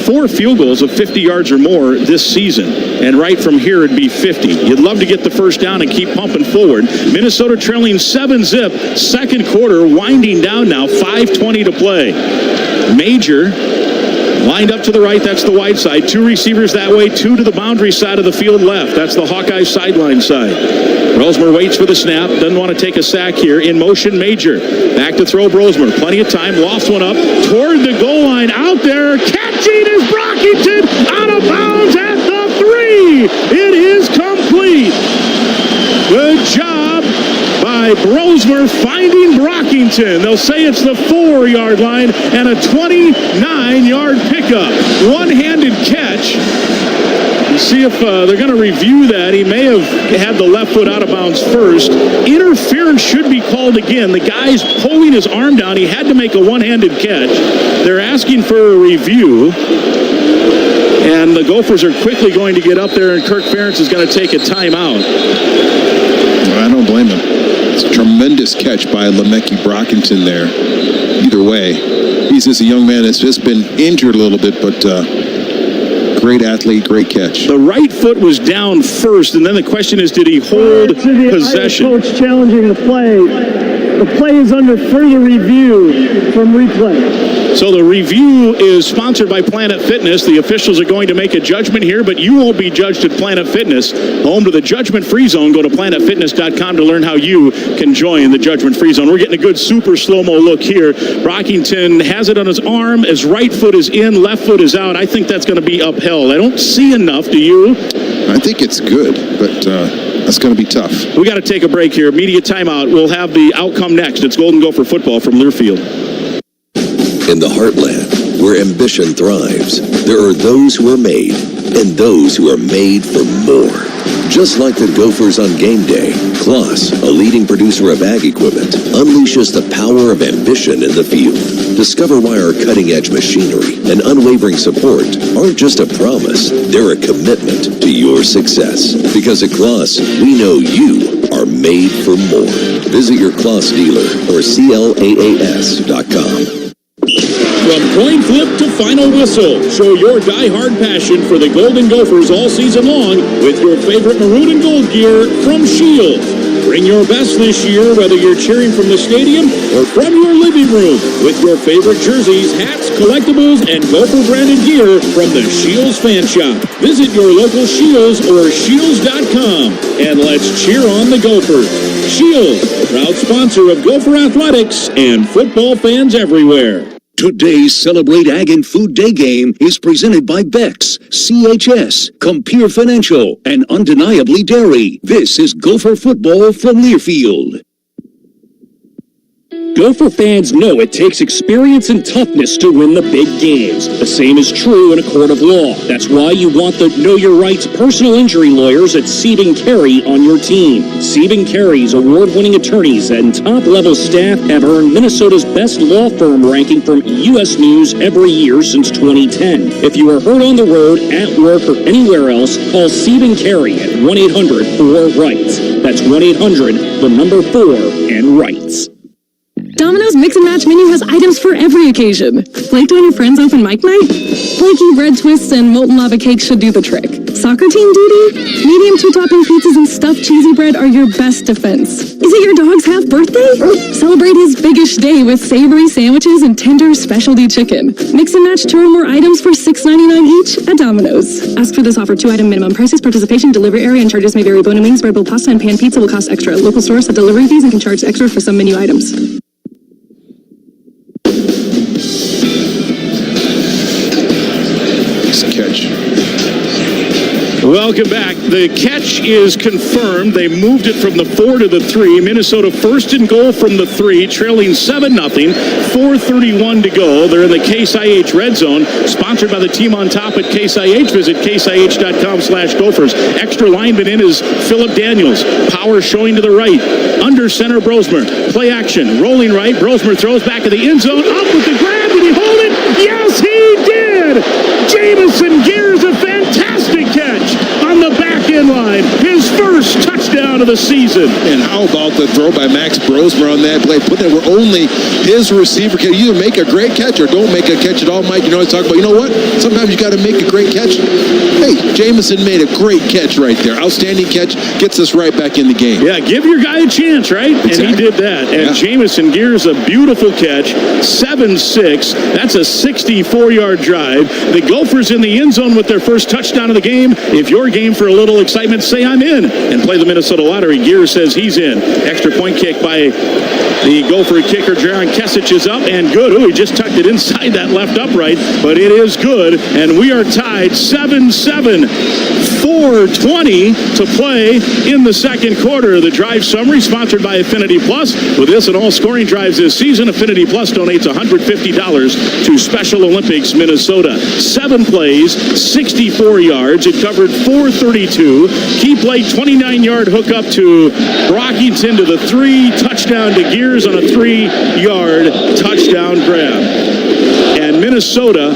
4 field goals of 50 yards or more this season, and right from here it'd be 50. You'd love to get the first down and keep pumping forward. Minnesota trailing 7-zip. Second quarter winding down now. 5:20 to play. Major lined up to the right. That's the wide side. 2 receivers that way. 2 to the boundary side of the field left. That's the Hawkeye sideline side. Brosmer waits for the snap. Doesn't want to take a sack here. In motion, Major. Back to throw Brosmer. Plenty of time. Lofts one up toward the goal line. Out there. Catching is Brockington. Out of bounds at the 3. It is complete. Good job by Brosmer finding Brockington. They'll say it's the 4-yard line and a 29-yard pickup. One-handed catch. We'll see if they're going to review that. He may have had the left foot out of bounds first. Interference should be called again. The guy's pulling his arm down. He had to make a one-handed catch. They're asking for a review. And the Gophers are quickly going to get up there, and Kirk Ferentz is going to take a timeout. I don't blame him. It's a tremendous catch by Lemeki Brockington there. Either way, he's just a young man that's just been injured a little bit, but Great athlete, great catch. The right foot was down first, and then the question is, did he hold possession? Coach challenging the play. The play is under further review from replay. So the review is sponsored by Planet Fitness. The officials are going to make a judgment here, but you won't be judged at Planet Fitness. Home to the judgment-free zone. Go to planetfitness.com to learn how you can join the judgment-free zone. We're getting a good super slow-mo look here. Brockington has it on his arm. His right foot is in, left foot is out. I think that's going to be upheld. I don't see enough. Do you? I think it's good, but that's going to be tough. We got to take a break here. Media timeout. We'll have the outcome next. It's Golden Gopher football from Learfield. In the heartland, where ambition thrives, there are those who are made and those who are made for more. Just like the Gophers on game day, Kloss, a leading producer of ag equipment, unleashes the power of ambition in the field. Discover why our cutting-edge machinery and unwavering support aren't just a promise, they're a commitment to your success. Because at Kloss, we know you are made for more. Visit your Kloss dealer or CLAAS.com. From coin flip to final whistle, show your die-hard passion for the Golden Gophers all season long with your favorite maroon and gold gear from Shields. Bring your best this year, whether you're cheering from the stadium or from your living room, with your favorite jerseys, hats, collectibles, and Gopher-branded gear from the Shields Fan Shop. Visit your local Shields or Shields.com, and let's cheer on the Gophers. Shields, proud sponsor of Gopher Athletics and football fans everywhere. Today's Celebrate Ag and Food Day game is presented by Beck's, CHS, Compeer Financial, and Undeniably Dairy. This is Gopher football from Learfield. Gopher fans know it takes experience and toughness to win the big games. The same is true in a court of law. That's why you want the Know Your Rights personal injury lawyers at Siebing Carey on your team. Siebing Carey's award-winning attorneys and top-level staff have earned Minnesota's best law firm ranking from U.S. News every year since 2010. If you are hurt on the road, at work, or anywhere else, call Siebing Carey at 1-800-4-RIGHTS. That's 1-800-4-RIGHTS. Domino's Mix and Match menu has items for every occasion. Flaked on your friend's open mic night? Flaky bread twists and molten lava cakes should do the trick. Soccer team duty? Medium two-topping pizzas and stuffed cheesy bread are your best defense. Is it your dog's half birthday? Celebrate his biggish day with savory sandwiches and tender specialty chicken. Mix and match 2 or more items for $6.99 each at Domino's. Ask for this offer. 2-item minimum. Prices, participation, delivery area, and charges may vary. Bone and wings, bread bowl pasta, and pan pizza will cost extra. Local stores have delivery fees and can charge extra for some menu items. Catch. Welcome back. The catch is confirmed. They moved it from the 4 to the 3. Minnesota first and goal from the 3, trailing 7-0. 4:31 to go. They're in the Case IH red zone, sponsored by the team on top at Case IH. Visit caseih.com/Gophers. Extra lineman in is Philip Daniels. Power showing to the right. Under center, Brosmer. Play action. Rolling right. Brosmer throws back to the end zone. Up with the grab. Did he hold it? Yes, he did. Jamison Gears, a fantastic catch on the back end line. His first touchdown of the season. And how about the throw by Max Brosmer on that play? Put that where only his receiver can either make a great catch or don't make a catch at all, Mike. You know, I talk about, you know what? Sometimes you got to make a great catch. Hey, Jamison made a great catch right there. Outstanding catch. Gets us right back in the game. Yeah, give your guy a chance, right? Exactly. And he did that. And Jamison Gears, a beautiful catch. 7-6. That's a 64-yard drive. The Gophers in the end zone with their first touchdown of the game. If you're game for a little excitement, say I'm in and play the Minnesota Lottery. Gears says he's in. Extra point kick by the Gopher kicker. Jaron Kesich is up and good. Ooh, he just tucked it inside that left upright, but it is good. And we are tied 7-7. 4:20 to play in the second quarter. The drive summary sponsored by Affinity Plus. With this and all scoring drives this season, Affinity Plus donates $150 to Special Olympics Minnesota. 7 plays, 64 yards. It covered 432. Key play, 29-yard hookup to Brockington to the 3. Touchdown to Gears on a 3-yard touchdown grab. And Minnesota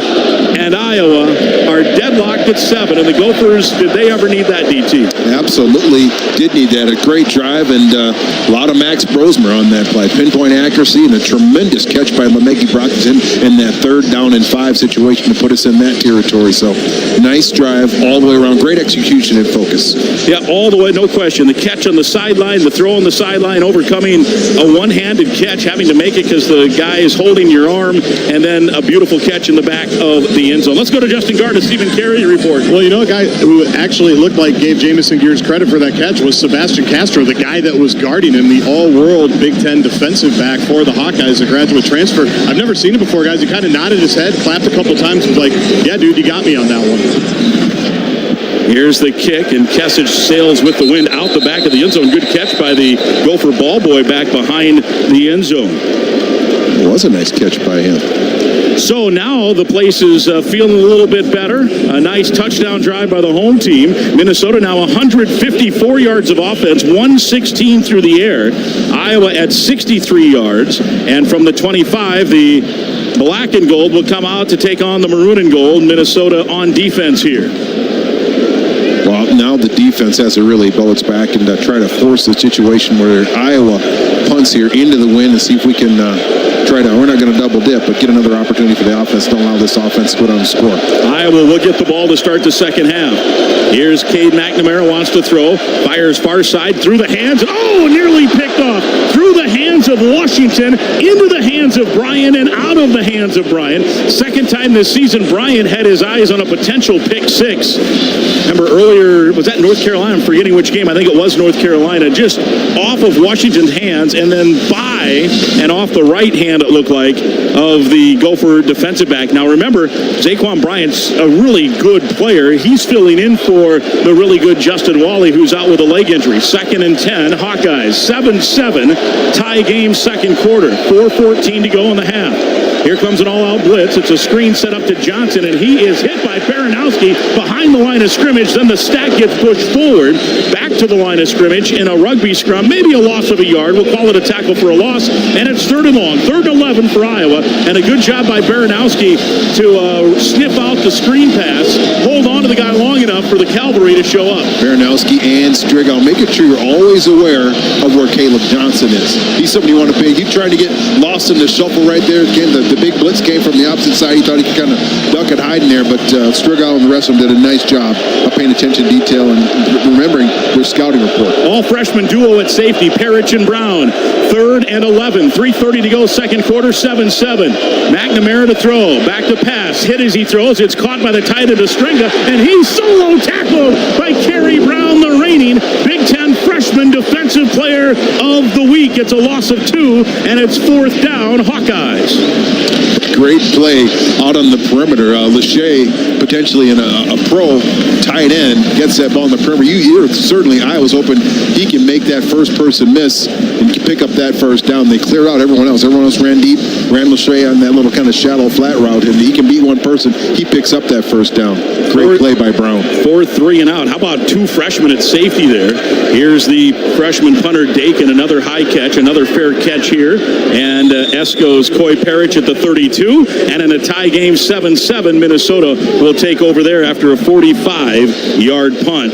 and Iowa are dead locked at 7. And the Gophers, did they ever need that, DT? Absolutely did need that. A great drive and a lot of Max Brosmer on that play. Pinpoint accuracy and a tremendous catch by LeMahieu Brockton in that 3rd down and 5 situation to put us in that territory. So nice drive all the way around. Great execution and focus. Yeah, all the way, no question. The catch on the sideline, the throw on the sideline, overcoming a one-handed catch, having to make it because the guy is holding your arm, and then a beautiful catch in the back of the end zone. Let's go to Justin Gard, Stephen Carey report. Well, you know, a guy who actually looked like gave Jamison Gears credit for that catch was Sebastian Castro, the guy that was guarding him, the all-world Big Ten defensive back for the Hawkeyes, a graduate transfer. I've never seen him before, guys. He kind of nodded his head, clapped a couple times, and was like, yeah, dude, you got me on that one. Here's the kick, and Kessich sails with the wind out the back of the end zone. Good catch by the Gopher ball boy back behind the end zone. It was a nice catch by him. So now the place is feeling a little bit better. A nice touchdown drive by the home team. Minnesota now 154 yards of offense, 116 through the air. Iowa at 63 yards. And from the 25, the black and gold will come out to take on the maroon and gold. Minnesota on defense here. Well, now the defense has to really bounce back and try to force the situation where Iowa punts here into the wind and see if we can we're not going to double dip, but get another opportunity for the offense. Don't allow this offense to go down and score. Iowa will get the ball to start the second half. Here's Cade McNamara, wants to throw, fires far side through the hands. Oh, nearly picked off through the hands of Washington, into the hands of Bryan, and out of the hands of Bryan. Second time this season, Bryan had his eyes on a potential pick 6. Remember earlier, was that North Carolina? I'm forgetting which game. I think it was North Carolina. Just off of Washington's hands and then by and off the right hand, it looked like, of the Gopher defensive back. Now remember, Zaquan Bryant's a really good player. He's filling in for the really good Justin Wally, who's out with a leg injury. 2nd and 10, Hawkeyes, 7-7, tie game second quarter. 4:14 to go in the half. Here comes an all-out blitz. It's a screen set up to Johnson, and he is hit by Baranowski behind the line of scrimmage. Then the stack gets pushed forward, back to the line of scrimmage in a rugby scrum. Maybe a loss of a yard. We'll call it a tackle for a loss, and it's 3rd and long. 3rd and 11 for Iowa, and a good job by Baranowski to sniff out the screen pass, hold on to the guy long enough for the cavalry to show up. Baranowski and Strigal, making sure you're always aware of where Caleb Johnson is. He's somebody you want to pay. He tried to get lost in the shuffle right there. Again, the big blitz came from the opposite side. He thought he could kind of duck and hide in there, but Strigal and the rest of them did a nice job of paying attention to detail and remembering their scouting report. All freshman duo at safety, Parrish and Brown. 3rd and 11, 3:30 to go, second quarter, 7-7. McNamara to throw, back to pass, hit as he throws. It's caught by the tight end of Stringa, and he's solo tackled by Kerry Brown, the reigning Big Ten freshman defensive player of the week. It's a loss of 2, and it's 4th down, Hawkeyes. Great play out on the perimeter. Lachey, potentially in a pro tight end, gets that ball on the perimeter. Certainly Iowa's open. He can make that first person miss and pick up that first down. They cleared out everyone else. Everyone else ran deep. Ran Lachey on that little kind of shallow flat route, and he can beat one person. He picks up that first down. Great play by Brown. 4th 3 and out. How about 2 freshmen at safety there? Here's the freshman punter Dakin, another high catch, another fair catch here. And Esco's Coy Parrish at the 32. And in a tie game, 7-7, Minnesota will take over there after a 45-yard punt.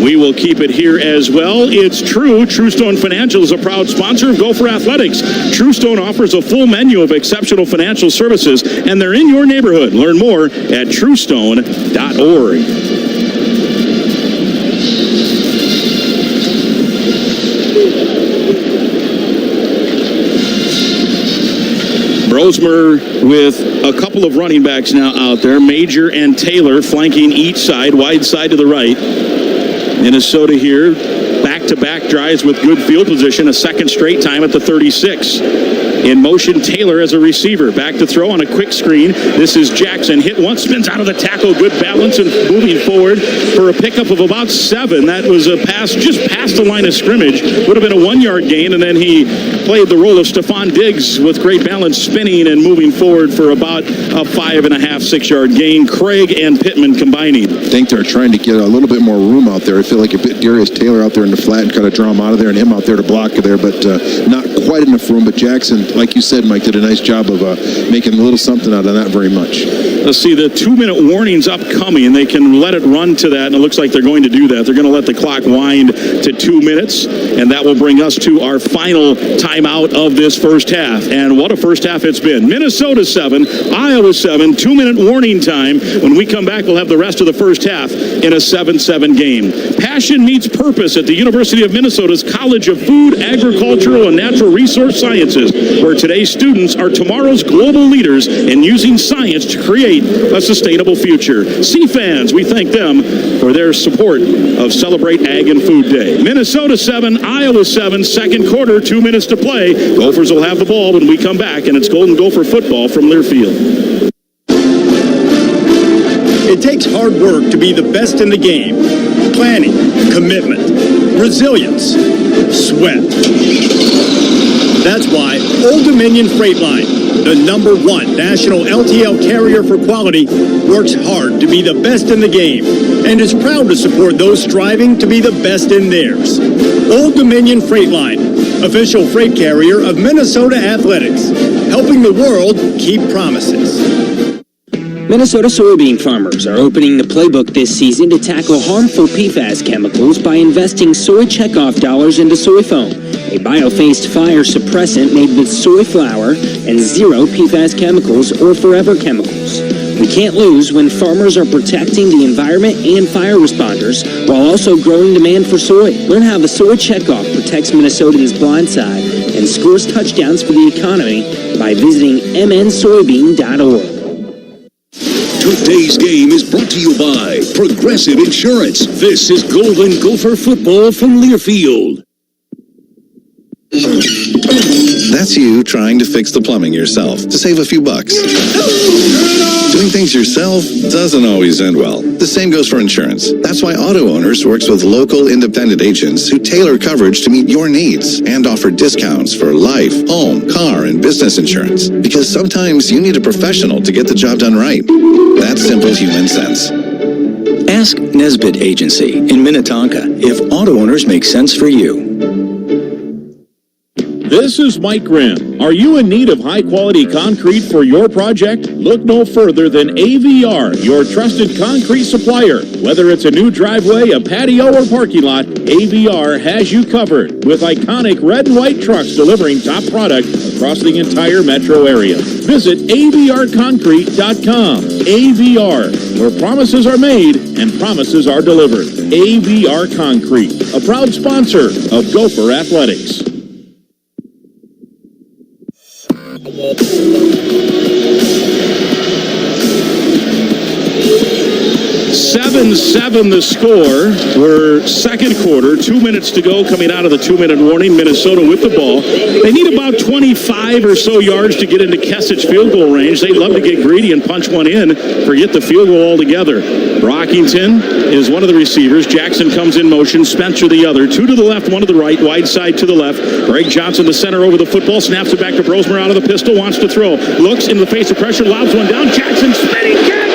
We will keep it here as well. It's true. Truestone Financial is a proud sponsor of Gopher Athletics. Truestone offers a full menu of exceptional financial services, and they're in your neighborhood. Learn more at truestone.org. Brosmer with a couple of running backs now out there. Major and Taylor flanking each side, wide side to the right. Minnesota here, back-to-back drives with good field position, a second straight time at the 36. In motion, Taylor as a receiver. Back to throw on a quick screen. This is Jackson. Hit once, spins out of the tackle. Good balance and moving forward for a pickup of about 7. That was a pass just past the line of scrimmage. Would have been a 1-yard gain, and then he played the role of Stephon Diggs with great balance, spinning and moving forward for about a 5.5, 6-yard gain. Craig and Pittman combining. I think they're trying to get a little bit more room out there. I feel like a bit Darius Taylor out there in the flat and kind of draw him out of there and him out there to block there, but not quite enough room. But Jackson like you said, Mike, did a nice job of making a little something out of not very much. Let's see, the 2-minute warning's upcoming, and they can let it run to that, and it looks like they're going to do that. They're going to let the clock wind to 2 minutes, and that will bring us to our final timeout of this first half. And what a first half it's been. Minnesota 7, Iowa 7, 2-minute warning time. When we come back, we'll have the rest of the first half in a 7-7 game. Passion meets purpose at the University of Minnesota's College of Food, Agricultural, and Natural Resource Sciences, where today's students are tomorrow's global leaders in using science to create a sustainable future. CFans, we thank them for their support of Celebrate Ag and Food Day. Minnesota 7, Iowa 7, second quarter, 2 minutes to play. Gophers will have the ball when we come back, and it's Golden Gopher football from Learfield. It takes hard work to be the best in the game. Planning, commitment, resilience, sweat. That's why Old Dominion Freight Line, the #1 national LTL carrier for quality, works hard to be the best in the game and is proud to support those striving to be the best in theirs. Old Dominion Freight Line, official freight carrier of Minnesota Athletics, helping the world keep promises. Minnesota soybean farmers are opening the playbook this season to tackle harmful PFAS chemicals by investing soy checkoff dollars into soy foam, a bio-phased fire suppressant made with soy flour and 0 PFAS chemicals or forever chemicals. We can't lose when farmers are protecting the environment and fire responders while also growing demand for soy. Learn how the soy checkoff protects Minnesotans' blind side and scores touchdowns for the economy by visiting mnsoybean.org. Today's game is brought to you by Progressive Insurance. This is Golden Gopher football from Learfield. That's you trying to fix the plumbing yourself to save a few bucks. Doing things yourself doesn't always end well. The same goes for insurance. That's why Auto Owners works with local independent agents who tailor coverage to meet your needs and offer discounts for life, home, car, and business insurance. Because sometimes you need a professional to get the job done right. That's simple human sense. Ask Nesbitt Agency in Minnetonka if Auto Owners make sense for you. This is Mike Grimm. Are you in need of high-quality concrete for your project? Look no further than AVR, your trusted concrete supplier. Whether it's a new driveway, a patio, or parking lot, AVR has you covered with iconic red and white trucks delivering top product across the entire metro area. Visit AVRconcrete.com. AVR, where promises are made and promises are delivered. AVR Concrete, a proud sponsor of Gopher Athletics. 7-7 the score. We're second quarter, 2 minutes to go coming out of the 2-minute warning. Minnesota with the ball. They need about 25 or so yards to get into Kesich field goal range. They'd love to get greedy and punch one in, forget the field goal altogether. Brockington is one of the receivers. Jackson comes in motion. Spencer the other. 2 to the left, 1 to the right. Wide side to the left. Greg Johnson the center over the football. Snaps it back to Brosmer out of the pistol. Wants to throw. Looks in the face of pressure. Lobs one down. Jackson spinning catch.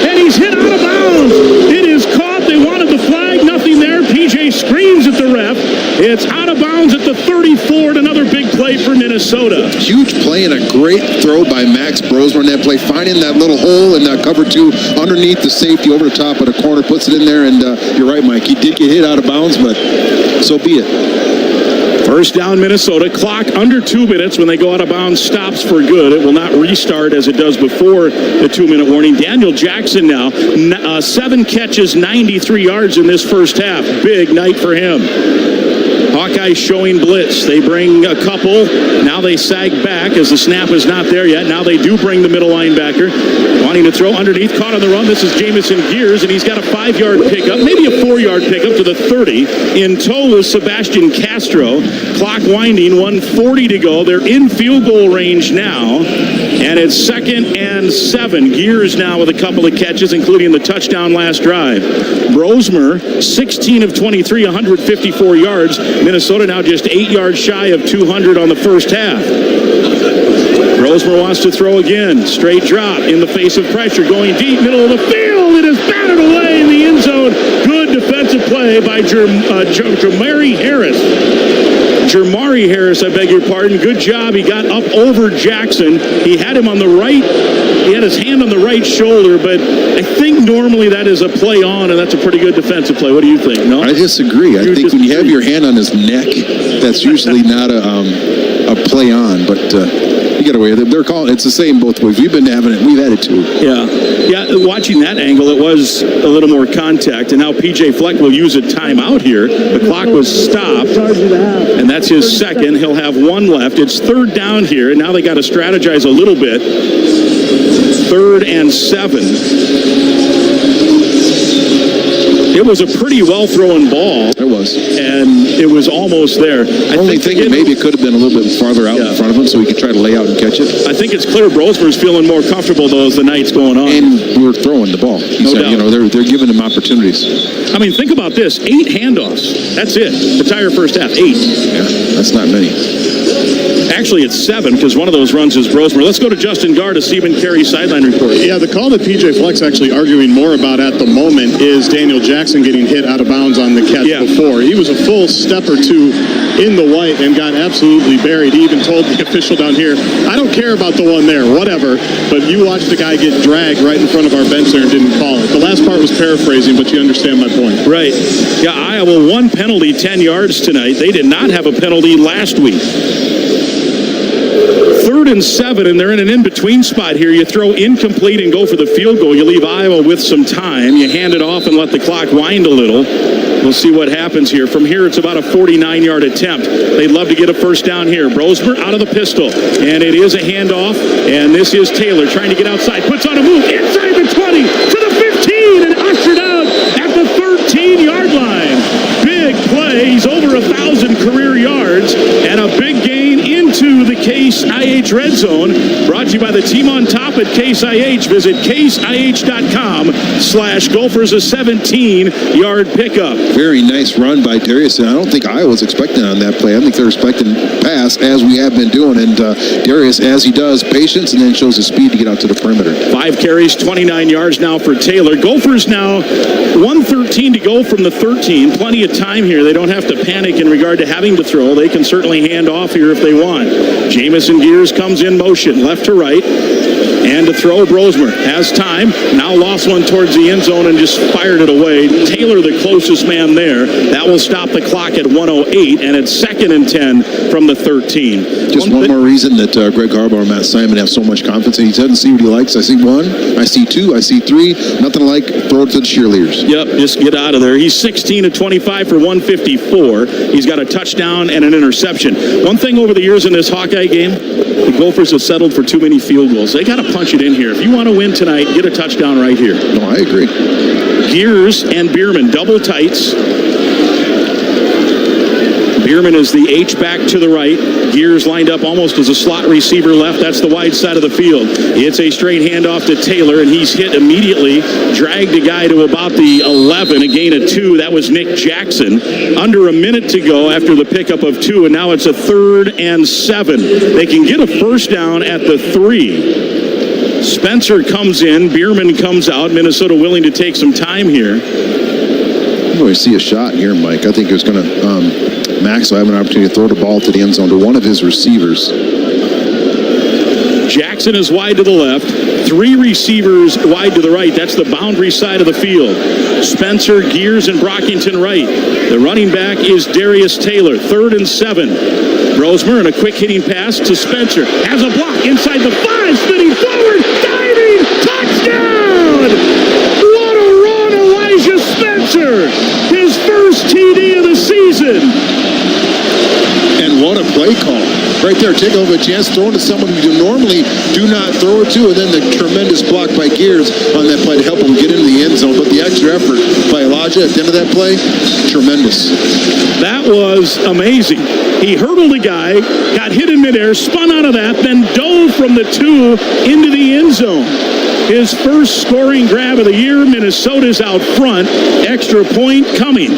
And he's hit out of bounds. It is caught. They wanted the flag. Nothing there. PJ screams at the ref. It's out of bounds at the 34. And another big play for Minnesota. Huge play and a great throw by Max Brosmer in that play, finding that little hole in cover 2 underneath the safety over the top of the corner, puts it in there. And you're right, Mike. He did get hit out of bounds, but so be it. First down, Minnesota. Clock under 2 minutes. When they go out of bounds, stops for good. It will not restart as it does before the 2-minute warning. Daniel Jackson now, 7 catches, 93 yards in this first half. Big night for him. Hawkeyes showing blitz. They bring a couple. Now they sag back as the snap is not there yet. Now they do bring the middle linebacker. Wanting to throw underneath. Caught on the run. This is Jamison Gears, and he's got a 5-yard pickup. Maybe a 4-yard pickup to the 30. In tow is Sebastian Castro. Clock winding. 1:40 to go. They're in field goal range now. And it's 2nd and 7. Gears now with a couple of catches, including the touchdown last drive. Brosmer, 16 of 23, 154 yards. Minnesota now just 8 yards shy of 200 on the first half. Brosmer wants to throw again. Straight drop in the face of pressure. Going deep, middle of the field. It is batted away in the end zone. Good defensive play by Jamari Harris. manager, Mari Harris, I beg your pardon. Good job. He got up over Jackson. He had him on the right. He had his hand on the right shoulder, but I think normally that is a play on, and that's a pretty good defensive play. What do you think? No? I disagree. I think when you have your hand on his neck, that's usually not a play on, but you get away with it. They're calling it's the same both ways. We've been having it. We've had it too. Yeah. Watching that angle, it was a little more contact, and now PJ Fleck will use a timeout here. The clock was stopped, and that's his second. He'll have one left. It's third down here, and now they got to strategize a little bit. 3rd and 7. It was a pretty well-thrown ball. It was. And it was almost there. Only thinking maybe it could have been a little bit farther out in front of him so he could try to lay out and catch it. I think it's clear Brosmer's feeling more comfortable, though, as the night's going on. And we're throwing the ball. He said, doubt. they're giving him opportunities. I mean, think about this. 8 handoffs. That's it. The entire first half. 8. Yeah, that's not many. Actually, it's 7 because one of those runs is Brosmer. Let's go to Justin Gard, a Stephen Carey sideline report. Yeah, the call that PJ Fleck's actually arguing more about at the moment is Daniel Jackson getting hit out of bounds on the catch before. He was a full step or two in the white and got absolutely buried. He even told the official down here, I don't care about the one there, whatever, but you watched the guy get dragged right in front of our bench there and didn't call it. The last part was paraphrasing, but you understand my point. Right. Yeah, Iowa, 1 penalty, 10 yards tonight. They did not have a penalty last week. 3rd and 7, and they're in an in-between spot here. You throw incomplete and go for the field goal. You leave Iowa with some time. You hand it off and let the clock wind a little. We'll see what happens here. From here, it's about a 49-yard attempt. They'd love to get a first down here. Brosmer out of the pistol, and it is a handoff, and this is Taylor trying to get outside. Puts on a move inside the 20 to the 15 and ushered out at the 13-yard line. Big play. He's over 1,000 career yards and a big gain into the Case IH Red Zone. Brought to you by the team on top at Case IH. Visit caseih.com/Gophers, a 17-yard pickup. Very nice run by Darius. And I don't think Iowa's expecting on that play. I think they're expecting pass as we have been doing. And Darius, as he does, patience and then shows his speed to get out to the perimeter. 5 carries, 29 yards now for Taylor. Gophers now 1:13 to go from the 13. Plenty of time here. They don't have to panic in regard to having to throw. They can certainly hand off here if they want. Jamison Gears comes in motion, left to right. And to throw, Brosmer has time. Now lost one towards the end zone and just fired it away. Taylor, the closest man there. That will stop the clock at 1:08, and it's 2nd and 10 from the 13. Just one more reason that Greg Harbaugh and Matt Simon have so much confidence. He doesn't see what he likes. I see 1, I see 2, I see 3. Nothing like throw it to the cheerleaders. Yep, just get out of there. He's 16 of 25 for 154. He's got a touchdown and an interception. One thing over the years in this Hawkeye game, the Gophers have settled for too many field goals. They got to punch it in here. If you want to win tonight, get a touchdown right here. No, I agree. Gears and Bierman, double tights. Bierman is the H-back to the right. Gears lined up almost as a slot receiver left. That's the wide side of the field. It's a straight handoff to Taylor, and he's hit immediately. Dragged a guy to about the 11, a gain of 2. That was Nick Jackson. Under a minute to go after the pickup of 2, and now it's a 3rd and 7. They can get a first down at the 3. Spencer comes in. Bierman comes out. Minnesota willing to take some time here. I really see a shot here, Mike. I think it's going to... Max will have an opportunity to throw the ball to the end zone to one of his receivers. Jackson is wide to the left. 3 receivers wide to the right. That's the boundary side of the field. Spencer, Gears, and Brockington right. The running back is Darius Taylor. 3rd and 7. Brosmer and a quick hitting pass to Spencer. Has a block inside the 5. Spinning forward. Diving. Touchdown! What a run, Elijah Spencer. His first TD of the season. And what a play call. Right there, take over a chance, throwing to someone who you normally do not throw it to, and then the tremendous block by Gears on that play to help him get into the end zone. But the extra effort by Elijah at the end of that play, tremendous. That was amazing. He hurdled a guy, got hit in midair, spun out of that, then dove from the 2 into the end zone. His first scoring grab of the year. Minnesota's out front. Extra point coming.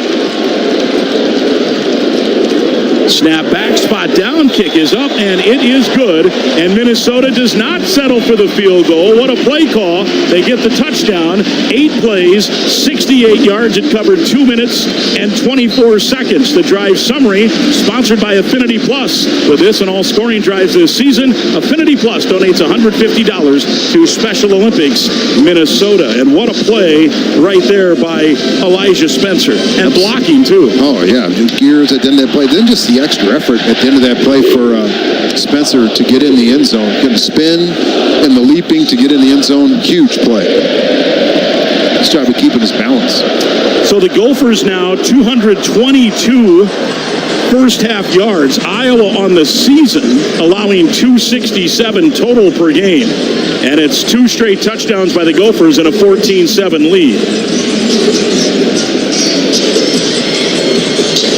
Snap back, spot down. Down kick is up, and it is good. And Minnesota does not settle for the field goal. What a play call. They get the touchdown. 8 plays, 68 yards. It covered 2 minutes and 24 seconds. The drive summary, sponsored by Affinity Plus. With this and all scoring drives this season, Affinity Plus donates $150 to Special Olympics Minnesota. And what a play right there by Elijah Spencer. And blocking, too. Oh, yeah. Gears at the end of that play. Then just the extra effort at the end of that play for Spencer to get in the end zone. Get a spin and the leaping to get in the end zone. Huge play. Nice job of keeping his balance. So the Gophers now 222 first half yards. Iowa on the season allowing 267 total per game. And it's 2 straight touchdowns by the Gophers and a 14-7 lead.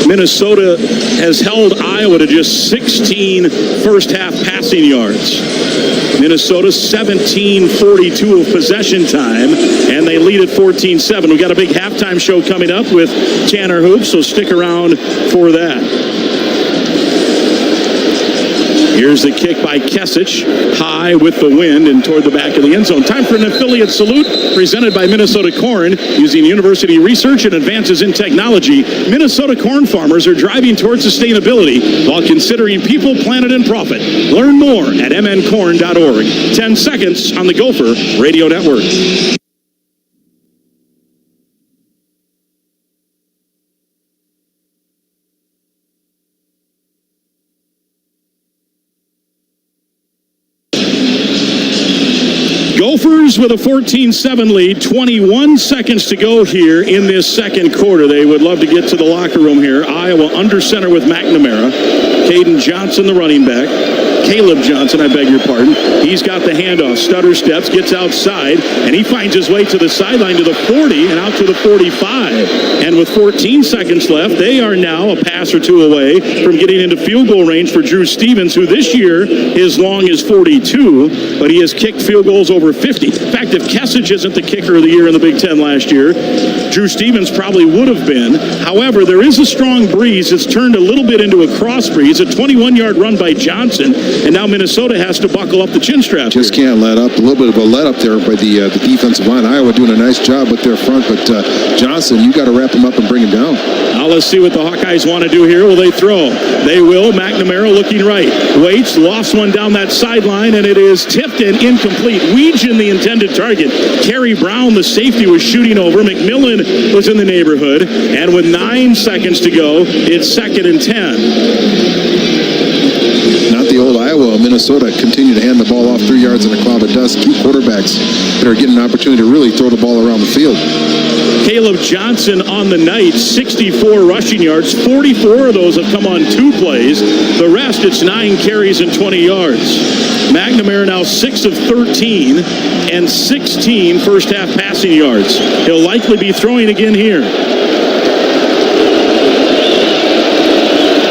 Minnesota has held Iowa to just 16 first half passing yards. Minnesota 17:42 of possession time, and they lead at 14-7. We got a big halftime show coming up with Tanner Hoops, so stick around for that. Here's the kick by Kesich, high with the wind and toward the back of the end zone. Time for an affiliate salute presented by Minnesota Corn. Using university research and advances in technology, Minnesota corn farmers are driving towards sustainability while considering people, planet, and profit. Learn more at mncorn.org. 10 seconds on the Gopher Radio Network. Gophers with a 14-7 lead, 21 seconds to go here in this second quarter. They would love to get to the locker room here. Iowa under center with McNamara. Caden Johnson, the running back. Caleb Johnson, I beg your pardon. He's got the handoff. Stutter steps, gets outside, and he finds his way to the sideline to the 40 and out to the 45. And with 14 seconds left, they are now a pass or two away from getting into field goal range for Drew Stevens, who this year his long is 42, but he has kicked field goals over 50. In fact, if Kesich isn't the kicker of the year in the Big Ten last year, Drew Stevens probably would have been. However, there is a strong breeze. It's turned a little bit into a cross breeze. A 21-yard run by Johnson, and now Minnesota has to buckle up the chin strap. Just can't let up. A little bit of a let up there by the defensive line. Iowa doing a nice job with their front, but Johnson, you got to wrap him up and bring him down. Now let's see what the Hawkeyes want to do here. Will they throw? They will. McNamara looking right. Waits, lost one down that sideline, and it is tipped and incomplete. Weegen, the intended target. Kerry Brown, the safety, was shooting over. McMillan was in the neighborhood. And with 9 seconds to go, it's 2nd and 10. Not the old Iowa. Minnesota continue to hand the ball off 3 yards in a cloud of dust. 2 quarterbacks that are getting an opportunity to really throw the ball around the field. Caleb Johnson on the night, 64 rushing yards. 44 of those have come on 2 plays. The rest, it's 9 carries and 20 yards. McNamara now 6 of 13 and 16 first half passing yards. He'll likely be throwing again here.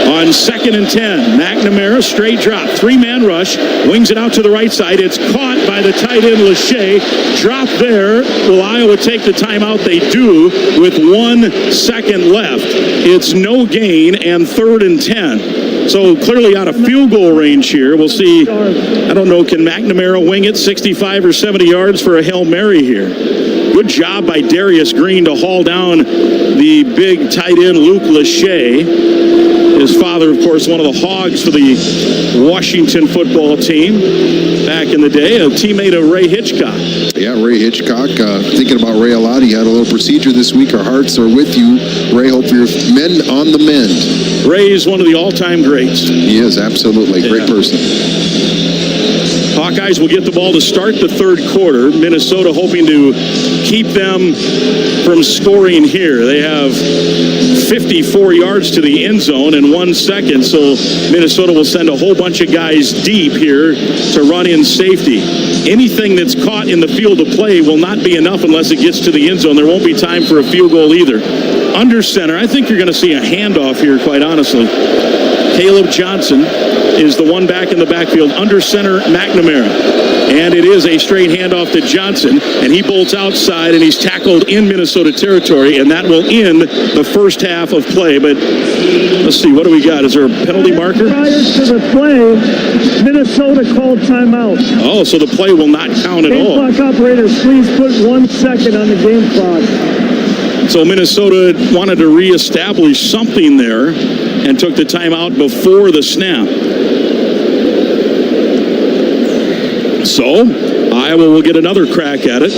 On 2nd and 10, McNamara, straight drop, 3-man rush, wings it out to the right side. It's caught by the tight end, Lachey. Drop there. Will Iowa take the timeout? They do with 1 second left. It's no gain and 3rd and 10. So clearly out of field goal range here. We'll see. I don't know, can McNamara wing it 65 or 70 yards for a Hail Mary here? Good job by Darius Green to haul down the big tight end, Luke Lachey. His father, of course, one of the Hogs for the Washington football team back in the day, a teammate of Ray Hitchcock. Yeah, Ray Hitchcock. Thinking about Ray a lot. He had a little procedure this week. Our hearts are with you, Ray. Hope your men on the mend. Ray is one of the all-time greats. He is, absolutely. Great person. Hawkeyes will get the ball to start the 3rd quarter. Minnesota hoping to keep them from scoring here. They have 54 yards to the end zone in 1 second, so Minnesota will send a whole bunch of guys deep here to run in safety. Anything that's caught in the field of play will not be enough unless it gets to the end zone. There won't be time for a field goal either. Under center, I think you're going to see a handoff here, quite honestly. Caleb Johnson is the one back in the backfield under center McNamara. And it is a straight handoff to Johnson, and he bolts outside, and he's tackled in Minnesota territory, and that will end the first half of play. But let's see, what do we got? Is there a penalty marker? Prior to the play, Minnesota called timeout. Oh, so the play will not count at all. Game clock operators, please put 1 second on the game clock. So Minnesota wanted to reestablish something there and took the timeout before the snap. So Iowa will get another crack at it.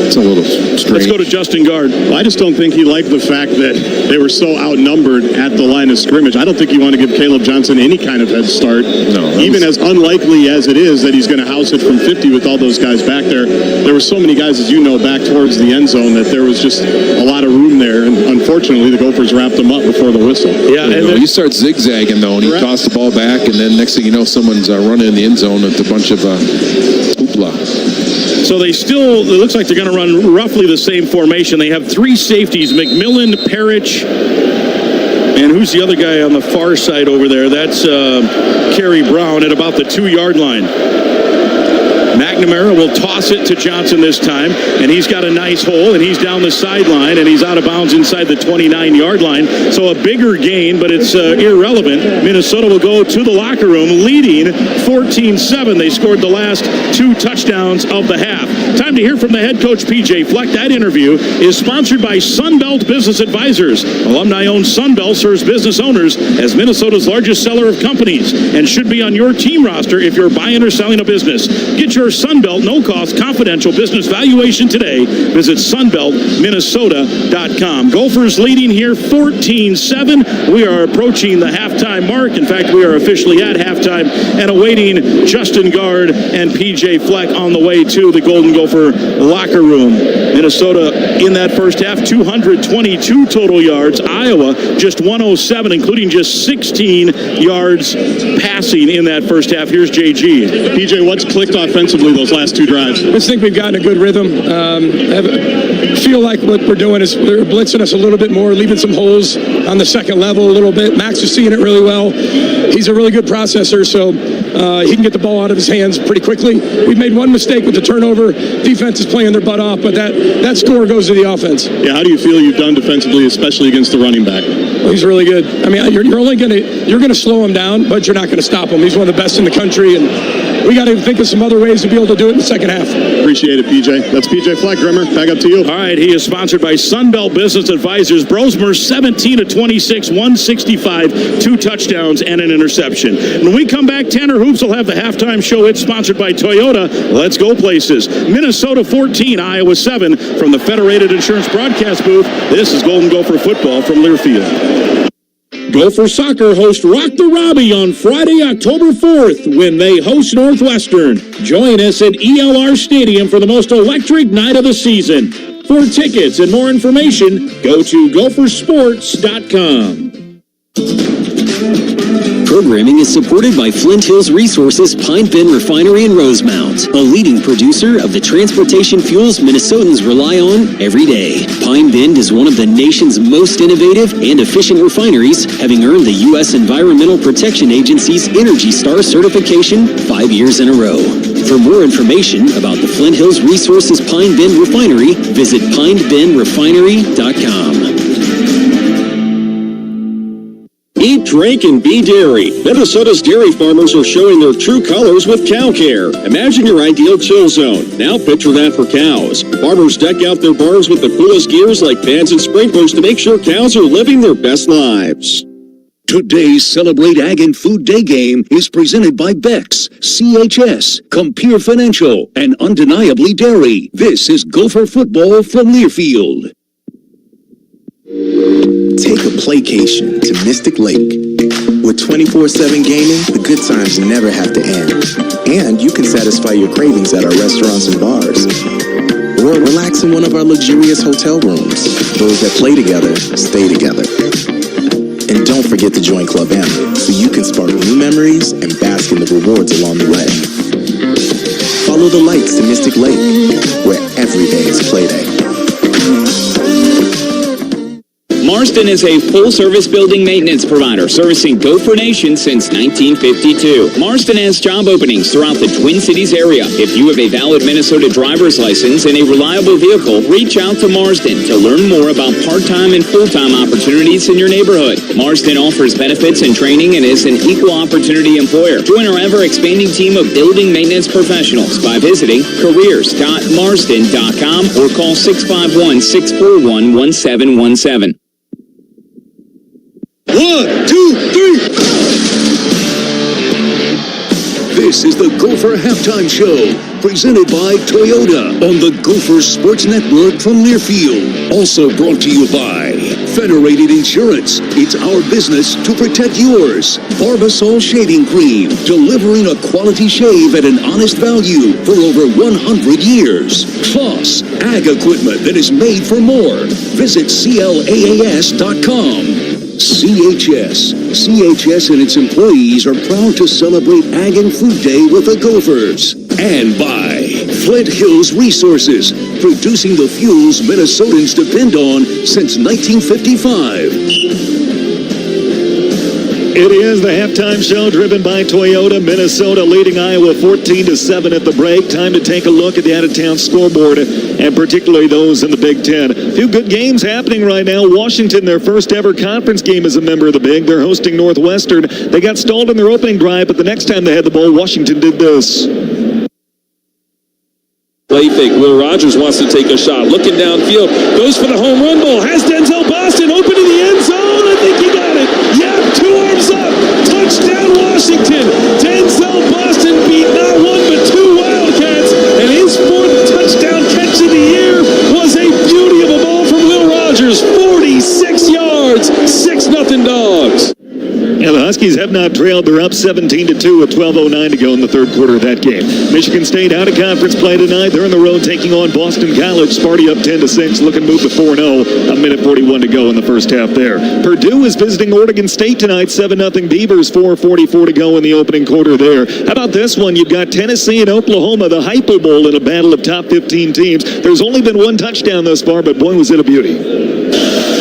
It's a little strange. Let's go to Justin Gard. I just don't think he liked the fact that they were so outnumbered at the line of scrimmage. I don't think you want to give Caleb Johnson any kind of head start. No, even as unlikely as it is that he's going to house it from 50 with all those guys back there. There were so many guys, as you know, back towards the end zone that there was just a lot of room there. And unfortunately, the Gophers wrapped them up before the whistle. Yeah, and you start zigzagging, though, and you toss the ball back, and then next thing you know, someone's running in the end zone with a bunch of hoopla. So it looks like they're going to run roughly the same formation. They have three safeties, McMillan, Parrish, and who's the other guy on the far side over there? That's Kerry Brown at about the 2-yard line. McNamara will toss it to Johnson this time, and he's got a nice hole, and he's down the sideline, and he's out of bounds inside the 29-yard line. So a bigger gain, but it's irrelevant. Minnesota will go to the locker room leading 14-7. They scored the last 2 touchdowns of the half. Time to hear from the head coach, PJ Fleck. That interview is sponsored by Sunbelt Business Advisors. Alumni-owned Sunbelt serves business owners as Minnesota's largest seller of companies and should be on your team roster if you're buying or selling a business. Get your Sunbelt no-cost confidential business valuation today. Visit sunbeltminnesota.com. Gophers leading here 14-7. We are approaching the halftime mark. In fact, we are officially at halftime and awaiting Justin Gard and PJ Fleck on the way to the Golden Gopher locker room. Minnesota in that first half, 222 total yards. Iowa just 107, including just 16 yards passing in that first half. Here's JG. PJ, what's clicked offensively those last 2 drives? I just think we've gotten a good rhythm. Feel like what we're doing is they're blitzing us a little bit more, leaving some holes on the second level a little bit. Max is seeing it really well. He's a really good processor, so he can get the ball out of his hands pretty quickly. We've made one mistake with the turnover. Defense is playing their butt off, but that score goes to the offense. Yeah, how do you feel you've done defensively, especially against the running back? Well, he's really good. I mean, you're gonna slow him down, but you're not gonna stop him. He's one of the best in the country, and we got to think of some other ways to be able to do it in the second half. Appreciate it, PJ. That's PJ Fleck. Grimmer, back up to you. All right, he is sponsored by Sunbelt Business Advisors. Brosmer 17-26, 165, 2 touchdowns and an interception. When we come back, Tanner Hoops will have the halftime show. It's sponsored by Toyota. Let's go places. Minnesota 14, Iowa 7 from the Federated Insurance broadcast booth. This is Golden Gopher football from Learfield. Gopher Soccer host Rock the Robbie on Friday, October 4th when they host Northwestern. Join us at ELR Stadium for the most electric night of the season. For tickets and more information, go to gophersports.com. Programming is supported by Flint Hills Resources Pine Bend Refinery in Rosemount, a leading producer of the transportation fuels Minnesotans rely on every day. Pine Bend is one of the nation's most innovative and efficient refineries, having earned the U.S. Environmental Protection Agency's Energy Star certification 5 years in a row. For more information about the Flint Hills Resources Pine Bend Refinery, visit pinebendrefinery.com. Eat, drink, and be dairy. Minnesota's dairy farmers are showing their true colors with Cow Care. Imagine your ideal chill zone. Now picture that for cows. Farmers deck out their barns with the coolest gears like fans and sprinklers to make sure cows are living their best lives. Today's Celebrate Ag and Food Day game is presented by Beck's, CHS, Compeer Financial, and Undeniably Dairy. This is Gopher Football from Learfield. Take a playcation to Mystic Lake. With 24/7 gaming, the good times never have to end. And you can satisfy your cravings at our restaurants and bars. Or relax in one of our luxurious hotel rooms. Those that play together, stay together. And don't forget to join Club M, so you can spark new memories and bask in the rewards along the way. Follow the lights to Mystic Lake, where every day is play day. Marsden is a full-service building maintenance provider servicing Gopher Nation since 1952. Marsden has job openings throughout the Twin Cities area. If you have a valid Minnesota driver's license and a reliable vehicle, reach out to Marsden to learn more about part-time and full-time opportunities in your neighborhood. Marsden offers benefits and training and is an equal opportunity employer. Join our ever-expanding team of building maintenance professionals by visiting careers.marsden.com or call 651-641-1717. 1, 2, 3. This is the Gopher Halftime Show, presented by Toyota on the Gopher Sports Network from Learfield. Also brought to you by Federated Insurance. It's our business to protect yours. Barbasol Shaving Cream, delivering a quality shave at an honest value for over 100 years. Plus, ag equipment that is made for more. Visit CLAAS.com. CHS and its employees are proud to celebrate Ag and Food Day with the Gophers. And by Flint Hills Resources, producing the fuels Minnesotans depend on since 1955. It is the halftime show driven by Toyota. Minnesota leading Iowa 14-7 at the break. Time to take a look at the out-of-town scoreboard, and particularly those in the Big Ten. A few good games happening right now. Washington, their first ever conference game as a member of the Big. They're hosting Northwestern. They got stalled in their opening drive, but the next time they had the ball, Washington did this. Play fake. Will Rogers wants to take a shot. Looking downfield. Goes for the home run ball. Has Denzel Boston open to the end zone. I think he got it. Yeah, 2 arms up. Touchdown Washington. Denzel Boston beat not one but 2 Wildcats. And his 4th touchdown catch of the year was a beauty of a ball from Will Rogers. 46 yards. 6-0 Dogs. Yeah, the Huskies have not trailed. They're up 17-2 with 12:09 to go in the third quarter of that game. Michigan State out of conference play tonight. They're on the road taking on Boston College. Sparty up 10-6, looking to move to 4-0. A minute 41 to go in the first half there. Purdue is visiting Oregon State tonight. 7-0 Beavers. 4:44 to go in the opening quarter there. How about this one? You've got Tennessee and Oklahoma, the Hypo Bowl in a battle of top 15 teams. There's only been 1 touchdown thus far, but boy, was it a beauty.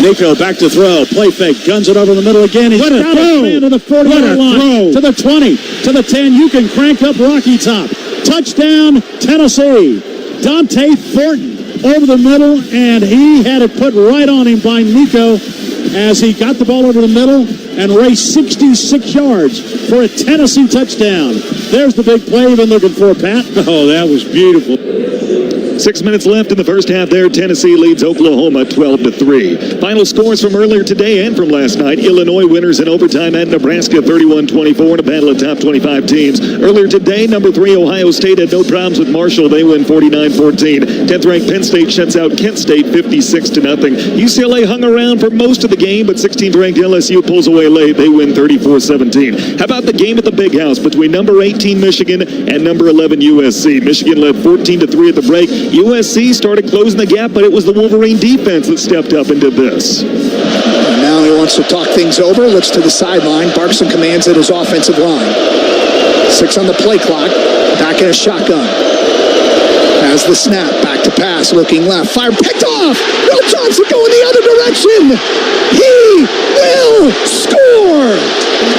Nico back to throw. Play fake. Guns it over the middle again. He's got a throw to the 40-yard line. To the 20. To the 10. You can crank up Rocky Top. Touchdown, Tennessee. Dante Thornton over the middle, and he had it put right on him by Nico as he got the ball over the middle and raced 66 yards for a Tennessee touchdown. There's the big play you've been looking for, Pat. Oh, that was beautiful. 6 minutes left in the first half there. Tennessee leads Oklahoma 12-3. Final scores from earlier today and from last night. Illinois winners in overtime at Nebraska 31-24 in a battle of top 25 teams. Earlier today, number 3 Ohio State had no problems with Marshall. They win 49-14. 10th ranked Penn State shuts out Kent State 56-0. UCLA hung around for most of the game, but 16th ranked LSU pulls away late. They win 34-17. How about the game at the Big House between number 18 Michigan and number 11 USC? Michigan led 14-3 at the break. USC started closing the gap, but it was the Wolverine defense that stepped up and did this. And now he wants to talk things over, looks to the sideline, barks and commands at his offensive line. 6 on the play clock, back in a shotgun. Has the snap, back to pass, looking left, fire picked off! Will Johnson going the other direction! He will score!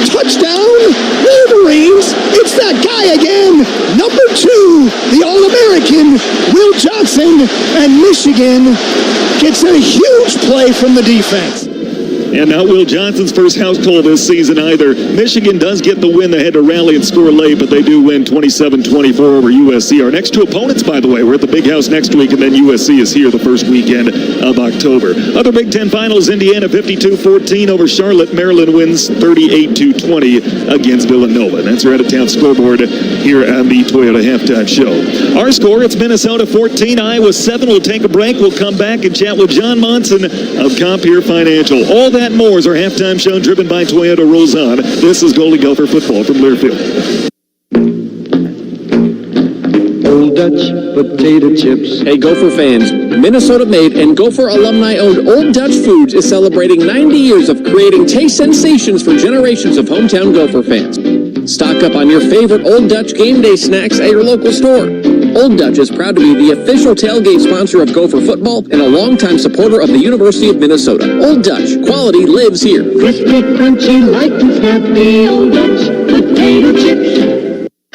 Touchdown, Wolverines! It's that guy again, number 2, the All-American, Will Johnson, and Michigan gets a huge play from the defense. And not Will Johnson's first house call this season either. Michigan does get the win. They had to rally and score late, but they do win 27-24 over USC. Our next 2 opponents, by the way, we're at the Big House next week, and then USC is here the first weekend of October. Other Big Ten finals, Indiana 52-14 over Charlotte. Maryland wins 38-20 against Villanova. That's your out-of-town scoreboard here on the Toyota Halftime Show. Our score, it's Minnesota 14, Iowa 7. We'll take a break. We'll come back and chat with John Monson of Compeer Financial. All that and more as our halftime show driven by Toyota rolls on. This is Golden Gopher football from Learfield. Old Dutch potato chips. Hey, Gopher fans, Minnesota-made and Gopher alumni-owned Old Dutch Foods is celebrating 90 years of creating taste sensations for generations of hometown Gopher fans. Stock up on your favorite Old Dutch game day snacks at your local store. Old Dutch is proud to be the official tailgate sponsor of Gopher football and a longtime supporter of the University of Minnesota. Old Dutch, quality lives here. Crispy, crunchy, light and snappy, Old Dutch potato chips.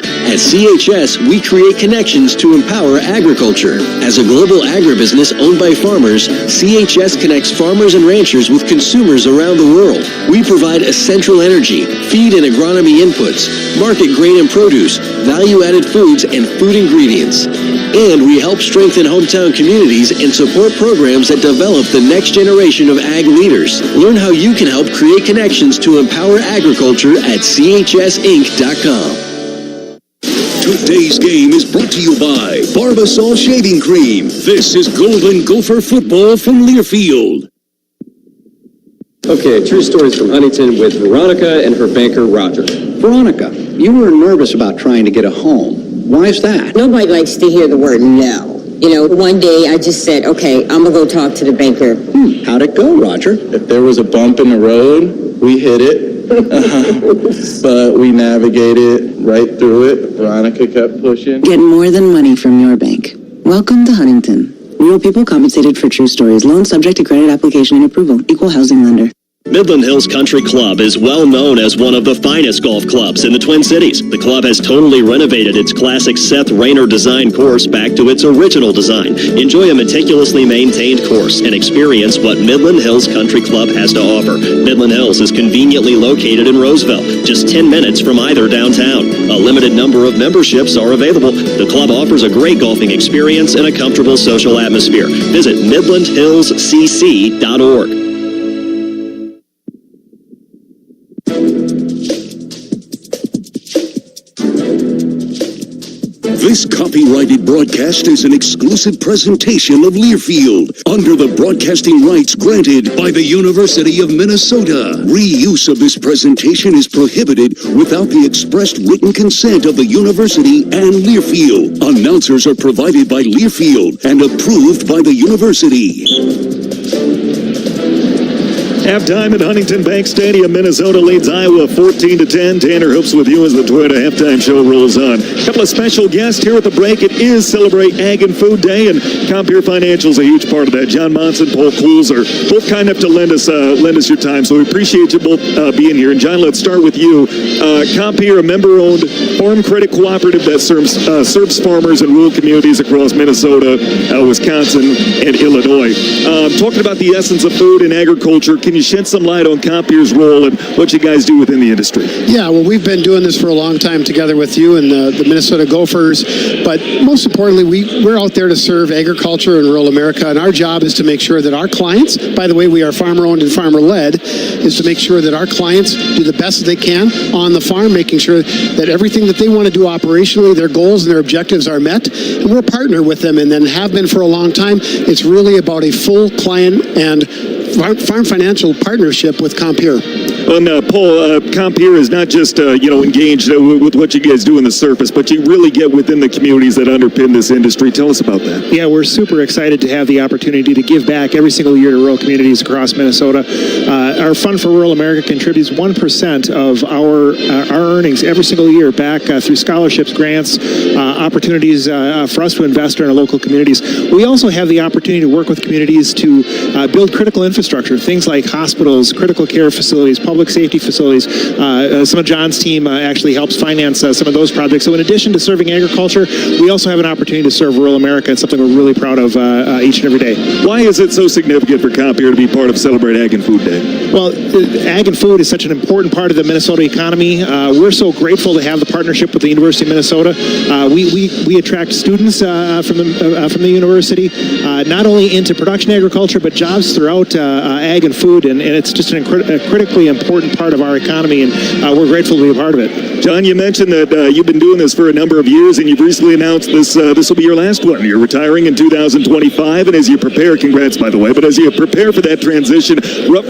At CHS, we create connections to empower agriculture. As a global agribusiness owned by farmers, CHS connects farmers and ranchers with consumers around the world. We provide essential energy, feed and agronomy inputs, market grain and produce, value-added foods, and food ingredients. And we help strengthen hometown communities and support programs that develop the next generation of ag leaders. Learn how you can help create connections to empower agriculture at chsinc.com. Today's game is brought to you by Barbasol Shaving Cream. This is Golden Gopher football from Learfield. Okay, true stories from Huntington with Veronica and her banker, Roger. Veronica, you were nervous about trying to get a home. Why is that? Nobody likes to hear the word no. You know, one day I just said, okay, I'm going to go talk to the banker. How'd it go, Roger? If there was a bump in the road, we hit it. But we navigated right through it. Veronica kept pushing. Get more than money from your bank. Welcome to Huntington. Real people compensated for true stories. Loan subject to credit application and approval. Equal housing lender. Midland Hills Country Club is well known as one of the finest golf clubs in the Twin Cities. The club has totally renovated its classic Seth Rayner design course back to its original design. Enjoy a meticulously maintained course and experience what Midland Hills Country Club has to offer. Midland Hills is conveniently located in Roseville, just 10 minutes from either downtown. A limited number of memberships are available. The club offers a great golfing experience and a comfortable social atmosphere. Visit midlandhillscc.org. This copyrighted broadcast is an exclusive presentation of Learfield under the broadcasting rights granted by the University of Minnesota. Reuse of this presentation is prohibited without the expressed written consent of the university and Learfield. Announcers are provided by Learfield and approved by the university. Halftime at Huntington Bank Stadium. Minnesota leads Iowa 14-10. Tanner Hoops with you as the Toyota halftime show rolls on. A couple of special guests here at the break. It is Celebrate Ag and Food Day, and Compeer Financial is a huge part of that. John Monson, Paul Cools are both kind enough to lend us your time, so we appreciate you both being here. And John, let's start with you. Compeer, a member-owned farm credit cooperative that serves farmers in rural communities across Minnesota, Wisconsin, and Illinois. Talking about the essence of food and agriculture, can you shed some light on Compeer's role and what you guys do within the industry? Yeah, well, we've been doing this for a long time together with you and the Minnesota Gophers, but most importantly, we're out there to serve agriculture in rural America, and our job is to make sure that our clients, by the way, we are farmer-owned and farmer-led, is to make sure that our clients do the best that they can on the farm, making sure that everything that they want to do operationally, their goals and their objectives are met, and we're a partner with them and then have been for a long time. It's really about a full client and farm financial partnership with Compeer. And Paul, Compeer is not just engaged with what you guys do in the surface, but you really get within the communities that underpin this industry. Tell us about that. Yeah, we're super excited to have the opportunity to give back every single year to rural communities across Minnesota. Our Fund for Rural America contributes 1% of our earnings every single year back through scholarships, grants, opportunities for us to invest in our local communities. We also have the opportunity to work with communities to build critical infrastructure, things like hospitals, critical care facilities, public safety facilities. Some of John's team actually helps finance some of those projects. So in addition to serving agriculture, we also have an opportunity to serve rural America, and something we're really proud of each and every day. Why is it so significant for Compeer to be part of Celebrate Ag and Food Day? Well, ag and food is such an important part of the Minnesota economy. We're so grateful to have the partnership with the University of Minnesota. We attract students from the university, not only into production agriculture, but jobs throughout ag and food, and it's just a critically important part of our economy, and we're grateful to be a part of it. John, you mentioned that you've been doing this for a number of years, and you've recently announced this will be your last one. You're retiring in 2025, and as you prepare, congrats by the way, but as you prepare for that transition, what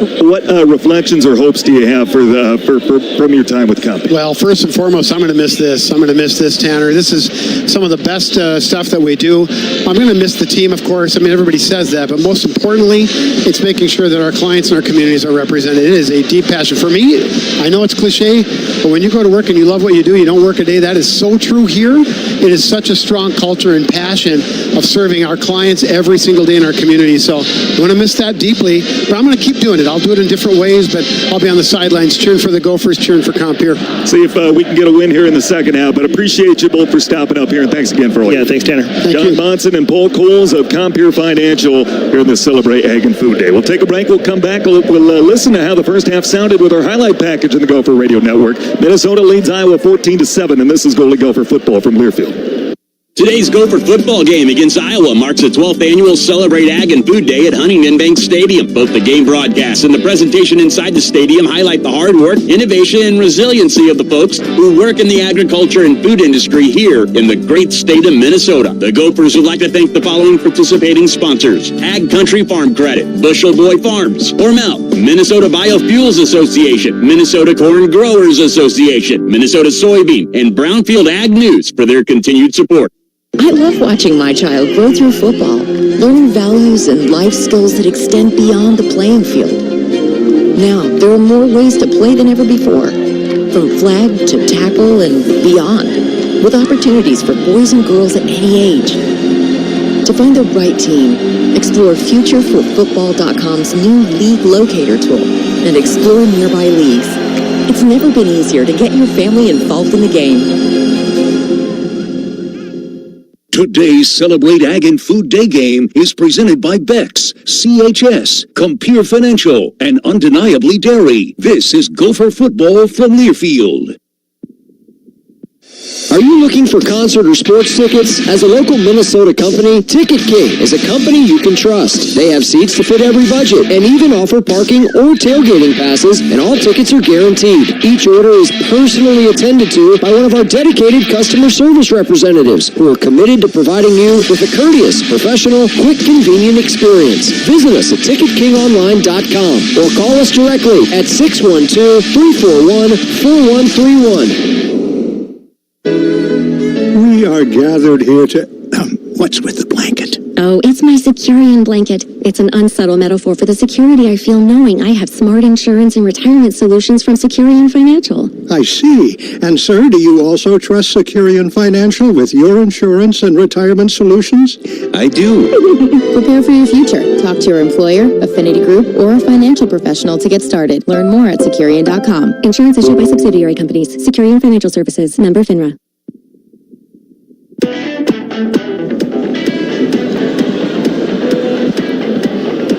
reflections or hopes do you have from your time with Compeer? Well, first and foremost, I'm going to miss this. I'm going to miss this, Tanner. This is some of the best stuff that we do. I'm going to miss the team, of course. I mean, everybody says that, but most importantly, it's making sure that our clients and our communities are represented. It is a deep passion. For me, I know it's cliche, but when you go to work and you love what you do, you don't work a day. That is so true here. It is such a strong culture and passion of serving our clients every single day in our community. So I'm going to miss that deeply, but I'm going to keep doing it. I'll do it in different ways, but I'll be on the sidelines cheering for the Gophers, cheering for Compeer. See if we can get a win here in the second half, but appreciate you both for stopping up here, and thanks again for all. Yeah, thanks, Tanner. John Monson and Paul Coles of Compeer Financial here in the Celebrate Ag and Food Day. We'll take a break. We'll come back. We'll listen to how the first half sounded with our highlight package in the Gopher Radio Network. Minnesota leads Iowa 14-7, and this is Goalie Gopher football from Learfield. Today's Gopher football game against Iowa marks the 12th annual Celebrate Ag and Food Day at Huntington Bank Stadium. Both the game broadcasts and the presentation inside the stadium highlight the hard work, innovation, and resiliency of the folks who work in the agriculture and food industry here in the great state of Minnesota. The Gophers would like to thank the following participating sponsors: Ag Country Farm Credit, Bushel Boy Farms, Hormel, Minnesota Biofuels Association, Minnesota Corn Growers Association, Minnesota Soybean, and Brownfield Ag News for their continued support. I love watching my child grow through football, learning values and life skills that extend beyond the playing field. Now, there are more ways to play than ever before, from flag to tackle and beyond, with opportunities for boys and girls at any age. To find the right team, explore FutureForFootball.com's new League Locator tool and explore nearby leagues. It's never been easier to get your family involved in the game. Today's Celebrate Ag and Food Day game is presented by Beck's, CHS, Compeer Financial, and Undeniably Dairy. This is Gopher football from Learfield. Are you looking for concert or sports tickets? As a local Minnesota company, Ticket King is a company you can trust. They have seats to fit every budget and even offer parking or tailgating passes, and all tickets are guaranteed. Each order is personally attended to by one of our dedicated customer service representatives who are committed to providing you with a courteous, professional, quick, convenient experience. Visit us at TicketKingOnline.com or call us directly at 612-341-4131. We are gathered here to... What's with the blanket? Oh, it's my Securian blanket. It's an unsubtle metaphor for the security I feel knowing I have smart insurance and retirement solutions from Securian Financial. I see. And sir, do you also trust Securian Financial with your insurance and retirement solutions? I do. Prepare for your future. Talk to your employer, affinity group, or a financial professional to get started. Learn more at Securian.com. Insurance issued by subsidiary companies. Securian Financial Services. Member FINRA.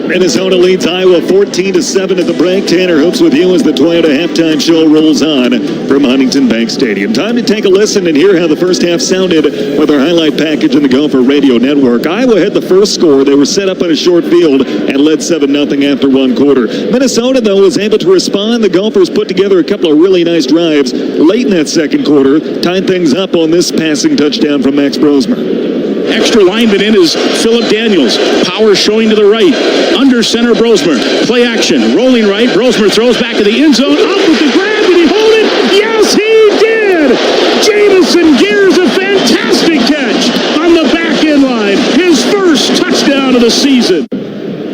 Minnesota leads Iowa 14-7 at the break. Tanner Hoops with you as the Toyota halftime show rolls on from Huntington Bank Stadium. Time to take a listen and hear how the first half sounded with our highlight package in the Gopher Radio Network. Iowa had the first score. They were set up on a short field and led 7-0 after one quarter. Minnesota, though, was able to respond. The Gophers put together a couple of really nice drives late in that second quarter, tied things up on this passing touchdown from Max Brosmer. Extra lineman in is Philip Daniels. Power showing to the right. Under center, Brosmer. Play action. Rolling right. Brosmer throws back to the end zone. Up with the grab. Did he hold it? Yes, he did! Jamison gears a fantastic catch on the back end line. His first touchdown of the season.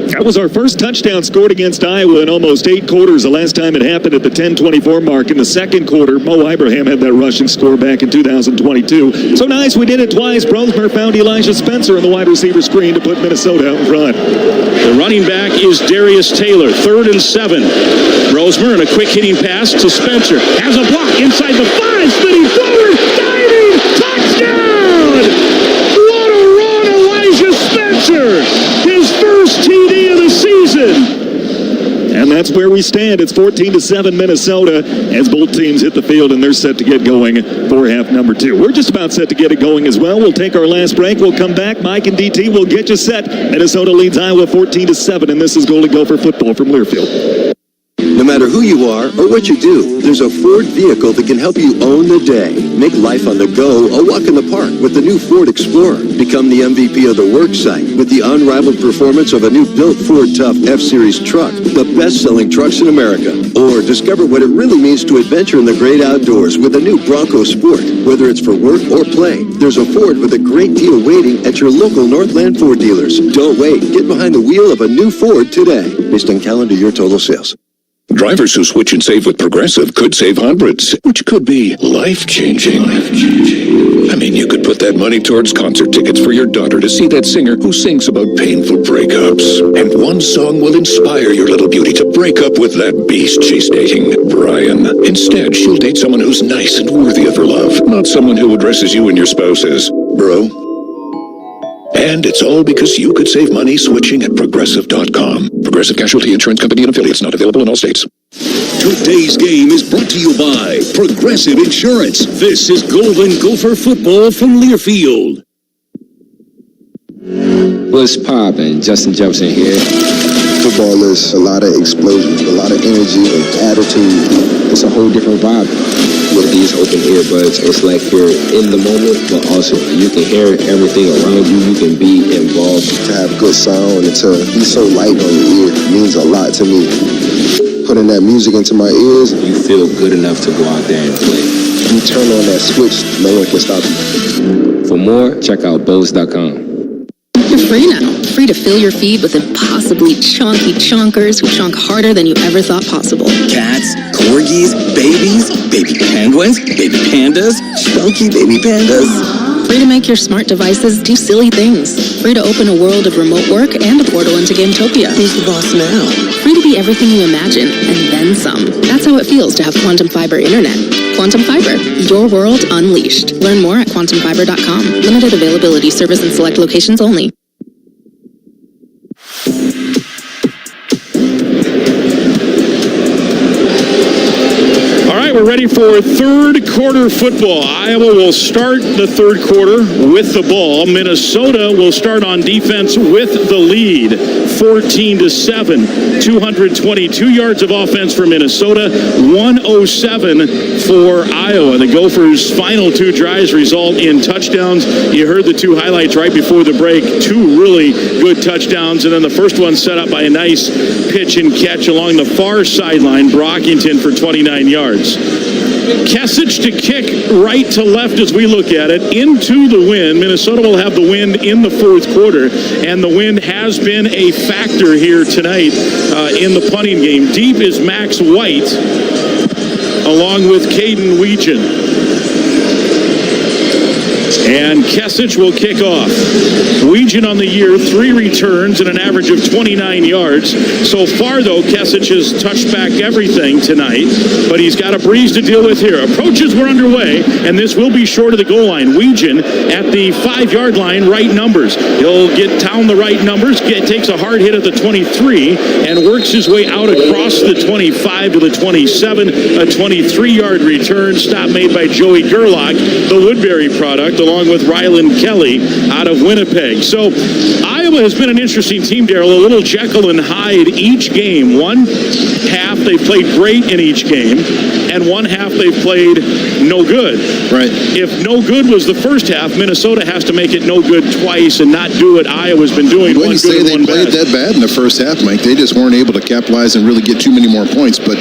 That was our first touchdown scored against Iowa in almost 8 quarters. The last time it happened at the 10:24 mark in the second quarter. Mo Ibrahim had that rushing score back in 2022. So nice, we did it twice. Brosmer found Elijah Spencer in the wide receiver screen to put Minnesota out in front. The running back is Darius Taylor, 3rd and 7. Brosmer and a quick hitting pass to Spencer. Has a block inside the 5, spinning forward, diving, touchdown! What a run, Elijah Spencer! His first TD of the season. And that's where we stand. It's 14-7 Minnesota as both teams hit the field and they're set to get going for half number 2. We're just about set to get it going as well. We'll take our last break. We'll come back. Mike and DT will get you set. Minnesota leads Iowa 14-7, and this is Golden Gopher football from Learfield. No matter who you are or what you do, there's a Ford vehicle that can help you own the day. Make life on the go a walk in the park with the new Ford Explorer. Become the MVP of the work site with the unrivaled performance of a new built Ford Tough F-Series truck, the best-selling trucks in America. Or discover what it really means to adventure in the great outdoors with a new Bronco Sport. Whether it's for work or play, there's a Ford with a great deal waiting at your local Northland Ford dealers. Don't wait. Get behind the wheel of a new Ford today. Based on calendar year total sales. Drivers who switch and save with Progressive could save hundreds, which could be life-changing. I mean, you could put that money towards concert tickets for your daughter to see that singer who sings about painful breakups. And one song will inspire your little beauty to break up with that beast she's dating, Brian. Instead, she'll date someone who's nice and worthy of her love, not someone who addresses you and your spouse as bro. And it's all because you could save money switching at Progressive.com. Progressive Casualty Insurance Company and affiliates, not available in all states. Today's game is brought to you by Progressive Insurance. This is Golden Gopher football from Learfield. What's poppin'? Justin Jefferson here. Football is a lot of explosion, a lot of energy and attitude. It's a whole different vibe with these open earbuds. It's like you're in the moment, but also you can hear everything around you. You can be involved. To have good sound and to be so light on your ear means a lot to me. Putting that music into my ears. You feel good enough to go out there and play. You turn on that switch, no one can stop you. For more, check out Bose.com. You're free now. Free to fill your feed with impossibly chonky chonkers who chonk harder than you ever thought possible. Cats, corgis, babies, baby penguins, baby pandas, chunky baby pandas. Free to make your smart devices do silly things. Free to open a world of remote work and a portal into Gametopia. Who's the boss now? Free to be everything you imagine, and then some. That's how it feels to have Quantum Fiber Internet. Quantum Fiber, your world unleashed. Learn more at quantumfiber.com. Limited availability, service in select locations only. We're ready for third quarter football. Iowa will start the third quarter with the ball. Minnesota will start on defense with the lead, 14-7. 222 yards of offense for Minnesota, 107 for Iowa. The Gophers' final two drives result in touchdowns. You heard the two highlights right before the break. Two really good touchdowns, and then the first one set up by a nice pitch and catch along the far sideline, Brockington for 29 yards. Kesich to kick right to left as we look at it into the wind. Minnesota will have the wind in the fourth quarter, and the wind has been a factor here tonight in the punting game. Deep is Max White along with Caden Weegan. And Kesich will kick off. Weegan on the year, 3 returns and an average of 29 yards. So far, though, Kesich has touched back everything tonight, but he's got a breeze to deal with here. Approaches were underway, and this will be short of the goal line. Weegan at the 5-yard line, right numbers. He'll get down the right numbers, takes a hard hit at the 23, and works his way out across the 25 to the 27. A 23-yard return, stop made by Joey Gerlach, the Woodbury product, along with Rylan Kelly out of Winnipeg. So Iowa has been an interesting team, Darryl. A little Jekyll and Hyde each game. One half they played great in each game, and one half they played no good. Right. If no good was the first half, Minnesota has to make it no good twice and not do what Iowa's been doing. I wouldn't say they played that bad in the first half, Mike. They just weren't able to capitalize and really get too many more points. But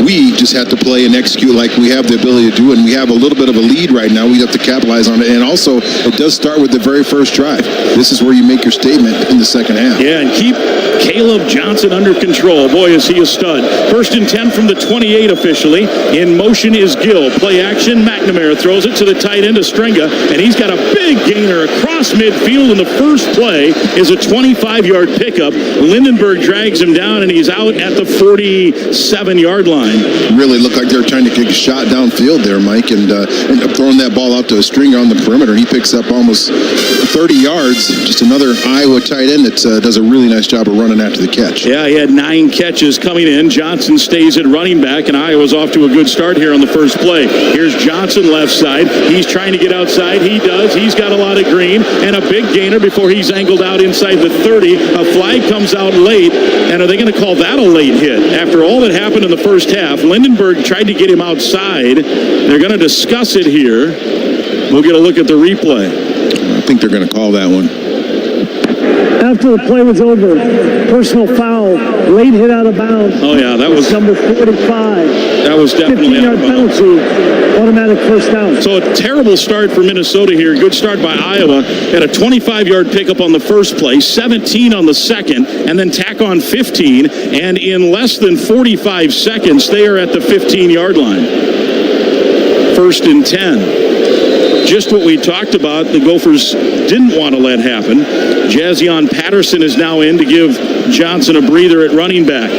we just have to play and execute like we have the ability to do, and we have a little bit of a lead right now. We have to capitalize on it. And also, it does start with the very first drive. This is where you make your statement in the second half. Yeah, and keep Caleb Johnson under control. Boy, is he a stud. 1st and 10 from the 28 officially. In motion is Gill. Play action. McNamara throws it to the tight end of Stringa, and he's got a big gainer across midfield, and the first play is a 25-yard pickup. Lindenberg drags him down, and he's out at the 47-yard line. Really looked like they were trying to kick a shot downfield there, Mike, and throwing that ball out to a Stringer on the the perimeter, and he picks up almost 30 yards. Just another Iowa tight end that does a really nice job of running after the catch. Yeah, he had 9 catches coming in. Johnson stays at running back, and Iowa's off to a good start here on the first play. Here's Johnson left side. He's trying to get outside. He does. He's got a lot of green and a big gainer before he's angled out inside the 30. A flag comes out late, and are they going to call that a late hit? After all that happened in the first half, Lindenberg tried to get him outside. They're going to discuss it here. We'll get a look at the replay. I think they're going to call that one. After the play was over, personal foul, late hit out of bounds. Oh, yeah, that was number 45. That was definitely 15-yard penalty, automatic first down. So a terrible start for Minnesota here. Good start by Iowa. Had a 25-yard pickup on the first play, 17 on the second, and then tack on 15. And in less than 45 seconds, they are at the 15-yard line. 1st and 10. Just what we talked about, the Gophers didn't want to let happen. Jazion Patterson is now in to give Johnson a breather at running back.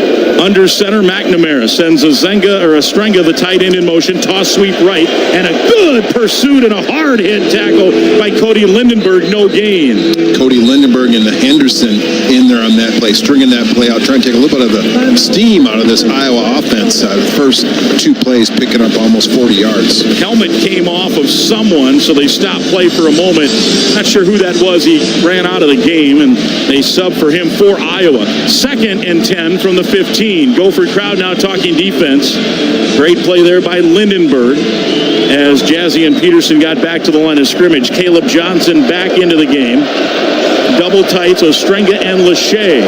Under center, McNamara sends Estrenga, the tight end, in motion. Toss sweep right, and a good pursuit and a hard hit tackle by Cody Lindenberg. No gain. Cody Lindenberg and the Henderson in there on that play, stringing that play out, trying to take a little bit of the steam out of this Iowa offense. The first 2 plays picking up almost 40 yards. Helmet came off of someone, so they stopped play for a moment. Not sure who that was. He ran out of the game, and they subbed for him for Iowa. 2nd and 10 from the 15. Gopher crowd now talking defense. Great play there by Lindenberg as Jazzy and Peterson got back to the line of scrimmage. Caleb Johnson back into the game. Double tights, Ostrenga and Lachey.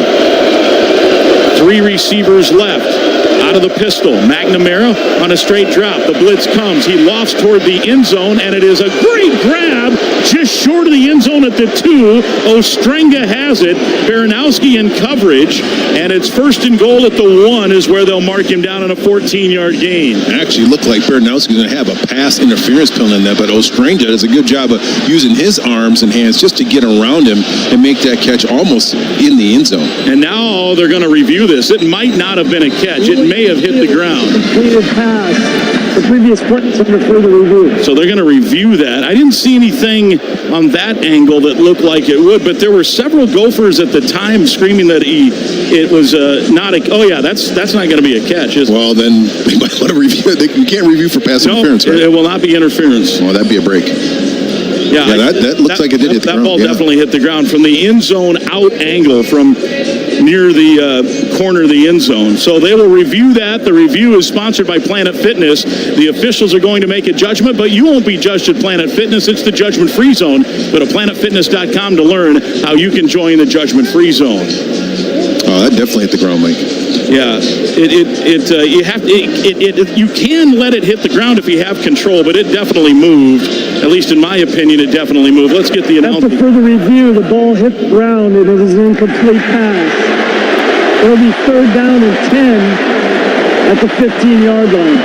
3 receivers left. Out of the pistol, McNamara on a straight drop. The blitz comes. He lofts toward the end zone, and it is a great grab just short of the end zone at the 2. Ostrenga has it. Baranowski in coverage, and it's 1st and goal at the 1 is where they'll mark him down on a 14-yard gain. It actually looked like Baranowski's going to have a pass interference penalty in that, but Ostrenga does a good job of using his arms and hands just to get around him and make that catch almost in the end zone. And now they're going to review this. It might not have been a catch. It may have hit the ground. Completed pass. The previous point is under further review. So they're going to review that. I didn't see anything on that angle that looked like it would, but there were several Gophers at the time screaming that it was not a. Oh yeah, that's not going to be a catch, is it? Well, then they might want to review it. You can't review for pass interference, right? It will not be interference. Well, that'd be a break. Yeah, that looks like it did hit the ground. That ball definitely hit the ground from the end zone out angle from near the corner of the end zone. So they will review that. The review is sponsored by Planet Fitness. The officials are going to make a judgment, but you won't be judged at Planet Fitness. It's the judgment-free zone. Go to planetfitness.com to learn how you can join the judgment-free zone. Oh, that definitely hit the ground, Mike. Yeah, you can let it hit the ground if you have control, but it definitely moved. At least in my opinion, it definitely moved. Let's get the announcement. After further review, the ball hit the ground and it is an incomplete pass. It'll be 3rd down and 10 at the 15-yard line.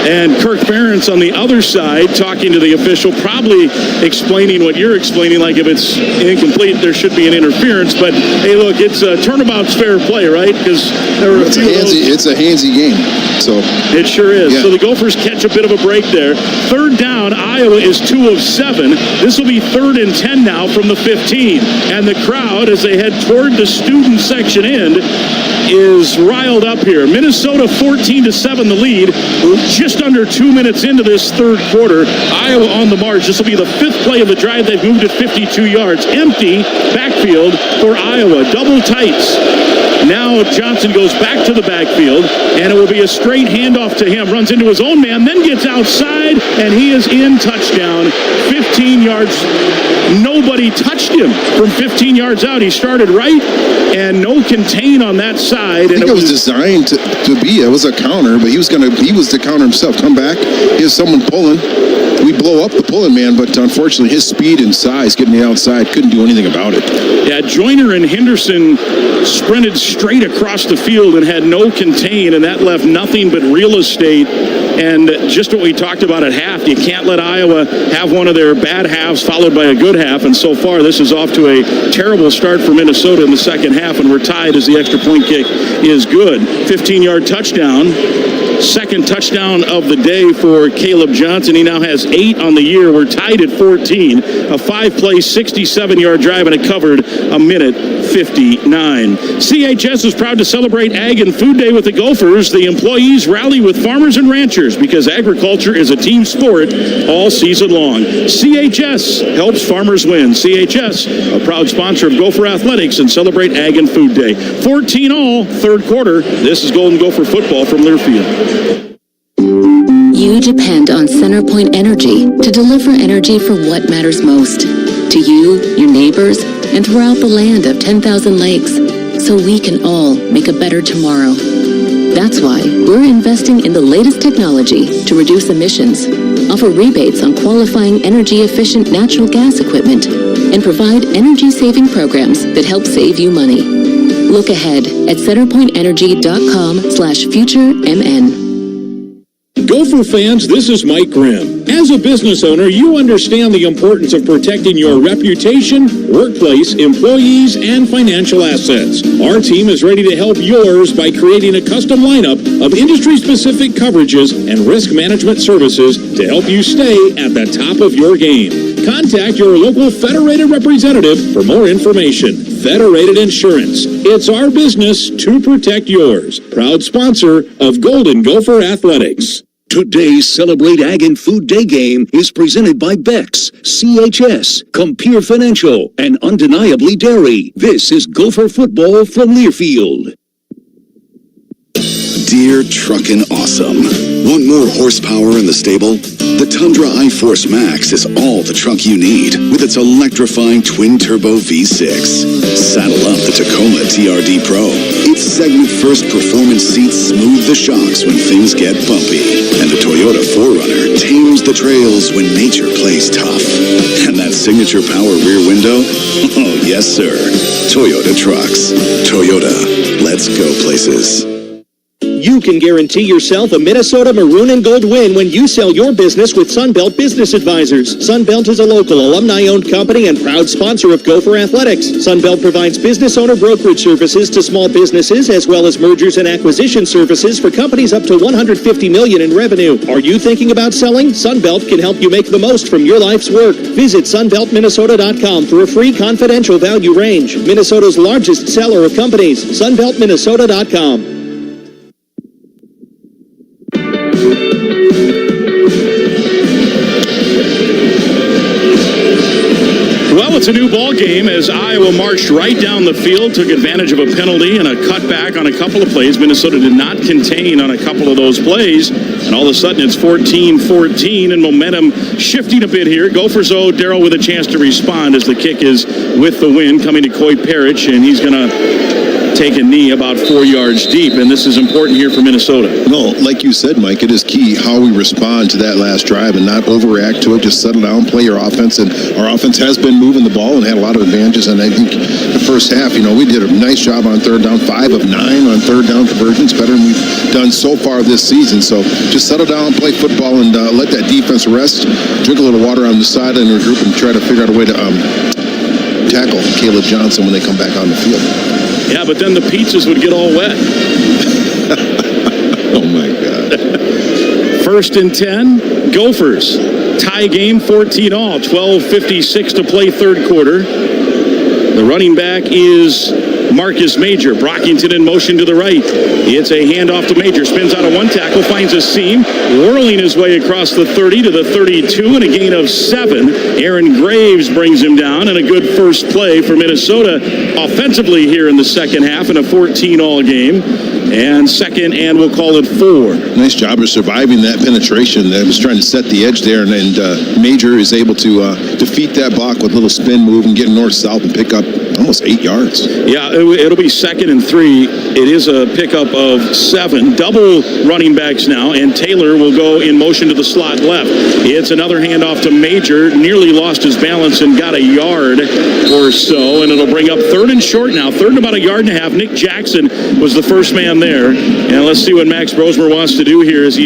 And Kirk Ferentz on the other side talking to the official, probably explaining what you're explaining, like if it's incomplete, there should be an interference. But, hey, look, it's turnabout's fair play, right? Because it's a handsy game. So it sure is. Yeah. So the Gophers catch a bit of a break there. 3rd down, Iowa is 2 of 7. This will be 3rd and 10 now from the 15. And the crowd, as they head toward the student section end, is riled up here. Minnesota 14-7 the lead. Just under 2 minutes into this 3rd quarter. Iowa on the march. This will be the 5th play of the drive. They've moved it 52 yards. Empty backfield for Iowa. Double tights. Now Johnson goes back to the backfield, and it will be a straight handoff to him. Runs into his own man, then gets outside, and he is in. Touchdown. 15 yards. Nobody touched him from 15 yards out. He started right, and no contain on that side. I think it was designed to be. It was a counter, but he was the counter himself. Come back. Here's someone pulling. We blow up the pulling man, but unfortunately his speed and size getting the outside couldn't do anything about it. Yeah, Joyner and Henderson sprinted straight across the field and had no contain, and that left nothing but real estate. And just what we talked about at half, you can't let Iowa have one of their bad halves followed by a good half. And so far, this is off to a terrible start for Minnesota in the second half, and we're tied as the extra point kick is good. 15-yard touchdown Second touchdown of the day for Caleb Johnson. He now has 8 on the year. We're tied at 14. A 5-play, 67-yard drive, and it covered a minute 59. CHS is proud to celebrate Ag and Food Day with the Gophers. The employees rally with farmers and ranchers because agriculture is a team sport all season long. CHS helps farmers win. CHS, a proud sponsor of Gopher Athletics and Celebrate Ag and Food Day. 14-all, third quarter. This is Golden Gopher football from Learfield. You depend on CenterPoint Energy to deliver energy for what matters most to you, your neighbors, and throughout the land of 10,000 lakes, so we can all make a better tomorrow. That's why we're investing in the latest technology to reduce emissions, offer rebates on qualifying energy-efficient natural gas equipment, and provide energy-saving programs that help save you money. Look ahead at centerpointenergy.com/futuremn. Gopher fans, this is Mike Grimm. As a business owner, you understand the importance of protecting your reputation, workplace, employees, and financial assets. Our team is ready to help yours by creating a custom lineup of industry-specific coverages and risk management services to help you stay at the top of your game. Contact your local Federated representative for more information. Federated Insurance. It's our business to protect yours. Proud sponsor of Golden Gopher Athletics. Today's Celebrate Ag and Food Day game is presented by Bex, CHS, Compeer Financial, and Undeniably Dairy. This is Gopher football from Learfield. Dear Truckin' Awesome. Want more horsepower in the stable? The Tundra iForce Max is all the truck you need with its electrifying twin-turbo V6. Saddle up the Tacoma TRD Pro. Its segment-first performance seats smooth the shocks when things get bumpy. And the Toyota 4Runner tames the trails when nature plays tough. And that signature power rear window? Oh, yes, sir. Toyota trucks. Toyota. Let's go places. You can guarantee yourself a Minnesota maroon and gold win when you sell your business with Sunbelt Business Advisors. Sunbelt is a local alumni-owned company and proud sponsor of Gopher Athletics. Sunbelt provides business owner brokerage services to small businesses as well as mergers and acquisition services for companies up to $150 million in revenue. Are you thinking about selling? Sunbelt can help you make the most from your life's work. Visit sunbeltminnesota.com for a free confidential value range. Minnesota's largest seller of companies. sunbeltminnesota.com. Well, it's a new ball game as Iowa marched right down the field, took advantage of a penalty and a cutback on a couple of plays. Minnesota did not contain on a couple of those plays, and all of a sudden it's 14-14 and momentum shifting a bit here. Gophers owe Darrell with a chance to respond as the kick is with the wind coming to Coy Parrish, and he's going to take a knee about 4 yards deep, and this is important here for Minnesota. No, like you said, Mike, it is key how we respond to that last drive and not overreact to it. Just settle down, play your offense, and our offense has been moving the ball and had a lot of advantages. And I think the first half, we did a nice job on third down, 5 of 9 on third down conversions, better than we've done so far this season. So just settle down, play football, and let that defense rest. Drink a little water on the side and regroup and try to figure out a way to tackle Caleb Johnson when they come back on the field. Yeah, but then the pizzas would get all wet. Oh, my God. First and 10, Gophers. Tie game, 14-all, 12:56 to play third quarter. The running back is Marcus Major. Brockington in motion to the right. It's a handoff to Major. Spins out of one tackle, finds a seam, whirling his way across the 30 to the 32, and a gain of 7. Aaron Graves brings him down, and a good first play for Minnesota offensively here in the second half in a 14-all game. And second, and we'll call it 4. Nice job of surviving that penetration that was trying to set the edge there, and Major is able to defeat that block with a little spin move and get north-south and pick up almost 8 yards. Yeah, it'll be second and 3. It is a pickup of 7. Double running backs now, and Taylor will go in motion to the slot left. It's another handoff to Major. Nearly lost his balance and got a yard or so, and it'll bring up third and short now. Third and about a yard and a half. Nick Jackson was the first man there. And let's see what Max Brosmer wants to do here as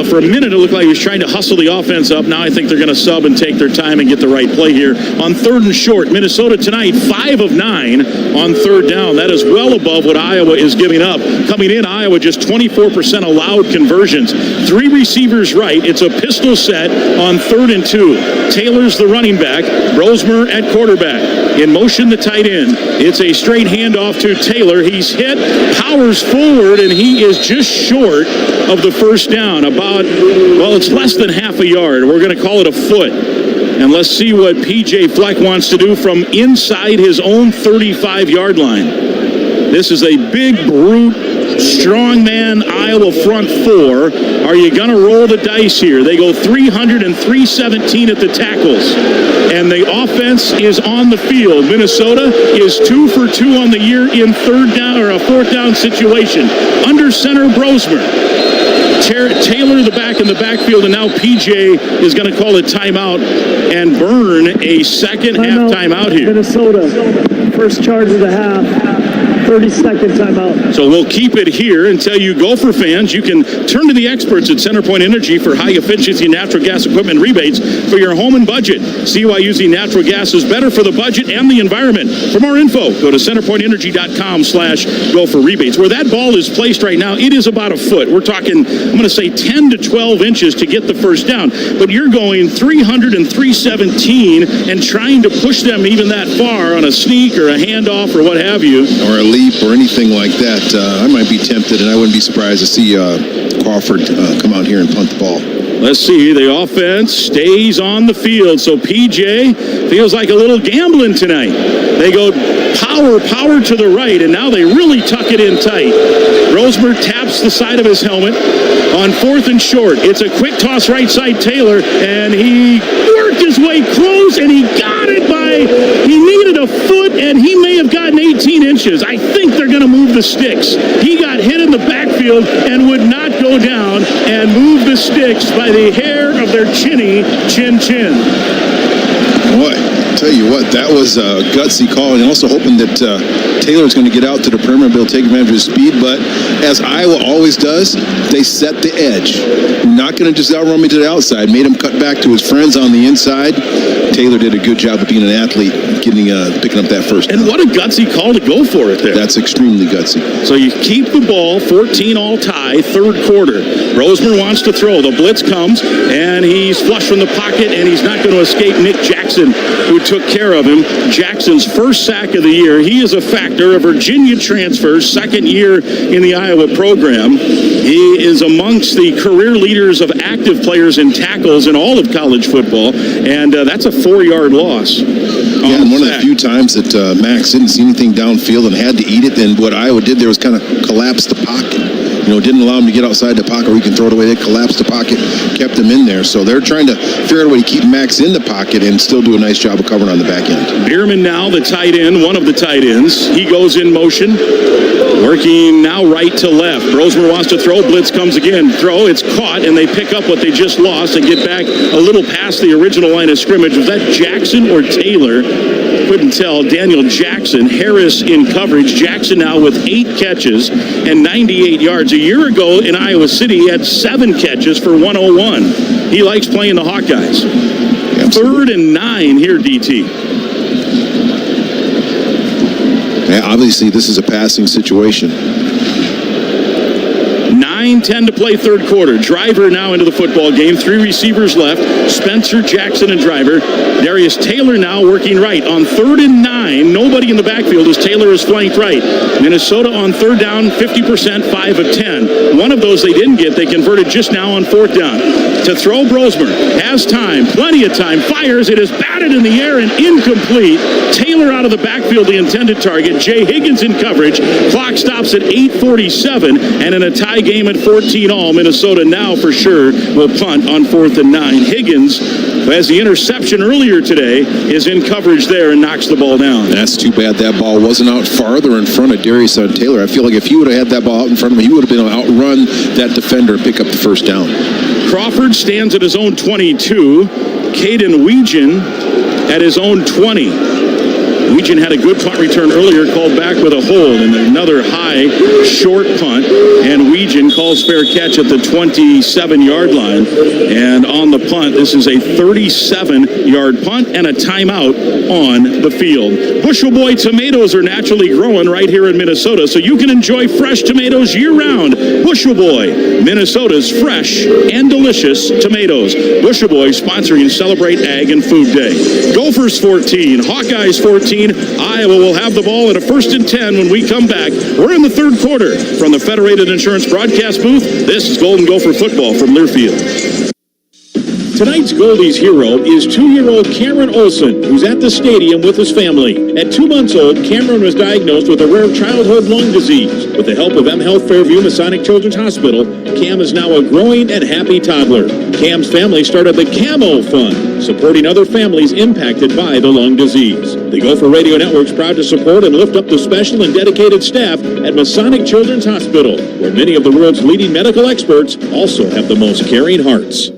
for a minute it looked like he was trying to hustle the offense up. Now I think they're going to sub and take their time and get the right play here. On third and short, Minnesota tonight, 5 of 9 on third down. That is well above what Iowa is giving up. Coming in, Iowa just 24% allowed conversions. 3 receivers right. It's a pistol set on 3rd and 2. Taylor's the running back. Brosmer at quarterback. In motion, the tight end. It's a straight handoff to Taylor. He's hit, powers forward, and he is just short of the first down. It's less than half a yard. We're going to call it a foot. And let's see what P.J. Fleck wants to do from inside his own 35-yard line. This is a big, brute, strong man Iowa front 4. Are you going to roll the dice here? They go 300 and 317 at the tackles. And the offense is on the field. Minnesota is 2 for 2 on the year in third down or a fourth down situation. Under center, Brosmer. Taylor the back in the backfield, and now PJ is going to call a timeout and burn a second half timeout here. Minnesota, first charge of the half, 30-second timeout. So we'll keep it here and tell you, Gopher fans, you can turn to the experts at CenterPoint Energy for high-efficiency natural gas equipment rebates for your home and budget. See why using natural gas is better for the budget and the environment. For more info, go to centerpointenergy.com/Gopher rebates. Where that ball is placed right now, it is about a foot. We're talking, I'm going to say 10 to 12 inches to get the first down. But you're going 300 and 317 and trying to push them even that far on a sneak or a handoff or what have you. Or a leap or anything like that. I might be tempted, and I wouldn't be surprised to see Crawford come out here and punt the ball. Let's see. The offense stays on the field. So PJ feels like a little gambling tonight. They go power to the right, and now they really tuck it in tight. Brosmer taps the side of his helmet on 4th and short. It's a quick toss right side Taylor, and he worked his way close, and he got it he needed a foot, and he may have gotten 18 inches. I think they're going to move the sticks. He got hit in the backfield and would not go down and move the sticks by the hair of their chinny chin. Boy, tell you what, that was a gutsy call, and also hoping that Taylor's going to get out to the perimeter, be able to take advantage of his speed, but as Iowa always does, they set the edge. Not going to just outrun me to the outside, made him cut back to his friends on the inside. Taylor did a good job of being an athlete, picking up that first down. And what a gutsy call to go for it there. That's extremely gutsy. So you keep the ball, 14 all tie, third quarter. Brosmer wants to throw. The blitz comes, and he's flush from the pocket, and he's not going to escape Nick Jackson, who took care of him. Jackson's first sack of the year. He is a factor, a Virginia transfer, second year in the Iowa program. He is amongst the career leaders of active players in tackles in all of college football, and that's a 4-yard loss. Yeah, and one of the few times that Max didn't see anything downfield and had to eat it, then what Iowa did there was kind of collapse the pocket. Didn't allow him to get outside the pocket where he can throw it away. They collapsed the pocket, kept him in there. So they're trying to figure out a way to keep Max in the pocket and still do a nice job of covering on the back end. Bierman now, the tight end, one of the tight ends. He goes in motion, working now right to left. Brosmer wants to throw. Blitz comes again. Throw. It's caught, and they pick up what they just lost and get back a little past the original line of scrimmage. Was that Jackson or Taylor? Couldn't tell. Daniel Jackson. Harris in coverage. Jackson now with 8 catches and 98 yards. A year ago in Iowa City, he had 7 catches for 101. He likes playing the Hawkeyes. Absolutely. 3rd and 9 here, DT. Yeah, obviously, this is a passing situation. 9:10 to play third quarter. Driver now into the football game. 3 receivers left. Spencer, Jackson, and Driver. Darius Taylor now working right. On 3rd and 9, nobody in the backfield as Taylor is flanked right. Minnesota on 3rd down, 50%, 5 of 10. One of those they didn't get. They converted just now on 4th down. To throw, Brosmer has time, plenty of time. Fires. It is batted in the air and incomplete. Taylor out of the backfield, the intended target. Jay Higgins in coverage. Clock stops at 8:47, and in a tie game at 14 all, Minnesota now for sure will punt on 4th and 9. Higgins, who has the interception earlier today, is in coverage there and knocks the ball down. That's too bad that ball wasn't out farther in front of Darius Taylor. I feel like if he would have had that ball out in front of him, he would have been able to outrun that defender and pick up the first down. Crawford stands at his own 22. Caden Weegan at his own 20. Legion had a good punt return earlier, called back with a hold, and another high, short punt, and Legion calls fair catch at the 27-yard line. And on the punt, this is a 37-yard punt and a timeout on the field. Bushel Boy tomatoes are naturally growing right here in Minnesota, so you can enjoy fresh tomatoes year-round. Bushel Boy, Minnesota's fresh and delicious tomatoes. Bushel Boy sponsoring Celebrate Ag and Food Day. Gophers 14, Hawkeyes 14. Iowa will have the ball at a 1st and 10 when we come back. We're in the third quarter. From the Federated Insurance broadcast booth, this is Golden Gopher football from Learfield. Tonight's Goldie's hero is 2-year-old Cameron Olson, who's at the stadium with his family. At 2 months old, Cameron was diagnosed with a rare childhood lung disease. With the help of mHealth Fairview Masonic Children's Hospital, Cam is now a growing and happy toddler. Cam's family started the Camo Fund, supporting other families impacted by the lung disease. The Gopher Radio Network's proud to support and lift up the special and dedicated staff at Masonic Children's Hospital, where many of the world's leading medical experts also have the most caring hearts.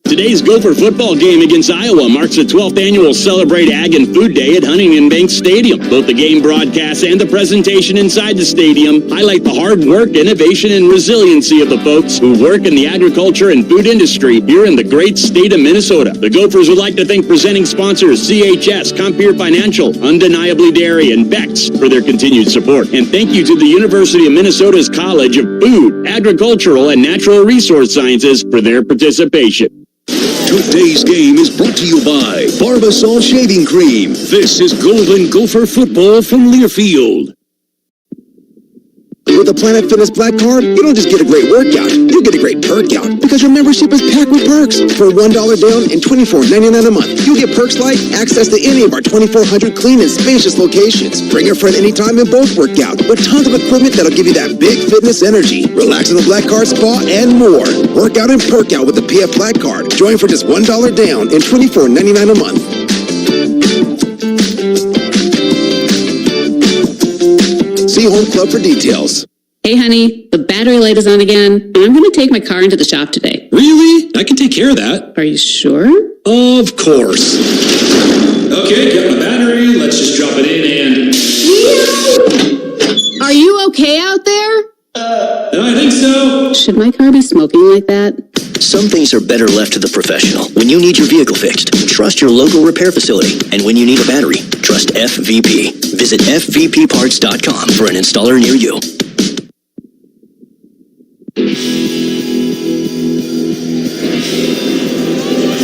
Today's Gopher football game against Iowa marks the 12th annual Celebrate Ag and Food Day at Huntington Bank Stadium. Both the game broadcast and the presentation inside the stadium highlight the hard work, innovation, and resiliency of the folks who work in the agriculture and food industry here in the great state of Minnesota. The Gophers would like to thank presenting sponsors CHS, Compeer Financial, Undeniably Dairy, and Beck's for their continued support. And thank you to the University of Minnesota's College of Food, Agricultural, and Natural Resource Sciences for their participation. Today's game is brought to you by Barbasol Shaving Cream. This is Golden Gopher football from Learfield. With a Planet Fitness Black Card, you don't just get a great workout, you get a great perk out, because your membership is packed with perks. For $1 down and $24.99 a month, you'll get perks like access to any of our 2,400 clean and spacious locations. Bring a friend anytime and both work out, with tons of equipment that'll give you that big fitness energy. Relax in the Black Card spa and more. Work out and perk out with the PF Black Card. Join for just $1 down and $24.99 a month. See Home Club for details. Hey, honey, the battery light is on again, and I'm going to take my car into the shop today. Really? I can take care of that. Are you sure? Of course. Okay, got my battery. Let's just drop it in and... Are you okay out there? I think so. Should my car be smoking like that? Some things are better left to the professional. When you need your vehicle fixed, trust your local repair facility. And when you need a battery, trust FVP. Visit FVPparts.com for an installer near you.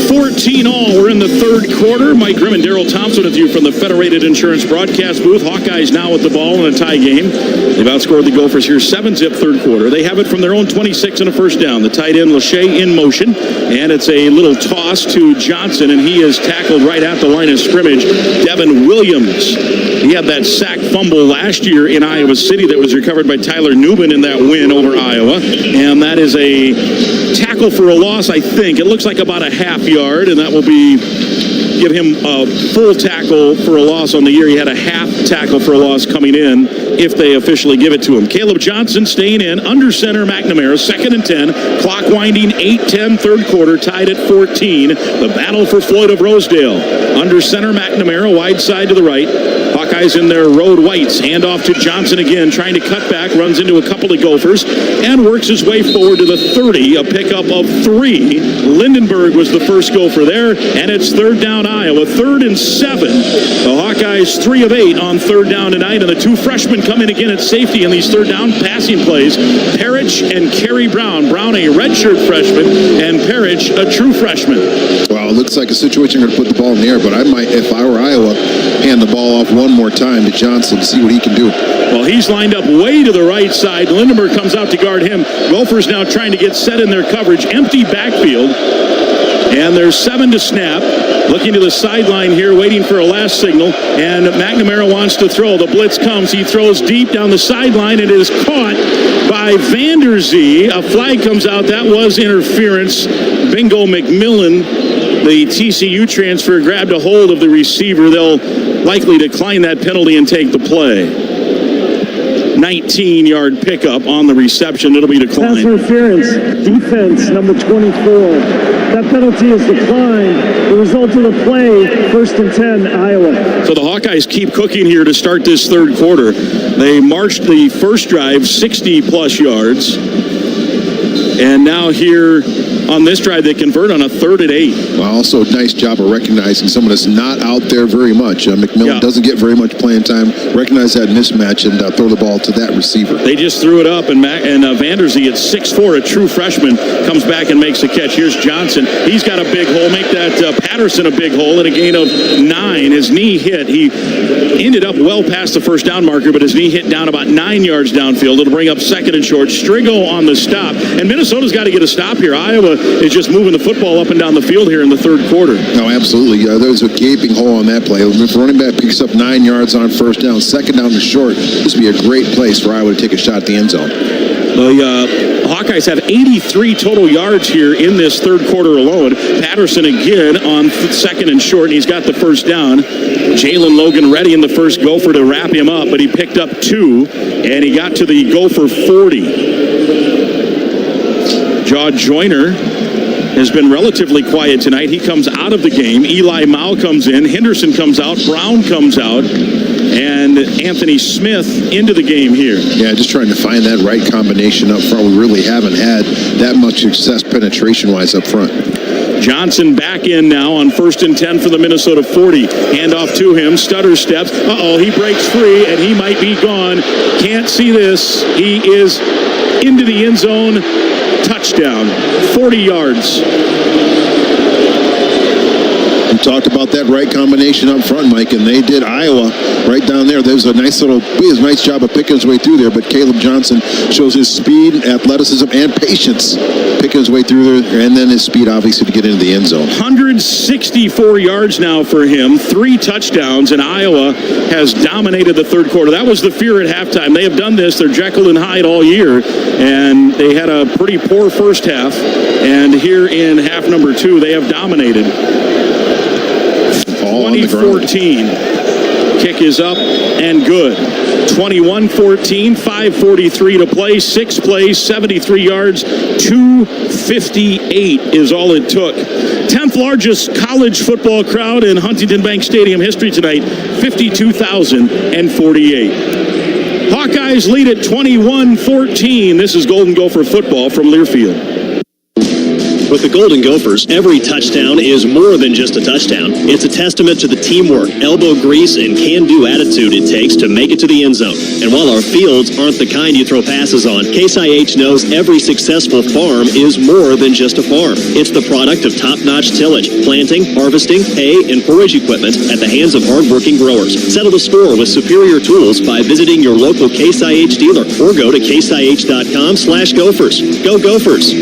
14-all. We're in the third quarter. Mike Grimm and Daryl Thompson with you from the Federated Insurance broadcast booth. Hawkeyes now with the ball in a tie game. They've outscored the Gophers here 7-zip third quarter. They have it from their own 26 and a first down. The tight end, Lachey, in motion. And it's a little toss to Johnson, and he is tackled right at the line of scrimmage. Devin Williams. He had that sack fumble last year in Iowa City that was recovered by Tyler Nubin in that win over Iowa. And that is a tackle for a loss, I think. It looks like about a half yard, and that will give him a full tackle for a loss on the year. He had a half tackle for a loss coming in if they officially give it to him. Caleb Johnson staying in, under center McNamara, 2nd and 10, clock winding, 8-10 third quarter, tied at 14. The battle for Floyd of Rosedale. Under center McNamara, wide side to the right. Hawkeyes in their road whites, hand off to Johnson again, trying to cut back, runs into a couple of Gophers, and works his way forward to the 30, a pickup of 3. Lindenberg was the first Gopher there, and it's third down Iowa, 3rd and 7. The Hawkeyes 3 of 8 on third down tonight, and the two freshmen come in again at safety in these third down passing plays. Parrish and Kerry Brown. Brown a redshirt freshman, and Parrish a true freshman. Well, it looks like a situation going to put the ball in the air, but I might, if I were Iowa, hand the ball off one more time to Johnson to see what he can do. Well, he's lined up way to the right side. Lindenberg comes out to guard him. Gophers now trying to get set in their coverage. Empty backfield. And there's 7 to snap. Looking to the sideline here, waiting for a last signal. And McNamara wants to throw. The blitz comes. He throws deep down the sideline. It is caught by Vanderzee. A flag comes out. That was interference. Bingo McMillan, the TCU transfer, grabbed a hold of the receiver. They'll likely decline that penalty and take the play. 19-yard pickup on the reception. It'll be declined. Pass interference, defense, number 24. That penalty is declined. The result of the play, 1st and 10, Iowa. So the Hawkeyes keep cooking here to start this third quarter. They marched the first drive 60-plus yards. And now here on this drive, they convert on a 3rd and 8. Well, also, nice job of recognizing someone that's not out there very much. McMillan doesn't get very much playing time. Recognize that mismatch and throw the ball to that receiver. They just threw it up, and Vanderzee at 6'4", a true freshman, comes back and makes a catch. Here's Johnson. He's got a big hole. Make that Patterson a big hole in a gain of 9. His knee hit. He ended up well past the first down marker, but his knee hit down about 9 yards downfield. It'll bring up 2nd and short. Strigo on the stop. And Minnesota's got to get a stop here. Iowa is just moving the football up and down the field here in the third quarter. No, absolutely. There's a gaping hole on that play. If running back picks up 9 yards on first down, 2nd down and short, this would be a great place for Iowa to take a shot at the end zone. The Hawkeyes have 83 total yards here in this third quarter alone. Patterson again on 2nd and short, and he's got the first down. Jalen Logan ready in the first Gopher to wrap him up, but he picked up 2, and he got to the Gopher 40. Jaw Joyner has been relatively quiet tonight. He comes out of the game. Eli Mao comes in. Henderson comes out. Brown comes out. And Anthony Smith into the game here. Yeah, just trying to find that right combination up front. We really haven't had that much success penetration-wise up front. Johnson back in now on 1st and 10 for the Minnesota 40. Handoff to him. Stutter steps. He breaks free, and he might be gone. Can't see this. He is into the end zone. Touchdown. 40 yards. We talked about that right combination up front, Mike, and they did. Iowa right down there. There's a nice job of picking his way through there, but Caleb Johnson shows his speed, athleticism, and patience picking his way through there, and then his speed, obviously, to get into the end zone. 164 yards now for him, 3 touchdowns, and Iowa has dominated the third quarter. That was the fear at halftime. They have done this. They're Jekyll and Hyde all year, and they had a pretty poor first half, and here in half number 2, they have dominated. 2014. Kick is up and good. 21-14, 5:43 to play, 6 plays, 73 yards, 258 is all it took. 10th largest college football crowd in Huntington Bank Stadium history tonight, 52,048. Hawkeyes lead at 21-14. This is Golden Gopher football from Learfield. With the Golden Gophers, every touchdown is more than just a touchdown. It's a testament to the teamwork, elbow grease, and can-do attitude it takes to make it to the end zone. And while our fields aren't the kind you throw passes on, Case IH knows every successful farm is more than just a farm. It's the product of top-notch tillage, planting, harvesting, hay, and forage equipment at the hands of hard-working growers. Settle the score with superior tools by visiting your local Case IH dealer or go to caseih.com/Gophers. Go Gophers!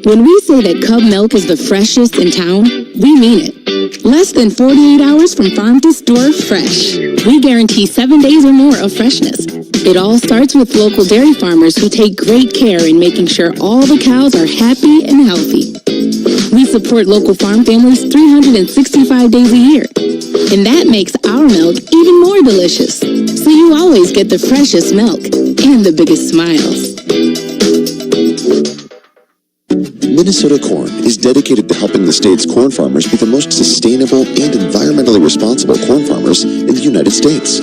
When we say that Cub milk is the freshest in town, we mean it. Less than 48 hours from farm to store fresh. We guarantee 7 days or more of freshness. It all starts with local dairy farmers who take great care in making sure all the cows are happy and healthy. We support local farm families 365 days a year. And that makes our milk even more delicious. So you always get the freshest milk and the biggest smiles. Minnesota Corn is dedicated to helping the state's corn farmers be the most sustainable and environmentally responsible corn farmers in the United States.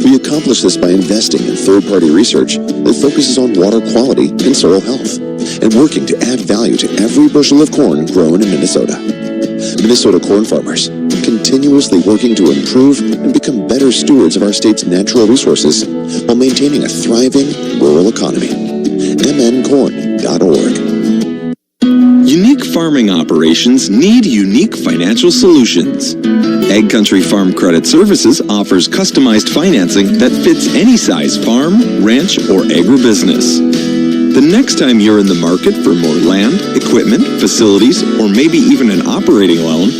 We accomplish this by investing in third-party research that focuses on water quality and soil health, and working to add value to every bushel of corn grown in Minnesota. Minnesota corn farmers, continuously working to improve and become better stewards of our state's natural resources while maintaining a thriving rural economy. mncorn.org. Unique farming operations need unique financial solutions. Egg Country Farm Credit Services offers customized financing that fits any size farm, ranch, or agribusiness. The next time you're in the market for more land, equipment, facilities, or maybe even an operating loan,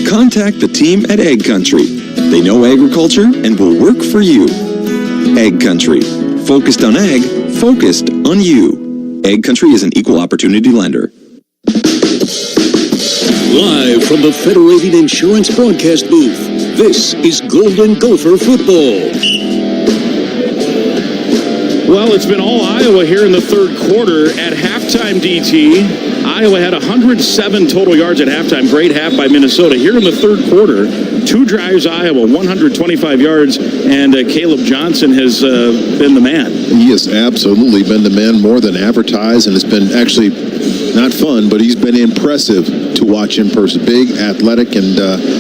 contact the team at Egg Country. They know agriculture and will work for you. Egg Country. Focused on ag, focused on you. Egg Country is an equal opportunity lender. Live from the Federated Insurance broadcast booth, this is Golden Gopher football. Well, it's been all Iowa here in the third quarter. At halftime, DT, Iowa had 107 total yards at halftime. Great half by Minnesota. Here in the third quarter, 2 drives Iowa, 125 yards, and Caleb Johnson has been the man. He has absolutely been the man, more than advertised, and it's been actually not fun, but he's been impressive to watch in person. Big, athletic, and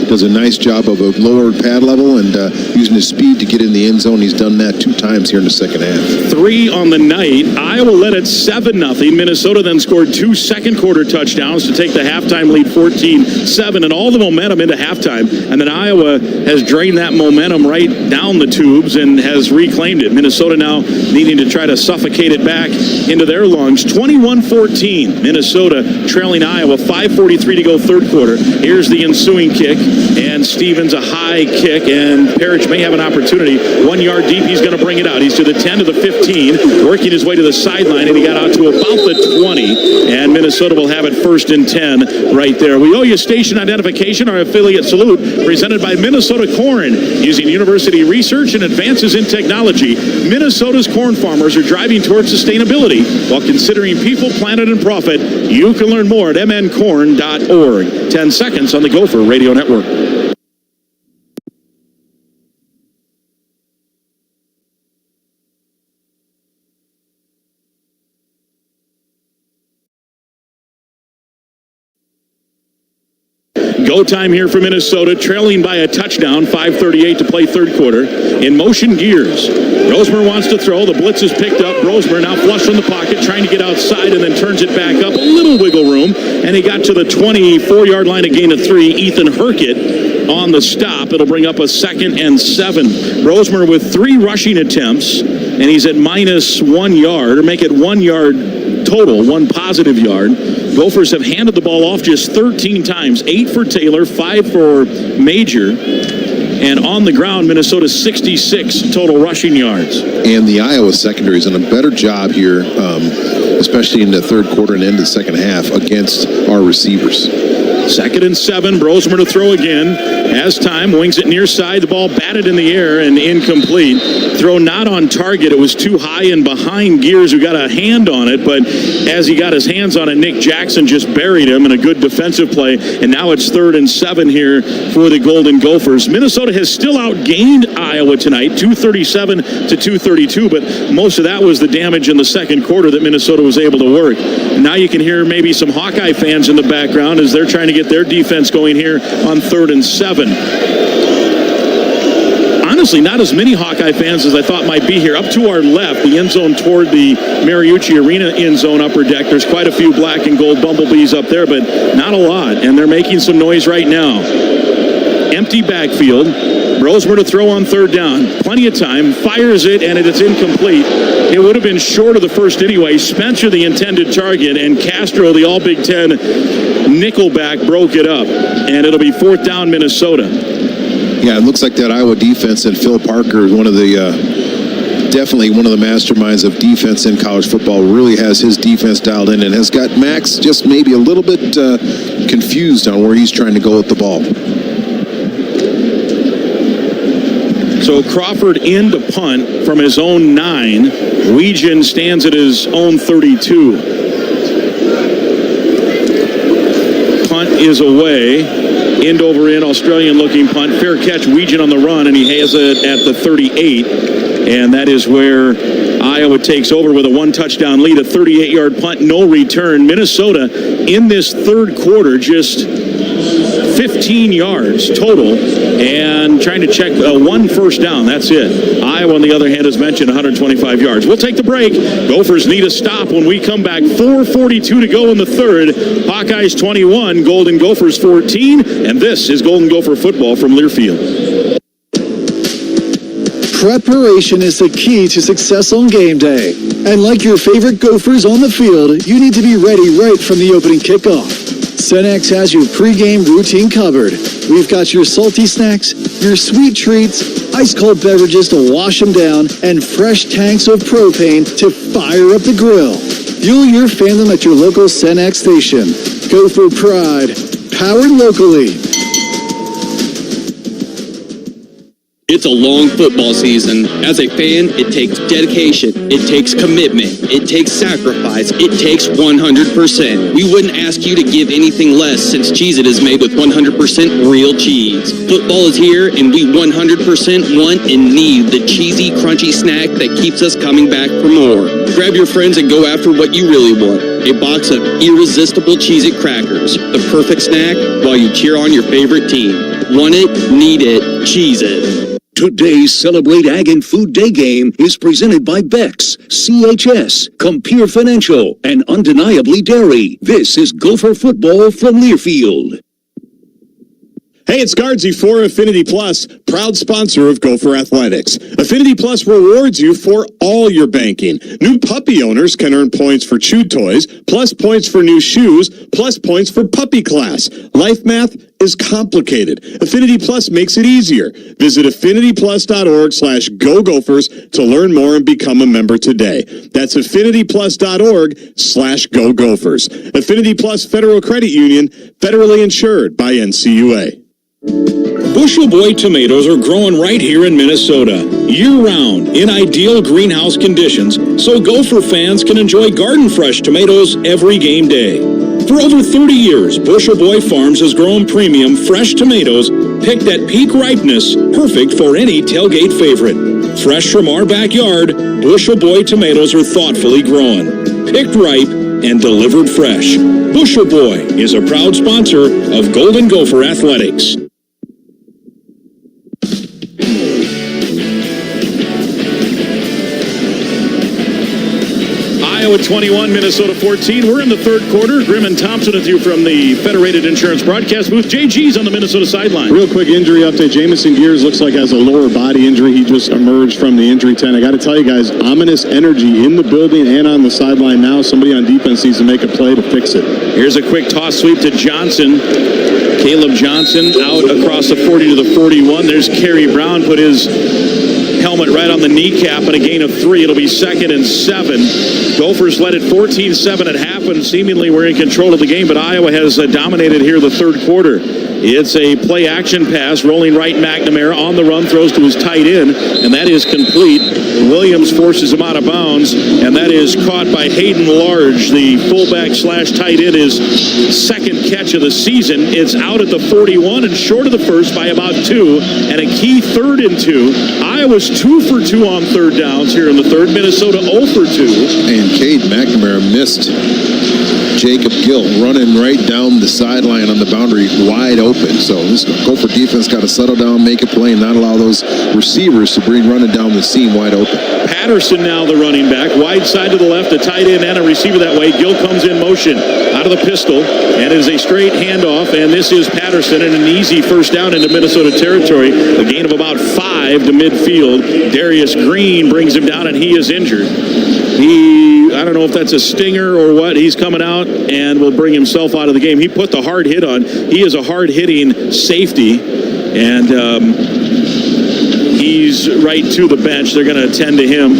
does a nice job of a lower pad level and using his speed to get in the end zone. He's done that 2 times here in the second half. 3 on the night. Iowa led at 7-0. Minnesota then scored 2 second-quarter touchdowns to take the halftime lead 14-7, and all the momentum into halftime. And then Iowa has drained that momentum right down the tubes and has reclaimed it. Minnesota now needing to try to suffocate it back into their lungs. 21-14. Minnesota trailing Iowa. 5:43 to go third quarter. Here's the ensuing kick, and Stevens a high kick, and Parrish may have an opportunity. 1 yard deep, he's going to bring it out. He's to the 10 to the 15, working his way to the sideline, and he got out to about the 20, and Minnesota will have it 1st and 10 right there. We owe you station identification, our affiliate salute, presented by Minnesota Corn. Using university research and advances in technology, Minnesota's corn farmers are driving towards sustainability while considering people, planet, and profit. You can learn more at mncorn.org. 10 seconds on the Gopher Radio Network. Go time here for Minnesota, trailing by a touchdown, 5:38 to play third quarter. In motion gears, Rosemer wants to throw. The blitz is picked up. Rosemer now flush from the pocket, trying to get outside, and then turns it back up. A little wiggle room, and he got to the 24-yard line, a gain of 3. Ethan Herkett on the stop. It'll bring up a 2nd and 7. Rosemer with 3 rushing attempts, and he's at -1 yard, or make it 1 yard total, 1 positive yard. Gophers have handed the ball off just 13 times, 8 for Taylor, 5 for Major. And on the ground, Minnesota 66 total rushing yards. And the Iowa secondary has done a better job here, especially in the third quarter and end of the second half, against our receivers. 2nd and 7, Brosmer to throw again. Has time, wings it near side. The ball batted in the air and incomplete. Throw not on target. It was too high and behind Gears, who got a hand on it. But as he got his hands on it, Nick Jackson just buried him in a good defensive play. And now it's 3rd and 7 here for the Golden Gophers. Minnesota has still outgained Iowa tonight, 237 to 232. But most of that was the damage in the second quarter that Minnesota was able to work. And now you can hear maybe some Hawkeye fans in the background as they're trying to get their defense going here on 3rd and 7. Honestly, not as many Hawkeye fans as I thought might be here. Up to our left, the end zone toward the Mariucci Arena end zone upper deck, there's quite a few black and gold bumblebees up there, but not a lot, and they're making some noise right now. Empty backfield. Rosemer to throw on 3rd down. Plenty of time. Fires it, and it's incomplete. It would have been short of the first anyway. Spencer, the intended target, and Castro, the All Big Ten nickelback, broke it up. And it'll be 4th down, Minnesota. Yeah, it looks like that Iowa defense, and Phil Parker, one of the definitely one of the masterminds of defense in college football, really has his defense dialed in and has got Max just maybe a little bit confused on where he's trying to go with the ball. So Crawford in to punt from his own 9. Weegan stands at his own 32. Punt is away. End over end, Australian looking punt. Fair catch, Weegan on the run, and he has it at the 38. And that is where Iowa takes over with a 1 touchdown lead, a 38-yard punt, no return. Minnesota in this third quarter just 15 yards total, and trying to check 1 first down. That's it. Iowa, on the other hand, as mentioned, 125 yards. We'll take the break. Gophers need a stop when we come back. 4:42 to go in the third. Hawkeyes 21, Golden Gophers 14, and this is Golden Gopher football from Learfield. Preparation is the key to success on game day. And like your favorite Gophers on the field, you need to be ready right from the opening kickoff. Cenex has your pregame routine covered. We've got your salty snacks, your sweet treats, ice-cold beverages to wash them down, and fresh tanks of propane to fire up the grill. Fuel your fandom at your local Cenex station. Gopher Pride, powered locally. It's a long football season. As a fan, it takes dedication. It takes commitment. It takes sacrifice. It takes 100%. We wouldn't ask you to give anything less since Cheez-It is made with 100% real cheese. Football is here, and we 100% want and need the cheesy, crunchy snack that keeps us coming back for more. Grab your friends and go after what you really want. A box of irresistible Cheez-It crackers. The perfect snack while you cheer on your favorite team. Want it, need it, Cheez-It. Today's Celebrate Ag and Food Day game is presented by Beck's, CHS, Compeer Financial, and Undeniably Dairy. This is Gopher Football from Learfield. Hey, it's Guardsy for Affinity Plus, proud sponsor of Gopher Athletics. Affinity Plus rewards you for all your banking. New puppy owners can earn points for chew toys, plus points for new shoes, plus points for puppy class. Life math is complicated. Affinity Plus makes it easier. Visit affinityplus.org/GoGophers to learn more and become a member today. That's affinityplus.org/GoGophers. Affinity Plus Federal Credit Union, federally insured by NCUA. Bushel Boy tomatoes are growing right here in Minnesota, year-round, in ideal greenhouse conditions, so Gopher fans can enjoy garden fresh tomatoes every game day. For over 30 years, Bushel Boy Farms has grown premium fresh tomatoes picked at peak ripeness, perfect for any tailgate favorite. Fresh from our backyard, Bushel Boy tomatoes are thoughtfully grown, picked ripe, and delivered fresh. Bushel Boy is a proud sponsor of Golden Gopher Athletics. Iowa 21, Minnesota 14. We're in the third quarter. Grimm and Thompson with you from the Federated Insurance broadcast booth. JG's on the Minnesota sideline. Real quick injury update. Jamison Gears looks like has a lower body injury. He just emerged from the injury tent. I got to tell you guys, ominous energy in the building and on the sideline now. Somebody on defense needs to make a play to fix it. Here's a quick toss sweep to Johnson. Caleb Johnson out across the 40 to the 41. There's Kerry Brown, put his helmet right on the kneecap and a gain of 3. It'll be 2nd and 7. Gophers led it 14-7 at half and seemingly were in control of the game, but Iowa has dominated here the third quarter. It's a play action pass, rolling right McNamara on the run, throws to his tight end, and that is complete. Williams forces him out of bounds, and that is caught by Hayden Large, the fullback slash tight end, his second catch of the season. It's out at the 41 and short of the first by about 2, and a key 3rd and 2. Iowa's 2 for 2 on third downs here in the third. Minnesota 0 for 2. And Cade McNamara missed Jacob Gill running right down the sideline on the boundary wide open. So this Gopher defense got to settle down, make a play, and not allow those receivers to bring running down the seam wide open. Patterson now the running back, wide side to the left, a tight end and a receiver that way. Gill comes in motion out of the pistol, and it is a straight handoff, and this is Patterson and an easy first down into Minnesota territory. A gain of about 5 to midfield. Darius Green brings him down, and he is injured. I don't know if that's a stinger or what. He's coming out and will bring himself out of the game. He put the hard hit on. He is a hard-hitting safety, and he's right to the bench. They're going to attend to him.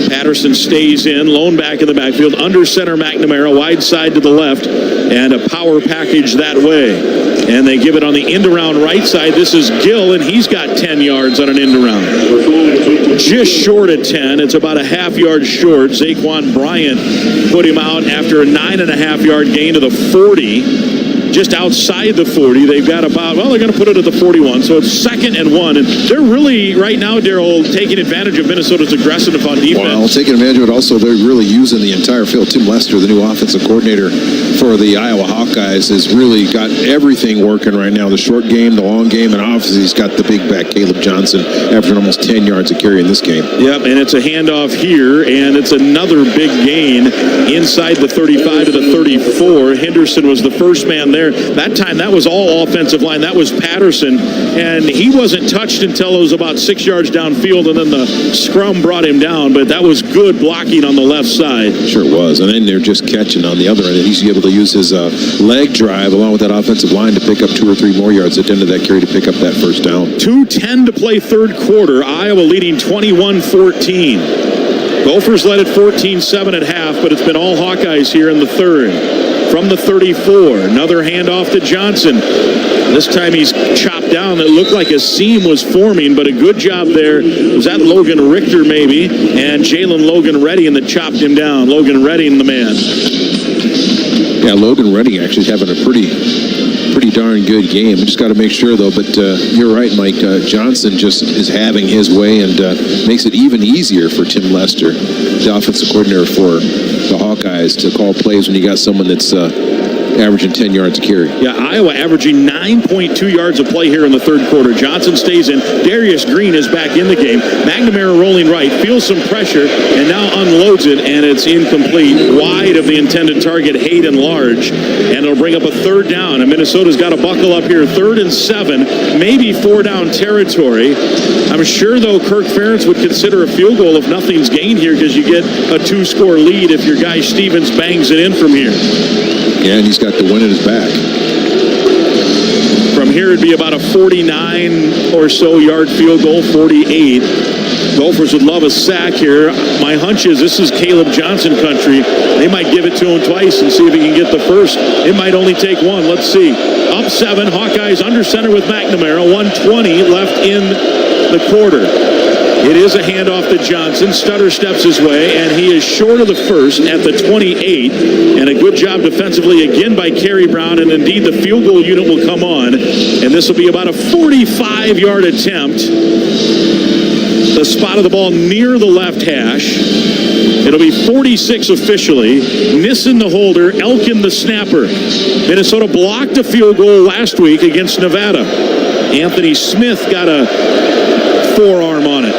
Patterson stays in, lone back in the backfield, under center McNamara, wide side to the left, and a power package that way. And they give it on the end-around right side. This is Gill, and he's got 10 yards on an end-around. Just short of 10. It's about a half-yard short. Zaquan Bryant put him out after a 9.5-yard gain to the 40. Just outside the 40. They've got about, well, they're going to put it at the 41. So it's 2nd and 1. And they're really, right now, Darryl, taking advantage of Minnesota's aggressiveness on defense. Well, taking advantage of it. Also, they're really using the entire field. Tim Lester, the new offensive coordinator for the Iowa Hawkeyes, has really got everything working right now. The short game, the long game, and obviously he's got the big back, Caleb Johnson, after almost 10 yards of carry in this game. Yep, and it's a handoff here, and it's another big gain inside the 35 to the 34. Henderson was the first man there. That time, that was all offensive line. That was Patterson, and he wasn't touched until it was about 6 yards downfield, and then the scrum brought him down, but that was good blocking on the left side. Sure was, and then they're just catching on the other end, and he's able to use his leg drive along with that offensive line to pick up 2 or 3 more yards at the end of that carry to pick up that first down. 2:10 to play third quarter. Iowa leading 21-14. Gophers led it 14-7 at half, but it's been all Hawkeyes here in the third. From the 34, another handoff to Johnson. This time he's chopped brought down. It looked like a seam was forming, but a good job there. Was that Logan Richter maybe? And Jalen Logan Redding that chopped him down. Logan Redding, the man. Yeah, Logan Redding actually is having a pretty darn good game. We just got to make sure, though. But you're right, Mike. Johnson just is having his way and makes it even easier for Tim Lester, the offensive coordinator for the Hawkeyes, to call plays when you got someone that's averaging 10 yards a carry. Yeah, Iowa averaging 9.2 yards a play here in the third quarter. Johnson stays in. Darius Green is back in the game. McNamara rolling right, feels some pressure, and now unloads it, and it's incomplete. Wide of the intended target, Hayden Large, and it'll bring up a third down. And Minnesota's got to buckle up here. 3rd and 7, maybe 4-down territory. I'm sure, though, Kirk Ferentz would consider a field goal if nothing's gained here, because you get a 2-score lead if your guy Stevens bangs it in from here. Yeah, and he's got the win in his back. From here, it'd be about a 49 or so yard field goal, 48. Gophers would love a sack here. My hunch is this is Caleb Johnson country. They might give it to him twice and see if he can get the first. It might only take one. Let's see. Up 7, Hawkeyes under center with McNamara. 1:20 left in the quarter. It is a handoff to Johnson. Stutter steps his way, and he is short of the first at the 28. And a good job defensively again by Kerry Brown, and indeed the field goal unit will come on. And this will be about a 45-yard attempt. The spot of the ball near the left hash. It'll be 46 officially. Nissen the holder, Elkin the snapper. Minnesota blocked a field goal last week against Nevada. Anthony Smith got a forearm on it.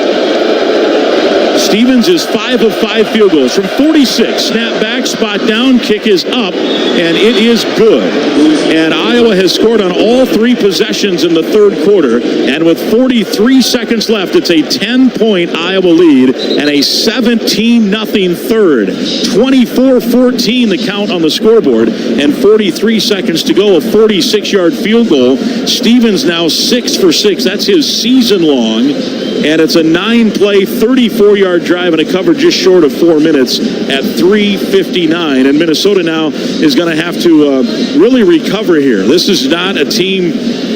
Stevens is 5 of 5 field goals from 46. Snap back, spot down, kick is up, and it is good. And Iowa has scored on all 3 possessions in the third quarter. And with 43 seconds left, it's a 10-point Iowa lead and a 17-0 third. 24-14 the count on the scoreboard, and 43 seconds to go. A 46-yard field goal. Stevens now 6 for 6. That's his season long. And it's a 9-play, 34-yard drive, and a cover just short of 4 minutes at 3:59. And Minnesota now is going to have to really recover here. This is not a team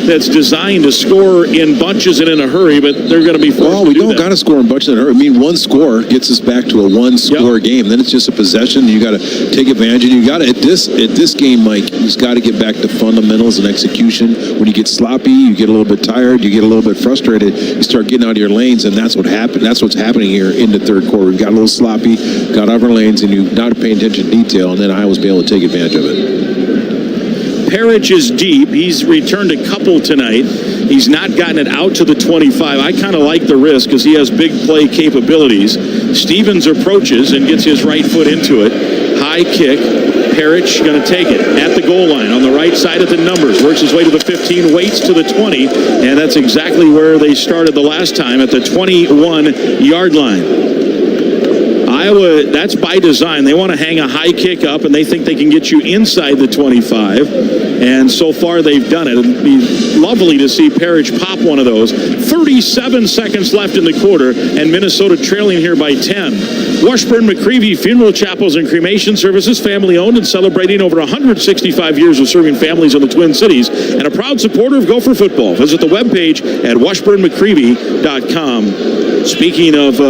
that's designed to score in bunches and in a hurry, but they're going to be forced to do that. Well, we don't got to score in bunches and in a hurry. I mean, one score gets us back to a one-score game. Then it's just a possession. You got to take advantage. And you got to at this game, Mike, you've got to get back to fundamentals and execution. When you get sloppy, you get a little bit tired, you get a little bit frustrated, you start getting out of your lanes, and that's what happened. That's what's happening here in the third quarter. We got a little sloppy, got out of our lanes, and you're not paying attention to detail, and then Iowa's be able to take advantage of it. Parrish is deep. He's returned a couple tonight. He's not gotten it out to the 25. I kind of like the risk because he has big play capabilities. Stevens approaches and gets his right foot into it. High kick. Parrish going to take it at the goal line on the right side of the numbers. Works his way to the 15, waits to the 20, and that's exactly where they started the last time, at the 21-yard line. Iowa, that's by design. They want to hang a high kick up, and they think they can get you inside the 25. And so far, they've done it. It'd be lovely to see Parrish pop one of those. 37 seconds left in the quarter, and Minnesota trailing here by 10. Washburn McCreevy Funeral Chapels and Cremation Services, family-owned and celebrating over 165 years of serving families in the Twin Cities, and a proud supporter of Gopher football. Visit the webpage at washburnmccreevy.com. Speaking of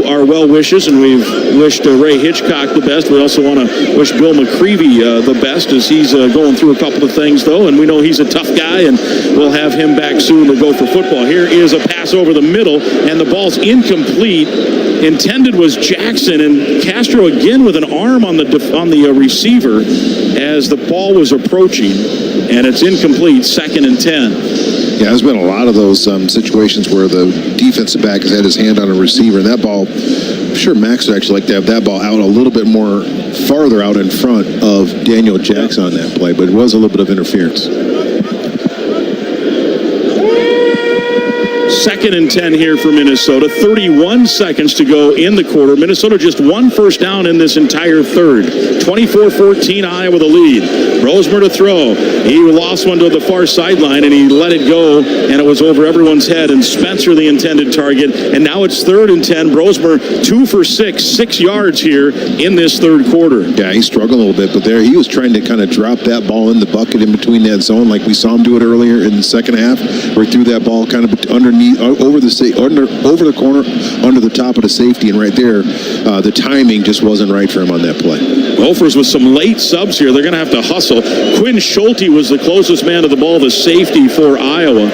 our well wishes, and we've wished Ray Hitchcock the best. We also want to wish Bill McCreevy the best, as he's going through a couple of things, though, and we know he's a tough guy, and we'll have him back soon to go for football. Here is a pass over the middle, and the ball's incomplete. Intended was Jackson, and Castro again with an arm on the receiver as the ball was approaching, and it's incomplete. 2nd and 10. Yeah, there's been a lot of those situations where the defensive back has had his hand on a receiver, and that ball, I'm sure Max would actually like to have that ball out a little bit more farther out in front of Daniel Jackson on that play, but it was a little bit of interference. 2nd and 10 here for Minnesota. 31 seconds to go in the quarter. Minnesota just one first down in this entire third. 24-14, Iowa the lead. Rosemer to throw. He lost one to the far sideline, and he let it go, and it was over everyone's head, and Spencer the intended target. And now it's 3rd and 10. Rosemer 2 for 6 yards here in this third quarter. Yeah, he struggled a little bit, but there he was trying to kind of drop that ball in the bucket in between that zone, like we saw him do it earlier in the second half, where he threw that ball kind of underneath, over the corner, under the top of the safety, and right there, the timing just wasn't right for him on that play. Gophers with some late subs here. They're going to have to hustle. Quinn Schulte was the closest man to the ball, the safety for Iowa.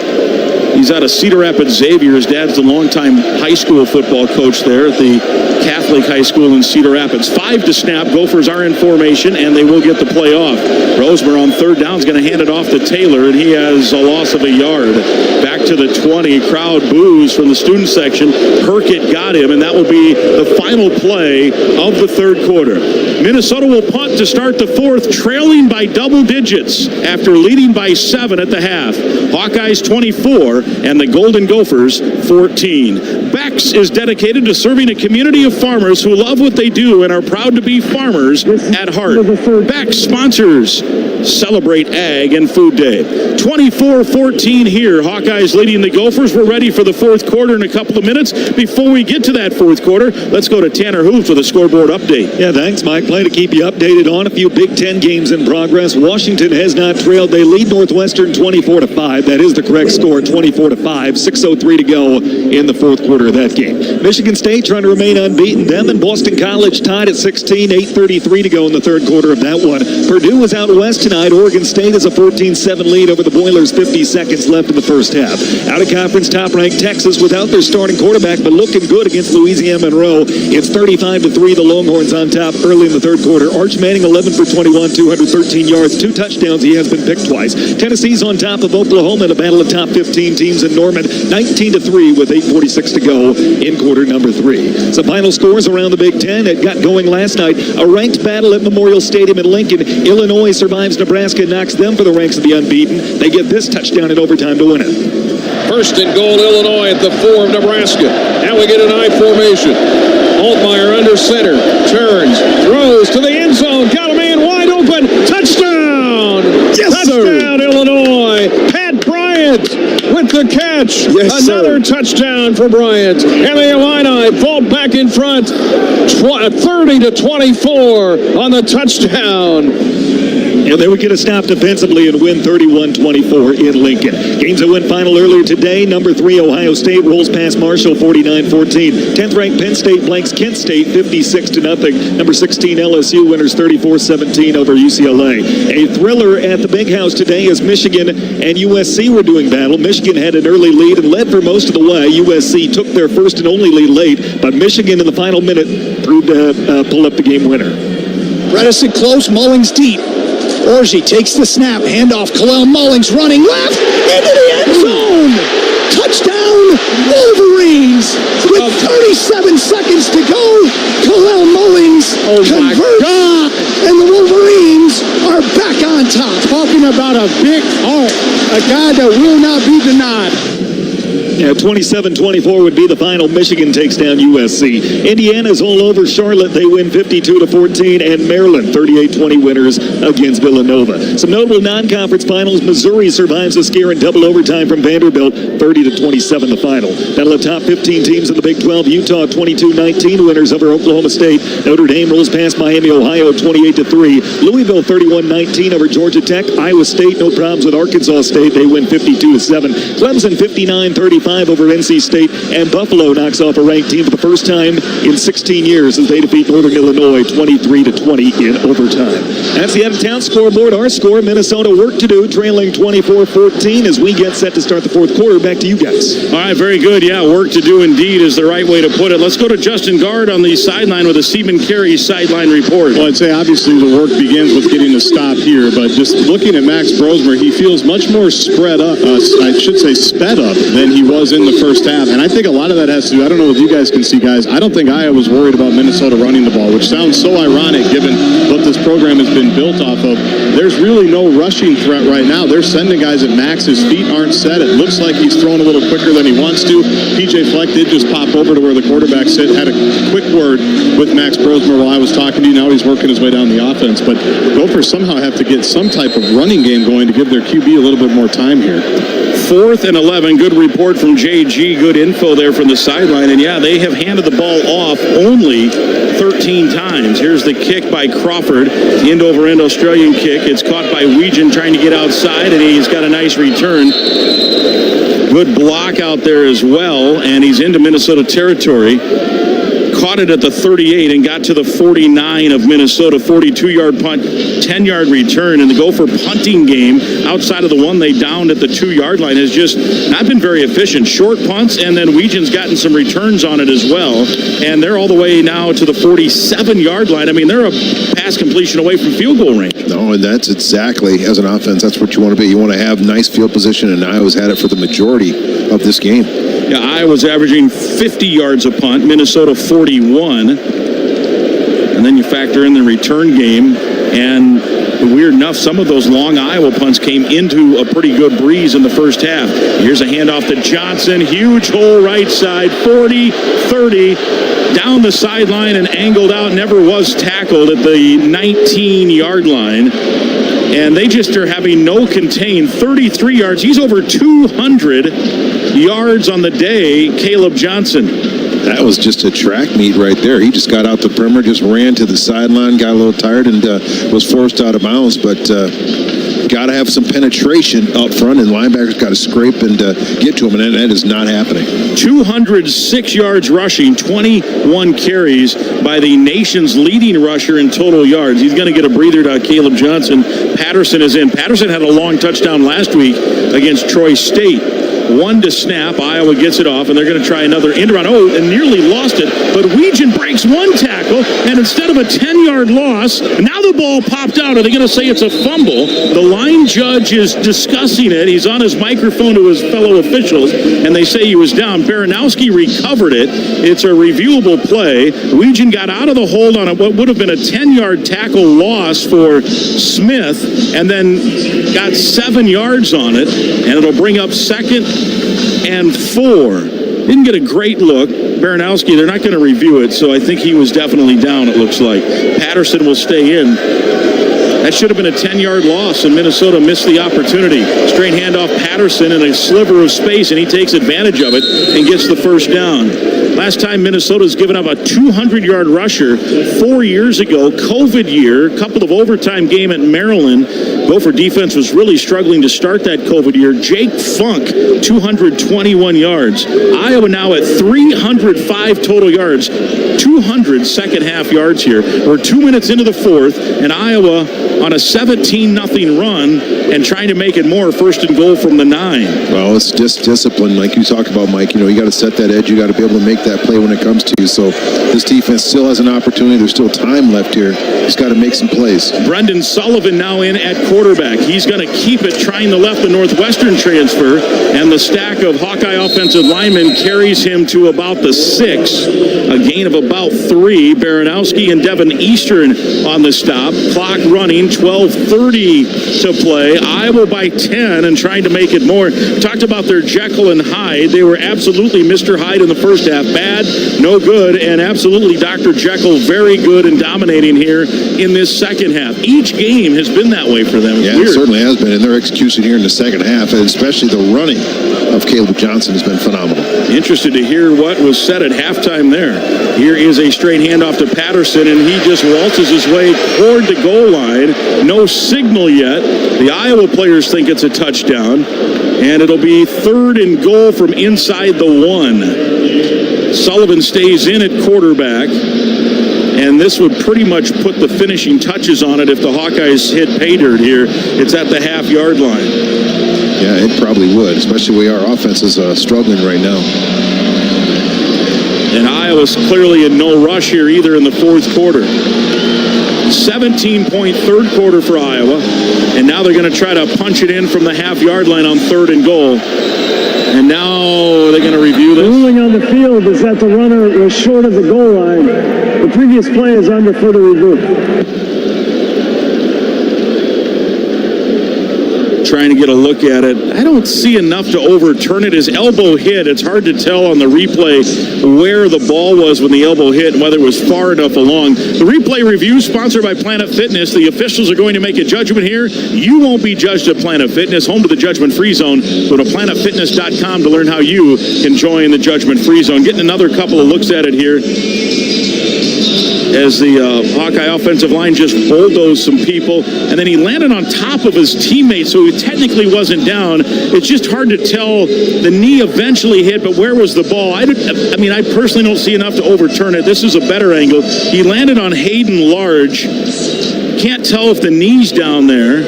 He's out of Cedar Rapids Xavier. His dad's the longtime high school football coach there at the Catholic High School in Cedar Rapids. 5 to snap. Gophers are in formation, and they will get the play off. Rosemer on 3rd down is going to hand it off to Taylor, and he has a loss of a yard. Back to the 20. Crowd boos from the student section. Herkett got him, and that will be the final play of the third quarter. Minnesota will punt to start the fourth, trailing by double digits after leading by 7 at the half. Hawkeyes 24 and the Golden Gophers 14. Beck's is dedicated to serving a community of farmers who love what they do and are proud to be farmers at heart. Beck's sponsors Celebrate Ag and Food Day. 24-14 here. Hawkeyes leading the Gophers. We're ready for the fourth quarter in a couple of minutes. Before we get to that fourth quarter, let's go to Tanner Hoops with a scoreboard update. Yeah, thanks, Mike. Play to keep you updated on a few Big Ten games in progress. Washington has not trailed. They lead Northwestern 24-5. That is the correct score, 24-5. 6:03 to go in the fourth quarter of that game. Michigan State trying to remain unbeaten. Them and Boston College tied at 16. 8:33 to go in the third quarter of that one. Purdue is out west tonight. Oregon State has a 14-7 lead over the Boilers. 50 seconds left in the first half. Out of conference, top-ranked Texas without their starting quarterback, but looking good against Louisiana Monroe. It's 35-3. The Longhorns on top early in the third quarter. Arch Manning 11 for 21, 213 yards, 2 touchdowns. He has been picked twice. Tennessee's on top of Oklahoma in a battle of top 15 teams in Norman. 19-3 with 8:46 to go in quarter number 3. Some final scores around the Big Ten. It got going last night. A ranked battle at Memorial Stadium in Lincoln. Illinois survives Nebraska and knocks them for the ranks of the unbeaten. They get this touchdown in overtime to win it. First and goal, Illinois at the 4 of Nebraska. Now we get an I formation. Altmaier under center, turns, throws to the end zone. Got a man wide open. Touchdown! Yes, touchdown, sir. Illinois. Pat Bryant with the catch. Yes, another sir. touchdown for Bryant. And the Illini vault back in front. 30-24 on the touchdown. And they would get a stop defensively and win 31-24 in Lincoln. Games that went final earlier today. Number 3, Ohio State rolls past Marshall 49-14. 10th ranked Penn State blanks Kent State 56-0. Number 16 LSU winners 34-17 over UCLA. A thriller at the Big House today as Michigan and USC were doing battle. Michigan had an early lead and led for most of the way. USC took their first and only lead late, but Michigan in the final minute proved to pull up the game winner. Bredesen close, Mullings deep. Orji takes the snap, handoff, Kalel Mullings running left into the end zone. Touchdown, Wolverines! With 37 seconds to go, Kalel Mullings converts, and the Wolverines are back on top. Talking about a big heart, a guy that will not be denied. Yeah, 27-24 would be the final. Michigan takes down USC. Indiana's all over Charlotte. They win 52-14, and Maryland 38-20 winners against Villanova. Some notable non-conference finals. Missouri survives a scare in double overtime from Vanderbilt, 30-27 the final. Battle of top 15 teams in the Big 12. Utah 22-19 winners over Oklahoma State. Notre Dame rolls past Miami, Ohio 28-3. Louisville 31-19 over Georgia Tech. Iowa State no problems with Arkansas State. They win 52-7. Clemson 59-35 over NC State, and Buffalo knocks off a ranked team for the first time in 16 years as they defeat Northern Illinois 23-20 in overtime. That's the out-of-town scoreboard. Our score, Minnesota work to do, trailing 24-14 as we get set to start the fourth quarter. Back to you guys. All right, very good. Yeah, work to do indeed is the right way to put it. Let's go to Justin Gard on the sideline with a Stephen Carey sideline report. Well, I'd say obviously the work begins with getting a stop here, but just looking at Max Brosmer, he feels much more sped up than he was was in the first half. And I think a lot of that has to do, I don't know if you guys can see, guys, I don't think Iowa's worried about Minnesota running the ball, which sounds so ironic given what this program has been built off of. There's really no rushing threat right now. They're sending guys at max. His feet aren't set. It looks like he's throwing a little quicker than he wants to. PJ Fleck did just pop over to where the quarterback sit, had a quick word with Max Brosmer while I was talking to you. Now he's working his way down the offense. But Gophers somehow have to get some type of running game going to give their QB a little bit more time here. 4th and 11. Good report from JG. Good info there from the sideline. And yeah, they have handed the ball off only 13 times. Here's the kick by Crawford. End-over-end Australian kick. It's caught by Weegan trying to get outside, and he's got a nice return. Good block out there as well, and he's into Minnesota territory. Caught it at the 38 and got to the 49 of Minnesota. 42-yard punt, 10-yard return. And the Gopher punting game, outside of the one they downed at the 2-yard line, has just not been very efficient. Short punts, and then Weegan's gotten some returns on it as well. And they're all the way now to the 47-yard line. I mean, they're a pass completion away from field goal range. No, and that's exactly, as an offense, that's what you want to be. You want to have nice field position, and Iowa's had it for the majority of this game. Yeah, Iowa's averaging 50 yards a punt, Minnesota 41. And then you factor in the return game, and weird enough, some of those long Iowa punts came into a pretty good breeze in the first half. Here's a handoff to Johnson, huge hole right side, 40, 30, down the sideline and angled out, never was tackled at the 19-yard line. And they just are having no contain, 33 yards. He's over 200 yards on the day, Caleb Johnson. That was just a track meet right there. He just got out the perimeter, just ran to the sideline, got a little tired, and was forced out of bounds. But got to have some penetration up front, and linebackers got to scrape and get to him, and that is not happening. 206 yards rushing, 21 carries by the nation's leading rusher in total yards. He's going to get a breather to Caleb Johnson. Patterson is in. Patterson had a long touchdown last week against Troy State. 1 to snap. Iowa gets it off, and they're going to try another end run. Oh, and nearly lost it. But Weegan breaks one tackle, and instead of a 10-yard loss, now the ball popped out. Are they going to say it's a fumble? The line judge is discussing it. He's on his microphone to his fellow officials, and they say he was down. Baranowski recovered it. It's a reviewable play. Weegan got out of the hold on what would have been a 10-yard tackle loss for Smith, and then got 7 yards on it, and it'll bring up 2nd and 4. Didn't get a great look. Baranowski, they're not going to review it, so I think he was definitely down, it looks like. Patterson will stay in. That should have been a 10-yard loss, and Minnesota missed the opportunity. Straight handoff Patterson in a sliver of space, and he takes advantage of it and gets the first down. Last time Minnesota's given up a 200-yard rusher 4 years ago, COVID year, couple of overtime game at Maryland. Gopher defense was really struggling to start that COVID year. Jake Funk, 221 yards. Iowa now at 305 total yards, 200 second half yards here. We're 2 minutes into the fourth, and Iowa on a 17-0 run and trying to make it more, 1st and goal from the 9. Well, it's just discipline, like you talk about, Mike. You know, you got to set that edge. You got to be able to make that play when it comes to you. So this defense still has an opportunity. There's still time left here. He's got to make some plays. Brendan Sullivan now in at quarterback. He's going to keep it, trying to left the Northwestern transfer, and the stack of Hawkeye offensive linemen carries him to about the 6. A gain of about 3. Baranowski and Devin Eastern on the stop. Clock running, 12:30 to play. Iowa by 10 and trying to make it more. Talked about their Jekyll and Hyde. They were absolutely Mr. Hyde in the first half. Bad, no good, and absolutely Dr. Jekyll, very good and dominating here in this second half. Each game has been that way for them. It's weird. It certainly has been, and their execution here in the second half, and especially the running of Caleb Johnson, has been phenomenal. Interested to hear what was said at halftime there. Here is a straight handoff to Patterson, and he just waltzes his way toward the goal line. No signal yet. The Iowa players think it's a touchdown, and it'll be 3rd and goal from inside the 1. Sullivan stays in at quarterback, and this would pretty much put the finishing touches on it if the Hawkeyes hit pay dirt here. It's at the half-yard line. Yeah, it probably would, especially the way our offense is struggling right now. And Iowa's clearly in no rush here either in the fourth quarter. 17-point third quarter for Iowa, and now they're going to try to punch it in from the half-yard line on 3rd and goal. And now they field is that the runner was short of the goal line. The previous play is under further review. Trying to get a look at it. I don't see enough to overturn it. His elbow hit. It's hard to tell on the replay where the ball was when the elbow hit and whether it was far enough along. The replay review sponsored by Planet Fitness. The officials are going to make a judgment here. You won't be judged at Planet Fitness, home to the Judgment Free Zone. Go to planetfitness.com to learn how you can join the Judgment Free Zone. Getting another couple of looks at it here as the Hawkeye offensive line just bulldozed some people, and then he landed on top of his teammate, so he technically wasn't down. It's just hard to tell. The knee eventually hit, but where was the ball? I personally don't see enough to overturn it. This is a better angle. He landed on Hayden Large. Can't tell if the knee's down there.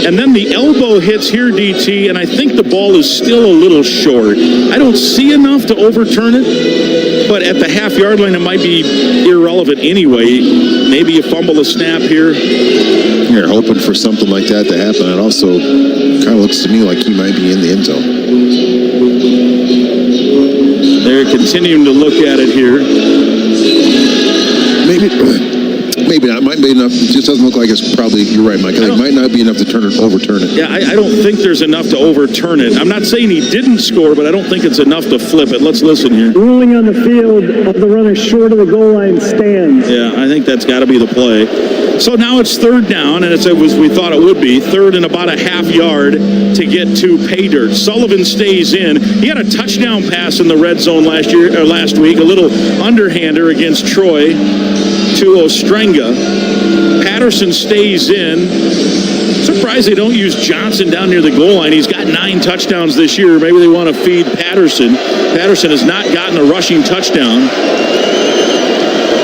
And then the elbow hits here, DT, and I think the ball is still a little short. I don't see enough to overturn it, but at the half-yard line, it might be irrelevant anyway. Maybe you fumble a snap here. You're hoping for something like that to happen. It also kind of looks to me like he might be in the end zone. They're continuing to look at it here. Maybe not. Might be enough. It just doesn't look like it's probably, you're right, Mike. It might not be enough to overturn it. Yeah, I don't think there's enough to overturn it. I'm not saying he didn't score, but I don't think it's enough to flip it. Let's listen here. Ruling on the field of the runner short of the goal line stands. Yeah, I think that's got to be the play. So now it's third down, and it was we thought it would be. Third and about a half yard to get to pay dirt. Sullivan stays in. He had a touchdown pass in the red zone last week, a little underhander against Troy to Ostrenga. Patterson stays in. Surprised they don't use Johnson down near the goal line. He's got 9 touchdowns this year. Maybe they want to feed Patterson. Patterson has not gotten a rushing touchdown.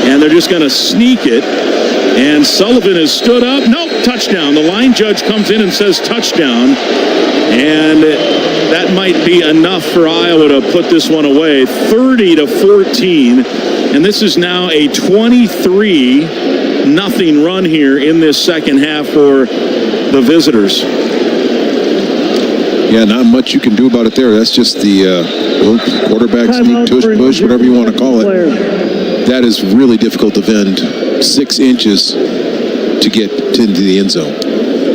And they're just going to sneak it. And Sullivan has stood up. Nope, touchdown. The line judge comes in and says touchdown. And that might be enough for Iowa to put this one away. 30-14. And this is now a 23-0 run here in this second half for the visitors. Yeah, not much you can do about it there. That's just the quarterback sneak, tush push, whatever you want to call it. That is really difficult to bend 6 inches to get into the end zone.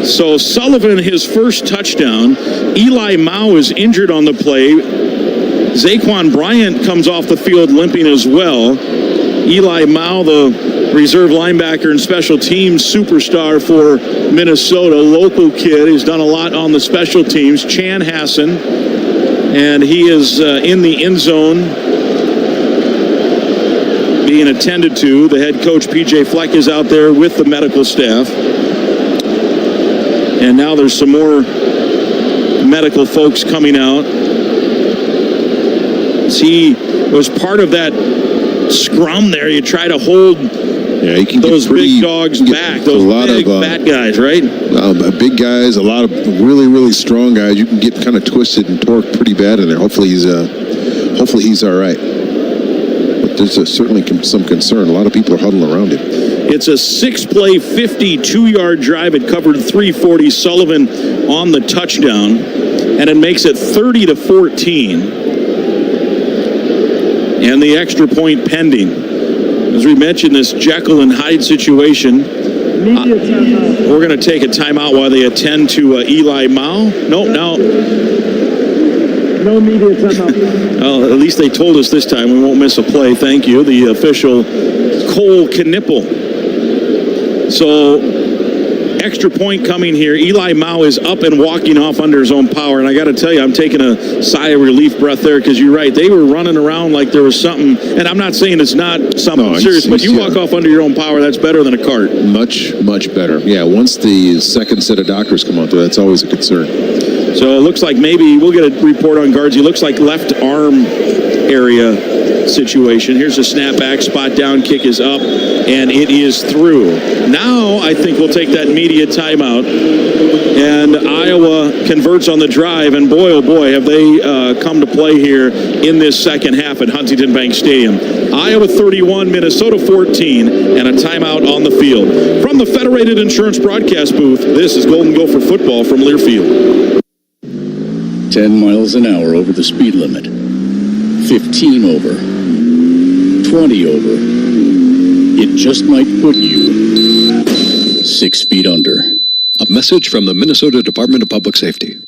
So Sullivan, his first touchdown. Eli Mao is injured on the play. Zaquan Bryant comes off the field limping as well. Eli Mao, the reserve linebacker and special teams superstar for Minnesota, local kid. He's done a lot on the special teams. Chan Hassan, and he is in the end zone being attended to. The head coach, P.J. Fleck, is out there with the medical staff. And now there's some more medical folks coming out. He was part of that scrum there. You try to hold those big dogs back, those big fat guys, right? Big guys, a lot of really, really strong guys. You can get kind of twisted and torqued pretty bad in there. Hopefully he's all right. But there's certainly some concern. A lot of people are huddling around him. It's a 6-play, 52-yard drive. It covered 340. Sullivan on the touchdown, and it makes it 30-14. And the extra point pending. As we mentioned, this Jekyll and Hyde situation. We're going to take a timeout while they attend to Eli Mao. No media timeout. Well, at least they told us this time we won't miss a play. Thank you. The official, Cole Knipple. So, extra point coming here. Eli Mao is up and walking off under his own power. And I got to tell you, I'm taking a sigh of relief breath there because you're right. They were running around like there was something. And I'm not saying it's not something serious, but you walk off under your own power, that's better than a cart. Much, much better. Yeah, once the second set of doctors come out there, that's always a concern. So it looks like maybe we'll get a report on guards. He looks like left arm area situation. Here's a snapback, spot down, kick is up, and it is through. Now I think we'll take that media timeout, and Iowa converts on the drive, and boy, oh boy, have they come to play here in this second half at Huntington Bank Stadium. Iowa 31, Minnesota 14, and a timeout on the field. From the Federated Insurance broadcast booth, this is Golden Gopher football from Learfield. 10 miles an hour over the speed limit. 15 over, 20 over. It just might put you 6 feet under. A message from the Minnesota Department of Public Safety.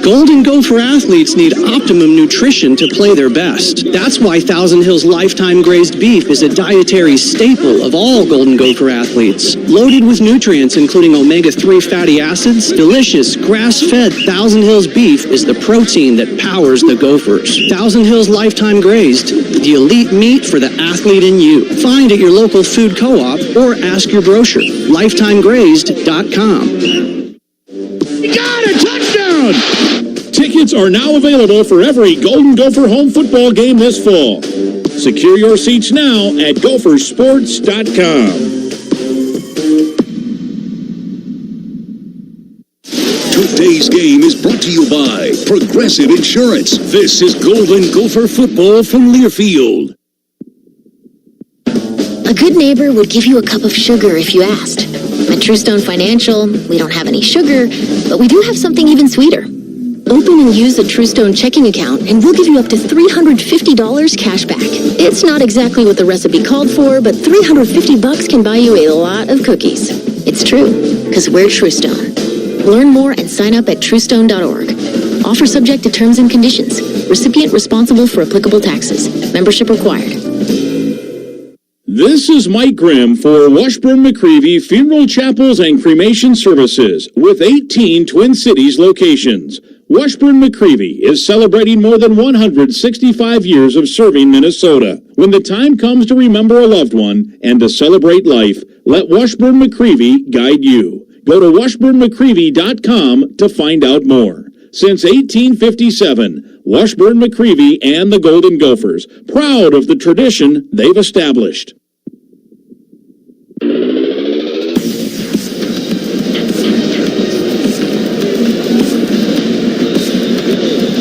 Golden Gopher athletes need optimum nutrition to play their best. That's why Thousand Hills Lifetime Grazed Beef is a dietary staple of all Golden Gopher athletes. Loaded with nutrients including omega-3 fatty acids, delicious grass-fed Thousand Hills beef is the protein that powers the Gophers. Thousand Hills Lifetime Grazed, the elite meat for the athlete in you. Find at your local food co-op or ask your grocer. LifetimeGrazed.com. You got it! Touchdown! Tickets are now available for every Golden Gopher home football game this fall. Secure your seats now at gophersports.com. Today's game is brought to you by Progressive Insurance. This is Golden Gopher football from Learfield. A good neighbor would give you a cup of sugar if you asked. At Truestone Financial, we don't have any sugar, but we do have something even sweeter. Open and use a Truestone checking account, and we'll give you up to $350 cash back. It's not exactly what the recipe called for, but $350 can buy you a lot of cookies. It's true, because we're Truestone. Learn more and sign up at truestone.org. Offer subject to terms and conditions. Recipient responsible for applicable taxes. Membership required. This is Mike Grimm for Washburn-McCreevy Funeral Chapels and Cremation Services with 18 Twin Cities locations. Washburn-McCreevy is celebrating more than 165 years of serving Minnesota. When the time comes to remember a loved one and to celebrate life, let Washburn-McCreevy guide you. Go to washburnmccreevy.com to find out more. Since 1857, Washburn-McCreevy and the Golden Gophers, proud of the tradition they've established.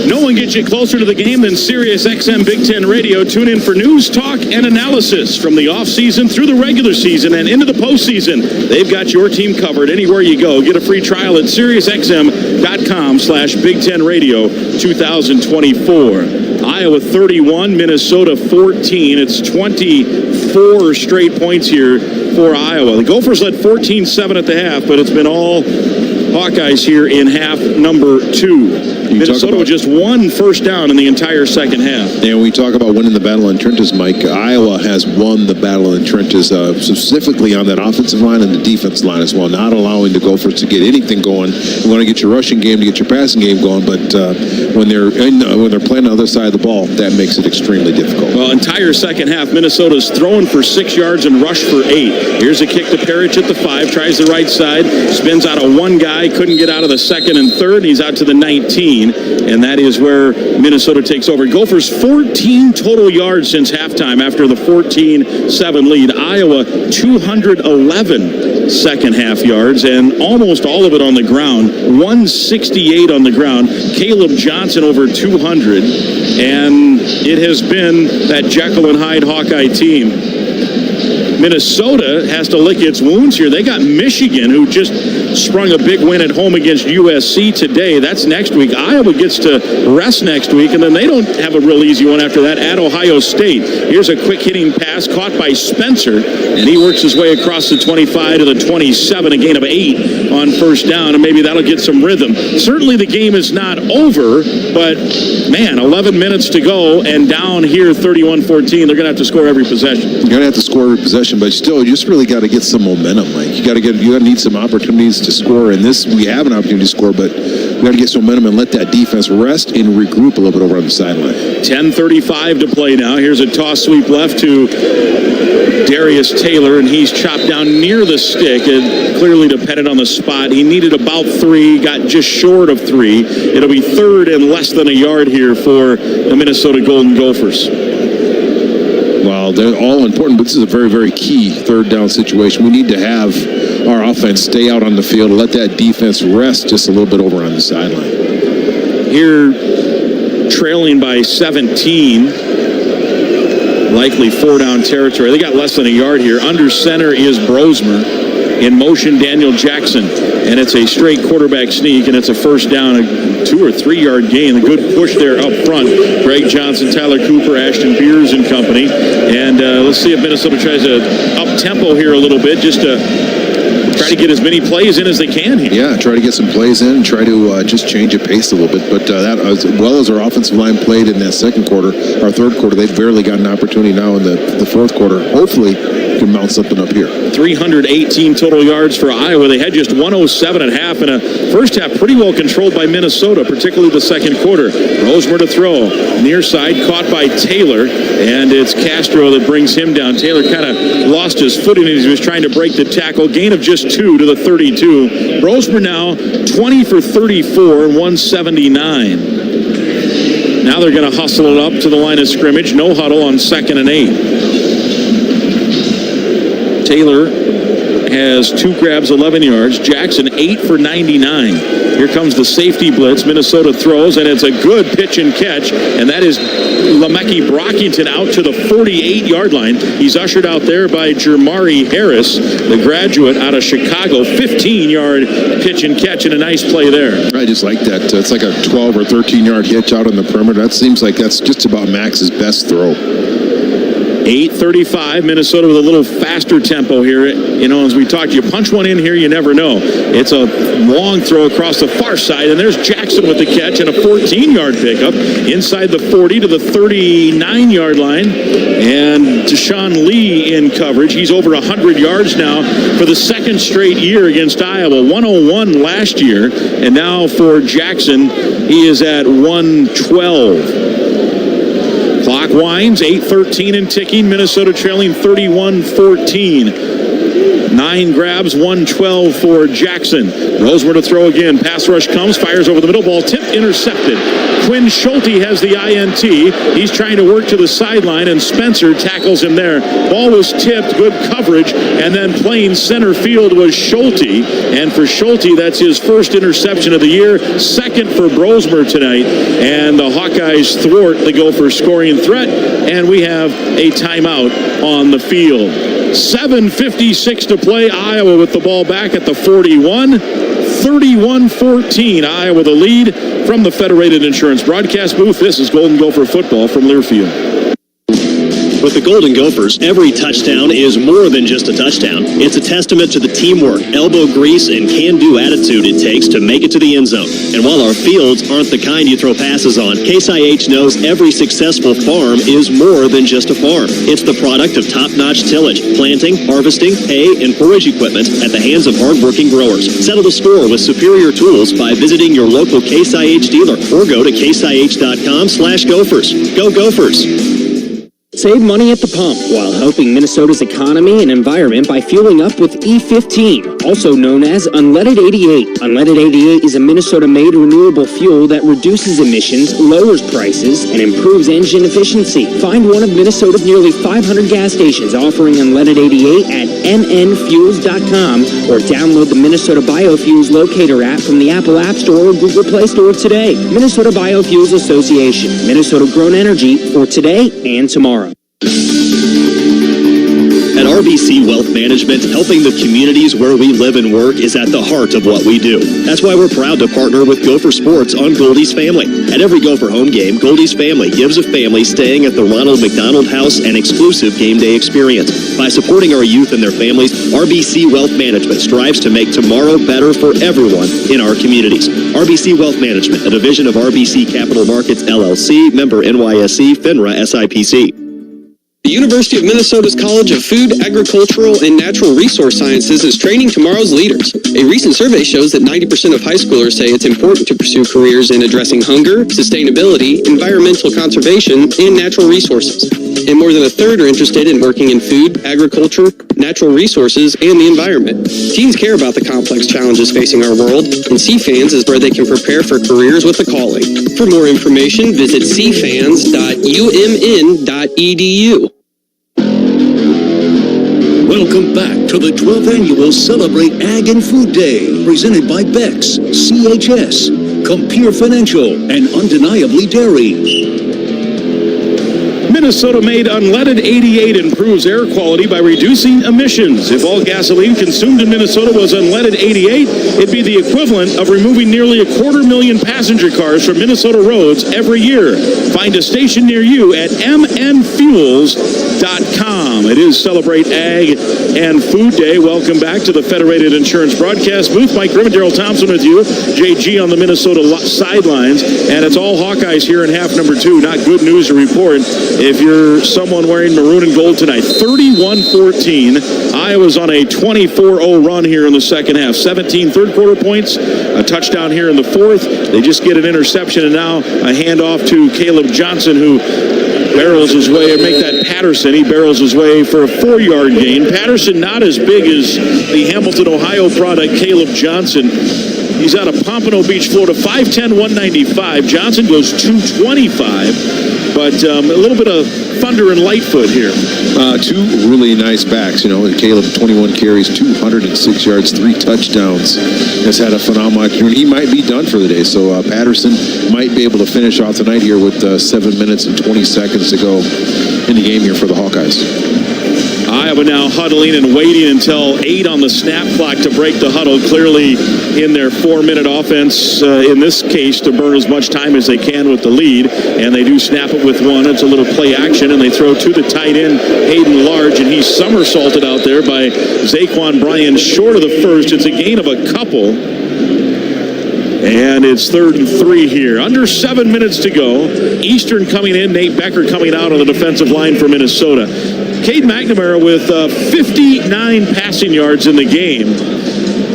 No one gets you closer to the game than Sirius XM Big Ten Radio. Tune in for news, talk, and analysis from the offseason through the regular season and into the postseason. They've got your team covered anywhere you go. Get a free trial at SiriusXM.com/Big Ten Radio 2024. Iowa 31, Minnesota 14. It's 24 straight points here for Iowa. The Gophers led 14-7 at the half, but it's been all Hawkeyes here in half number 2. Minnesota with just one first down in the entire second half. And we talk about winning the battle in trenches, Mike. Iowa has won the battle in trenches, specifically on that offensive line and the defensive line as well, not allowing the Gophers to get anything going. You want to get your rushing game to get your passing game going, but when they're playing on the other side of the ball, that makes it extremely difficult. Well, entire second half, Minnesota's throwing for 6 yards and rushed for 8. Here's a kick to Parrish at the 5, tries the right side, spins out of one guy, couldn't get out of the second and third, and he's out to the 19, and that is where Minnesota takes over. Gophers 14 total yards since halftime after the 14-7 lead. Iowa 211 second half yards, and almost all of it on the ground. 168 on the ground. Caleb Johnson over 200, and it has been that Jekyll and Hyde Hawkeye team. Minnesota has to lick its wounds here. They got Michigan, who just sprung a big win at home against USC today. That's next week. Iowa gets to rest next week, and then they don't have a real easy one after that at Ohio State. Here's a quick hitting pass caught by Spencer, and he works his way across the 25 to the 27, a gain of 8 on first down, and maybe that'll get some rhythm. Certainly the game is not over, but man, 11 minutes to go, and down here 31-14. They're going to have to score every possession. You're going to have to score every possession, but still, you just really got to get some momentum, Mike. You got to need some opportunities to score, and this, we have an opportunity to score, but we got to get some momentum and let that defense rest and regroup a little bit over on the sideline. 10:35 to play now. Here's a toss sweep left to Darius Taylor, and he's chopped down near the stick and clearly dependent on the spot. He needed about 3, got just short of 3. It'll be third and less than a yard here for the Minnesota Golden Gophers. Well, they're all important, but this is a very, very key third down situation. We need to have our offense stay out on the field and let that defense rest just a little bit over on the sideline. Here, trailing by 17, likely 4-down territory. They got less than a yard here. Under center is Brosmer. In motion, Daniel Jackson. and it's a straight quarterback sneak, and it's a first down, a 2 or 3 yard gain. A good push there up front. Greg Johnson, Tyler Cooper, Ashton Beers and company. And let's see if Minnesota tries to up tempo here a little bit, just to try to get as many plays in as they can here. Yeah, try to get some plays in, try to just change the pace a little bit. But that, as well as our offensive line played in that second quarter, our third quarter, they've barely got an opportunity now in the fourth quarter. Hopefully, can mount something up here. 318 total yards for Iowa. They had just 107 at half in a first half pretty well controlled by Minnesota, particularly the second quarter. Rosemer to throw. Near side caught by Taylor, and it's Castro that brings him down. Taylor kind of lost his footing as he was trying to break the tackle. Gain of just 2 to the 32. Rosemer now 20 for 34 and 179. Now they're going to hustle it up to the line of scrimmage. No huddle on 2nd and 8. Taylor has 2 grabs, 11 yards. Jackson 8 for 99. Here comes the safety blitz. Minnesota throws, and it's a good pitch and catch, and that is Lamecki Brockington out to the 48-yard line. He's ushered out there by Jermari Harris, the graduate out of Chicago. 15-yard pitch and catch, and a nice play there. I just like that. It's like a 12 or 13-yard hitch out on the perimeter. That seems like that's just about Max's best throw. 8:35, Minnesota with a little faster tempo here. You know, as we talked, you punch one in here, you never know. It's a long throw across the far side, and there's Jackson with the catch and a 14-yard pickup inside the 40 to the 39-yard line. And Deshaun Lee in coverage. He's over 100 yards now for the second straight year against Iowa. 101 last year, and now for Jackson, he is at 112. Clock winds, 8:13 and ticking. Minnesota trailing 31-14. 9 grabs, 112 for Jackson. Rosemer to throw again. Pass rush comes, fires over the middle. Ball tipped, intercepted. Quinn Schulte has the INT. He's trying to work to the sideline, and Spencer tackles him there. Ball was tipped, good coverage, and then playing center field was Schulte. And for Schulte, that's his first interception of the year, second for Rosemer tonight. And the Hawkeyes thwart the Gophers' scoring threat, and we have a timeout on the field. 7:56 to play. Iowa with the ball back at the 41. 31-14. Iowa the lead from the Federated Insurance broadcast booth. This is Golden Gopher football from Learfield. With the Golden Gophers, every touchdown is more than just a touchdown. It's a testament to the teamwork, elbow grease, and can-do attitude it takes to make it to the end zone. And while our fields aren't the kind you throw passes on, Case IH knows every successful farm is more than just a farm. It's the product of top-notch tillage, planting, harvesting, hay, and forage equipment at the hands of hard-working growers. Settle the score with superior tools by visiting your local Case IH dealer or go to caseih.com/Gophers. Go Gophers! Save money at the pump while helping Minnesota's economy and environment by fueling up with E15, also known as Unleaded 88. Unleaded 88 is a Minnesota-made renewable fuel that reduces emissions, lowers prices, and improves engine efficiency. Find one of Minnesota's nearly 500 gas stations offering Unleaded 88 at mnfuels.com or download the Minnesota Biofuels Locator app from the Apple App Store or Google Play Store today. Minnesota Biofuels Association, Minnesota-grown energy for today and tomorrow. At RBC Wealth Management, helping the communities where we live and work is at the heart of what we do. That's why we're proud to partner with Gopher Sports on Goldie's Family. At every Gopher home game, Goldie's Family gives a family staying at the Ronald McDonald House an exclusive game day experience. By supporting our youth and their families, RBC Wealth Management strives to make tomorrow better for everyone in our communities. RBC Wealth Management, a division of RBC Capital Markets, LLC, member NYSE, FINRA, SIPC. The University of Minnesota's College of Food, Agricultural, and Natural Resource Sciences is training tomorrow's leaders. A recent survey shows that 90% of high schoolers say it's important to pursue careers in addressing hunger, sustainability, environmental conservation, and natural resources. And more than a third are interested in working in food, agriculture, natural resources, and the environment. Teens care about the complex challenges facing our world, and CFANS is where they can prepare for careers with a calling. For more information, visit cfans.umn.edu. Welcome back to the 12th annual Celebrate Ag and Food Day, presented by Bex, CHS, Compeer Financial, and Undeniably Dairy. Minnesota-made unleaded 88 improves air quality by reducing emissions. If all gasoline consumed in Minnesota was unleaded 88, it'd be the equivalent of removing nearly 250,000 passenger cars from Minnesota roads every year. Find a station near you at mnfuels.com. It is Celebrate Ag and Food Day. Welcome back to the Federated Insurance broadcast booth. Mike Grimm and Daryl Thompson with you. JG on the Minnesota sidelines. And it's all Hawkeyes here in half number 2. Not good news to report if you're someone wearing maroon and gold tonight. 31-14. Iowa's on a 24-0 run here in the second half. 17 third quarter points. A touchdown here in the fourth. They just get an interception, and now a handoff to Caleb Johnson, who barrels his way, or make that Patterson. He barrels his way for a 4-yard gain. Patterson not as big as the Hamilton, Ohio product, Caleb Johnson. He's out of Pompano Beach, Florida, 5'10", 195. Johnson goes 225, but a little bit of thunder and Lightfoot here. Two really nice backs. You know, Caleb, 21 carries, 206 yards, 3 touchdowns. Has had a phenomenal afternoon. He might be done for the day, so Patterson might be able to finish off tonight here with 7 minutes and 20 seconds to go in the game here for the Hawkeyes. Iowa now huddling and waiting until 8 on the snap clock to break the huddle. Clearly in their 4-minute offense, in this case, to burn as much time as they can with the lead. And they do snap it with one. It's a little play action, and they throw to the tight end, Hayden Large, and he's somersaulted out there by Zaquan Bryan short of the first. It's a gain of a couple. And it's 3rd and 3 here. Under 7 minutes to go. Eastern coming in, Nate Becker coming out on the defensive line for Minnesota. Cade McNamara with 59 passing yards in the game,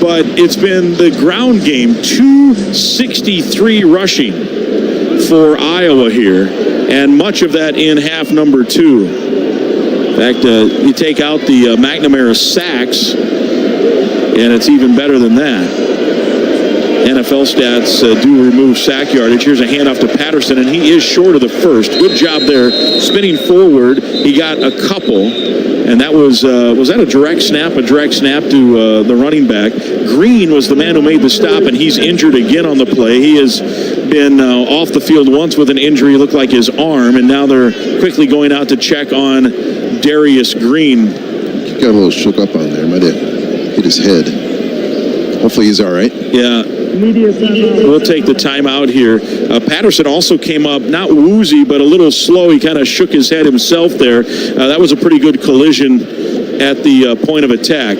but it's been the ground game, 263 rushing for Iowa here, and much of that in half number 2. In fact, you take out the McNamara sacks, and it's even better than that. NFL stats do remove sack yardage. Here's a handoff to Patterson, and he is short of the first. Good job there, spinning forward. He got a couple, and that was that a direct snap? A direct snap to the running back. Green was the man who made the stop, and he's injured again on the play. He has been off the field once with an injury, looked like his arm, and now they're quickly going out to check on Darius Green. He got a little shook up on there. Might have hit his head. Hopefully he's all right. Yeah. We'll take the timeout here. Patterson also came up, not woozy, but a little slow. He kind of shook his head himself there. That was a pretty good collision at the point of attack.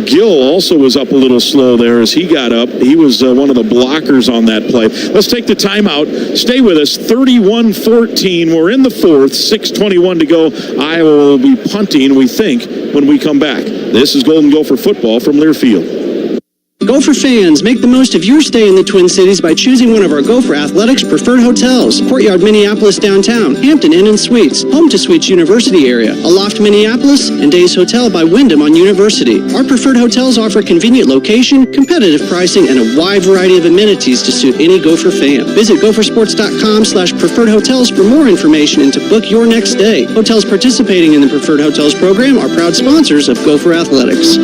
Gill also was up a little slow there as he got up. He was one of the blockers on that play. Let's take the timeout. Stay with us. 31-14. We're in the fourth. 6:21 to go. Iowa will be punting, we think, when we come back. This is Golden Gopher football from Learfield. Gopher fans, make the most of your stay in the Twin Cities by choosing one of our Gopher Athletics preferred hotels. Courtyard Minneapolis downtown, Hampton Inn and Suites, Home to Suites University area, Aloft Minneapolis, and Days Hotel by Wyndham on University. Our preferred hotels offer convenient location, competitive pricing, and a wide variety of amenities to suit any Gopher fan. Visit gophersports.com/preferred hotels for more information and to book your next stay. Hotels participating in the Preferred Hotels program are proud sponsors of Gopher Athletics.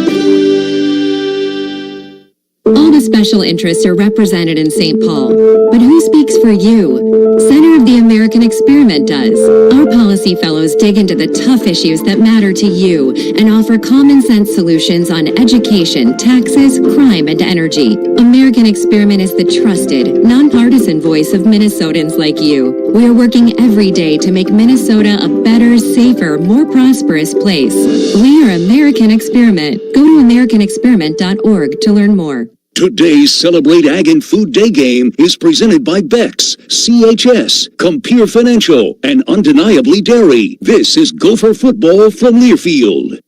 All the special interests are represented in St. Paul. But who speaks for you? Center of the American Experiment does. Our policy fellows dig into the tough issues that matter to you and offer common sense solutions on education, taxes, crime, and energy. American Experiment is the trusted, nonpartisan voice of Minnesotans like you. We are working every day to make Minnesota a better, safer, more prosperous place. We are American Experiment. Go to AmericanExperiment.org to learn more. Today's Celebrate Ag and Food Day game is presented by Beck's, CHS, Compeer Financial, and Undeniably Dairy. This is Gopher football from Learfield.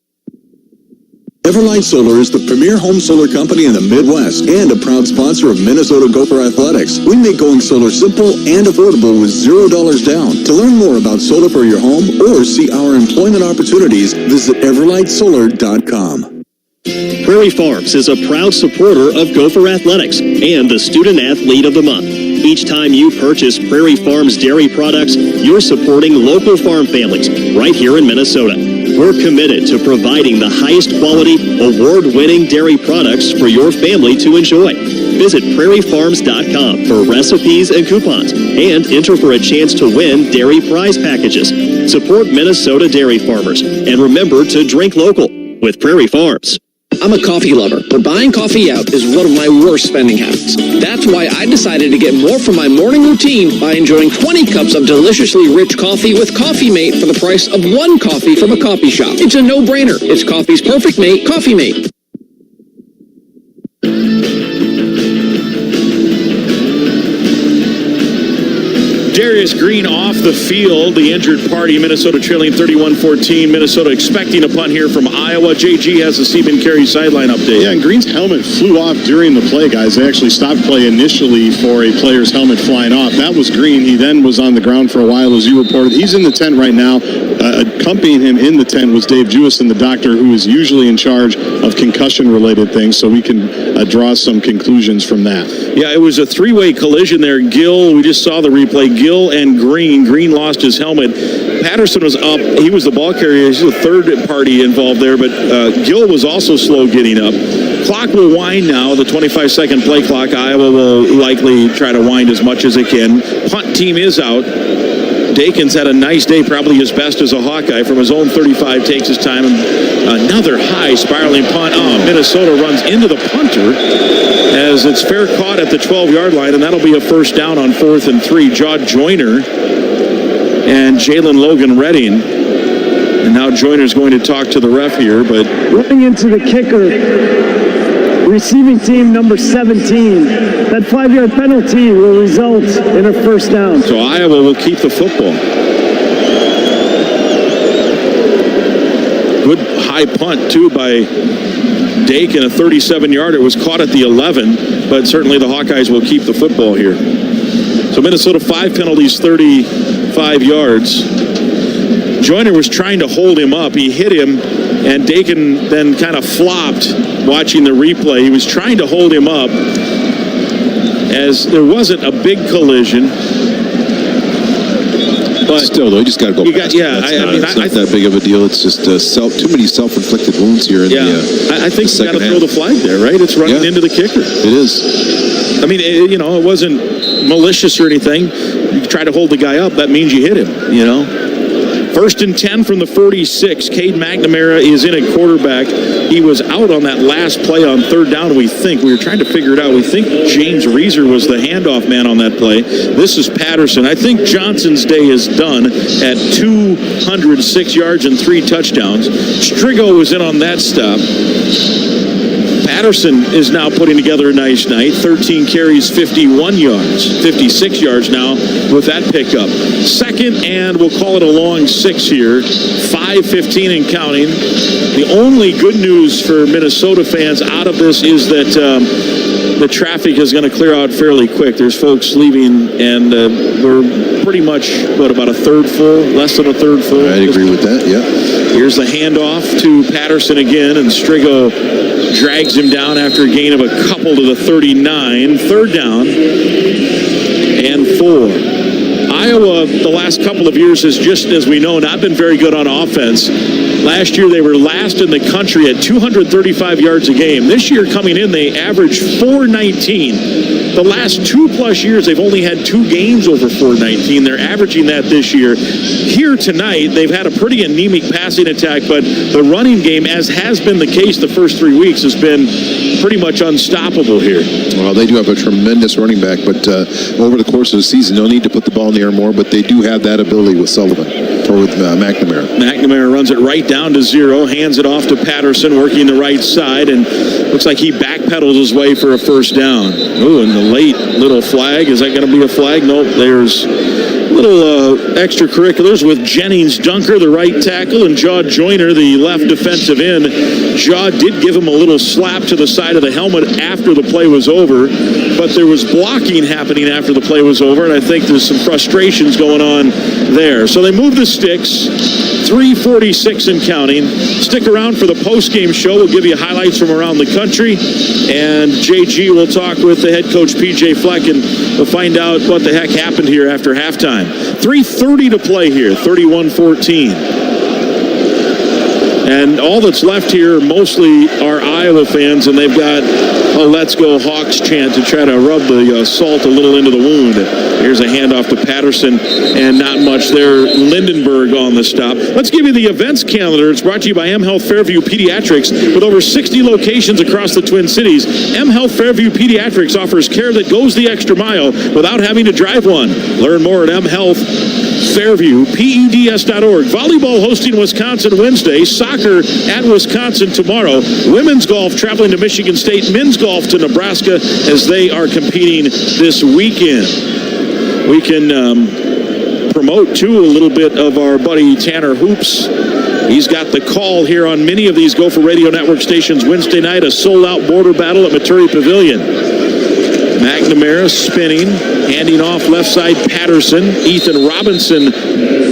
Everlight Solar is the premier home solar company in the Midwest and a proud sponsor of Minnesota Gopher Athletics. We make going solar simple and affordable with $0 down. To learn more about solar for your home or see our employment opportunities, visit everlightsolar.com. Prairie Farms is a proud supporter of Gopher Athletics and the Student Athlete of the Month. Each time you purchase Prairie Farms dairy products, you're supporting local farm families right here in Minnesota. We're committed to providing the highest quality, award-winning dairy products for your family to enjoy. Visit prairiefarms.com for recipes and coupons, and enter for a chance to win dairy prize packages. Support Minnesota dairy farmers, and remember to drink local with Prairie Farms. I'm a coffee lover, but buying coffee out is one of my worst spending habits. That's why I decided to get more from my morning routine by enjoying 20 cups of deliciously rich coffee with Coffee Mate for the price of one coffee from a coffee shop. It's a no-brainer. It's coffee's perfect mate, Coffee Mate. Darius Green off the field, the injured party. Minnesota trailing 31-14. Minnesota expecting a punt here from Iowa. JG has the Seaman Carey sideline update. Yeah, and Green's helmet flew off during the play, guys. They actually stopped play initially for a player's helmet flying off. That was Green. He then was on the ground for a while, as you reported. He's in the tent right now. Accompanying him in the tent was Dave Jewison, the doctor who is usually in charge of concussion-related things, so we can draw some conclusions from that. Yeah, it was a three-way collision there. Gill, we just saw the replay. Gill and Green. Green lost his helmet. Patterson was up. He was the ball carrier. He's the third party involved there, but Gill was also slow getting up. Clock will wind now, the 25-second play clock. Iowa will likely try to wind as much as it can. Punt team is out. Dakin's had a nice day, probably his best as a Hawkeye. From his own 35, takes his time. Another high spiraling punt. Oh, Minnesota runs into the punter as it's fair caught at the 12-yard line, and that'll be a first down on 4th and 3. Jaw Joyner and Jalen Logan Redding. And now Joyner's going to talk to the ref here, but running into the kicker, receiving team number 17. That 5-yard penalty will result in a first down. So Iowa will keep the football. Good high punt, too, by Dakin, a 37-yarder. Was caught at the 11, but certainly the Hawkeyes will keep the football here. So Minnesota 5 penalties, 35 yards. Joyner was trying to hold him up. He hit him, and Dakin then kind of flopped watching the replay. He was trying to hold him up as there wasn't a big collision. But still, though, you just got to go past it. Yeah, it's not that big of a deal. It's just too many self-inflicted wounds here. I think you got to throw the flag there, right? It's running into the kicker. It is. I mean, it wasn't malicious or anything. You try to hold the guy up, that means you hit him, First and 10 from the 46. Cade McNamara is in at quarterback. He was out on that last play on third down, we think. We were trying to figure it out. We think James Reeser was the handoff man on that play. This is Patterson. I think Johnson's day is done at 206 yards and 3 touchdowns. Strigo was in on that stop. Patterson is now putting together a nice night. 13 carries, 51 yards, 56 yards now with that pickup. Second, and we'll call it a long 6 here. 5:15 and counting. The only good news for Minnesota fans out of this is that the traffic is going to clear out fairly quick. There's folks leaving, and we're pretty much, about a third full, less than a third full. I'd agree with that, yeah. Here's the handoff to Patterson again, and Strigo drags him down after a gain of a couple to the 39. Third down and 4. Iowa, the last couple of years, has just, as we know, not been very good on offense. Last year, they were last in the country at 235 yards a game. This year, coming in, they averaged 419. The last 2+ years, they've only had 2 games over 419. They're averaging that this year. Here tonight, they've had a pretty anemic passing attack, but the running game, as has been the case the first 3 weeks, has been pretty much unstoppable here. Well, they do have a tremendous running back, but over the course of the season, they'll need to put the ball in the air more, but they do have that ability with Sullivan or with McNamara. McNamara runs it right down to 0, hands it off to Patterson, working the right side, and looks like he backpedals his way for a first down. Ooh, and the late little flag. Is that going to be a flag? Nope. There's little extracurriculars with Jennings Dunker, the right tackle, and Jaw Joyner, the left defensive end. Jaw did give him a little slap to the side of the helmet after the play was over, but there was blocking happening after the play was over, and I think there's some frustrations going on there. So they move the sticks. 3:46 and counting. Stick around for the post-game show. We'll give you highlights from around the country, and JG will talk with the head coach, PJ Fleck, and we'll find out what the heck happened here after halftime. 3:30 to play here, 31-14. And all that's left here mostly are Iowa fans, and they've got a Let's Go Hawks chant to try to rub the salt a little into the wound. Here's a handoff to Patterson, and not much there. Lindenberg on the stop. Let's give you the events calendar. It's brought to you by M Health Fairview Pediatrics. With over 60 locations across the Twin Cities, M Health Fairview Pediatrics offers care that goes the extra mile without having to drive one. Learn more at mhealthfairviewpeds.org. Volleyball hosting Wisconsin Wednesday. Soccer at Wisconsin tomorrow. Women's golf traveling to Michigan State. Men's golf to Nebraska as they are competing this weekend. We can promote, too, a little bit of our buddy Tanner Hoops. He's got the call here on many of these Gopher Radio Network stations Wednesday night, a sold-out border battle at Maturi Pavilion. McNamara spinning, handing off left side Patterson. Ethan Robinson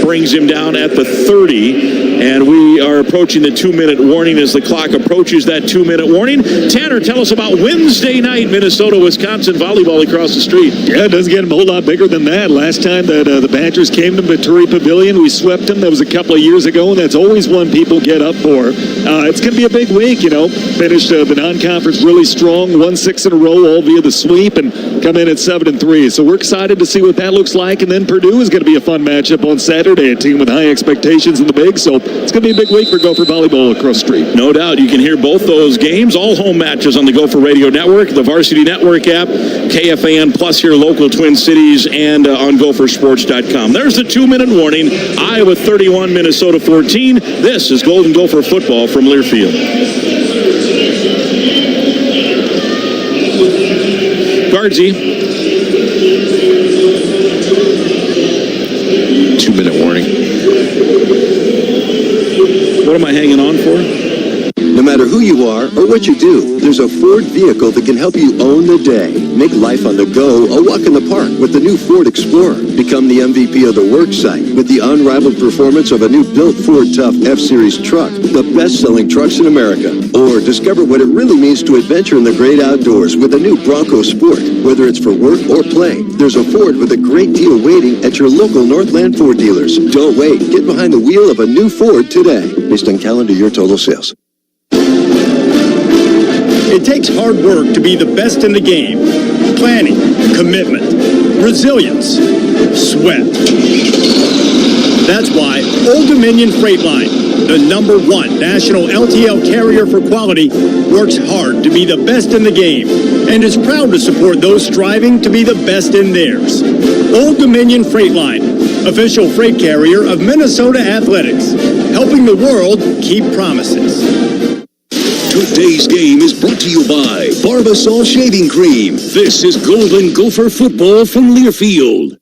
brings him down at the 30. And we are approaching the 2-minute warning. As the clock approaches that 2-minute warning, Tanner, tell us about Wednesday night Minnesota-Wisconsin volleyball across the street. Yeah, it doesn't get a whole lot bigger than that. Last time that the Badgers came to Maturi Pavilion, we swept them. That was a couple of years ago, and that's always one people get up for. It's going to be a big week, you know. Finished the non-conference really strong, won 6 in a row, all via the sweep, and come in at 7-3. So we're excited to see what that looks like. And then Purdue is going to be a fun matchup on Saturday, a team with high expectations in the big. So it's going to be a big week for Gopher volleyball across the street. No doubt. You can hear both those games, all home matches on the Gopher Radio Network, the Varsity Network app, KFAN Plus here, local Twin Cities, and on gophersports.com. There's the 2-minute warning. Iowa 31, Minnesota 14. This is Golden Gopher football from Learfield. Guardsy. 2-minute warning. What am I hanging on for? No matter who you are or what you do, there's a Ford vehicle that can help you own the day. Make life on the go a walk in the park with the new Ford Explorer. Become the MVP of the work site with the unrivaled performance of a new built Ford Tough F-Series truck, the best-selling trucks in America. Or discover what it really means to adventure in the great outdoors with a new Bronco Sport. Whether it's for work or play, there's a Ford with a great deal waiting at your local Northland Ford dealers. Don't wait. Get behind the wheel of a new Ford today. Based on calendar year total sales. It takes hard work to be the best in the game. Planning, commitment, resilience, sweat. That's why Old Dominion Freight Line, the #1 national LTL carrier for quality, works hard to be the best in the game and is proud to support those striving to be the best in theirs. Old Dominion Freight Line, official freight carrier of Minnesota Athletics, helping the world keep promises. Today's game is brought to you by Barbasol Shaving Cream. This is Golden Gopher football from Learfield.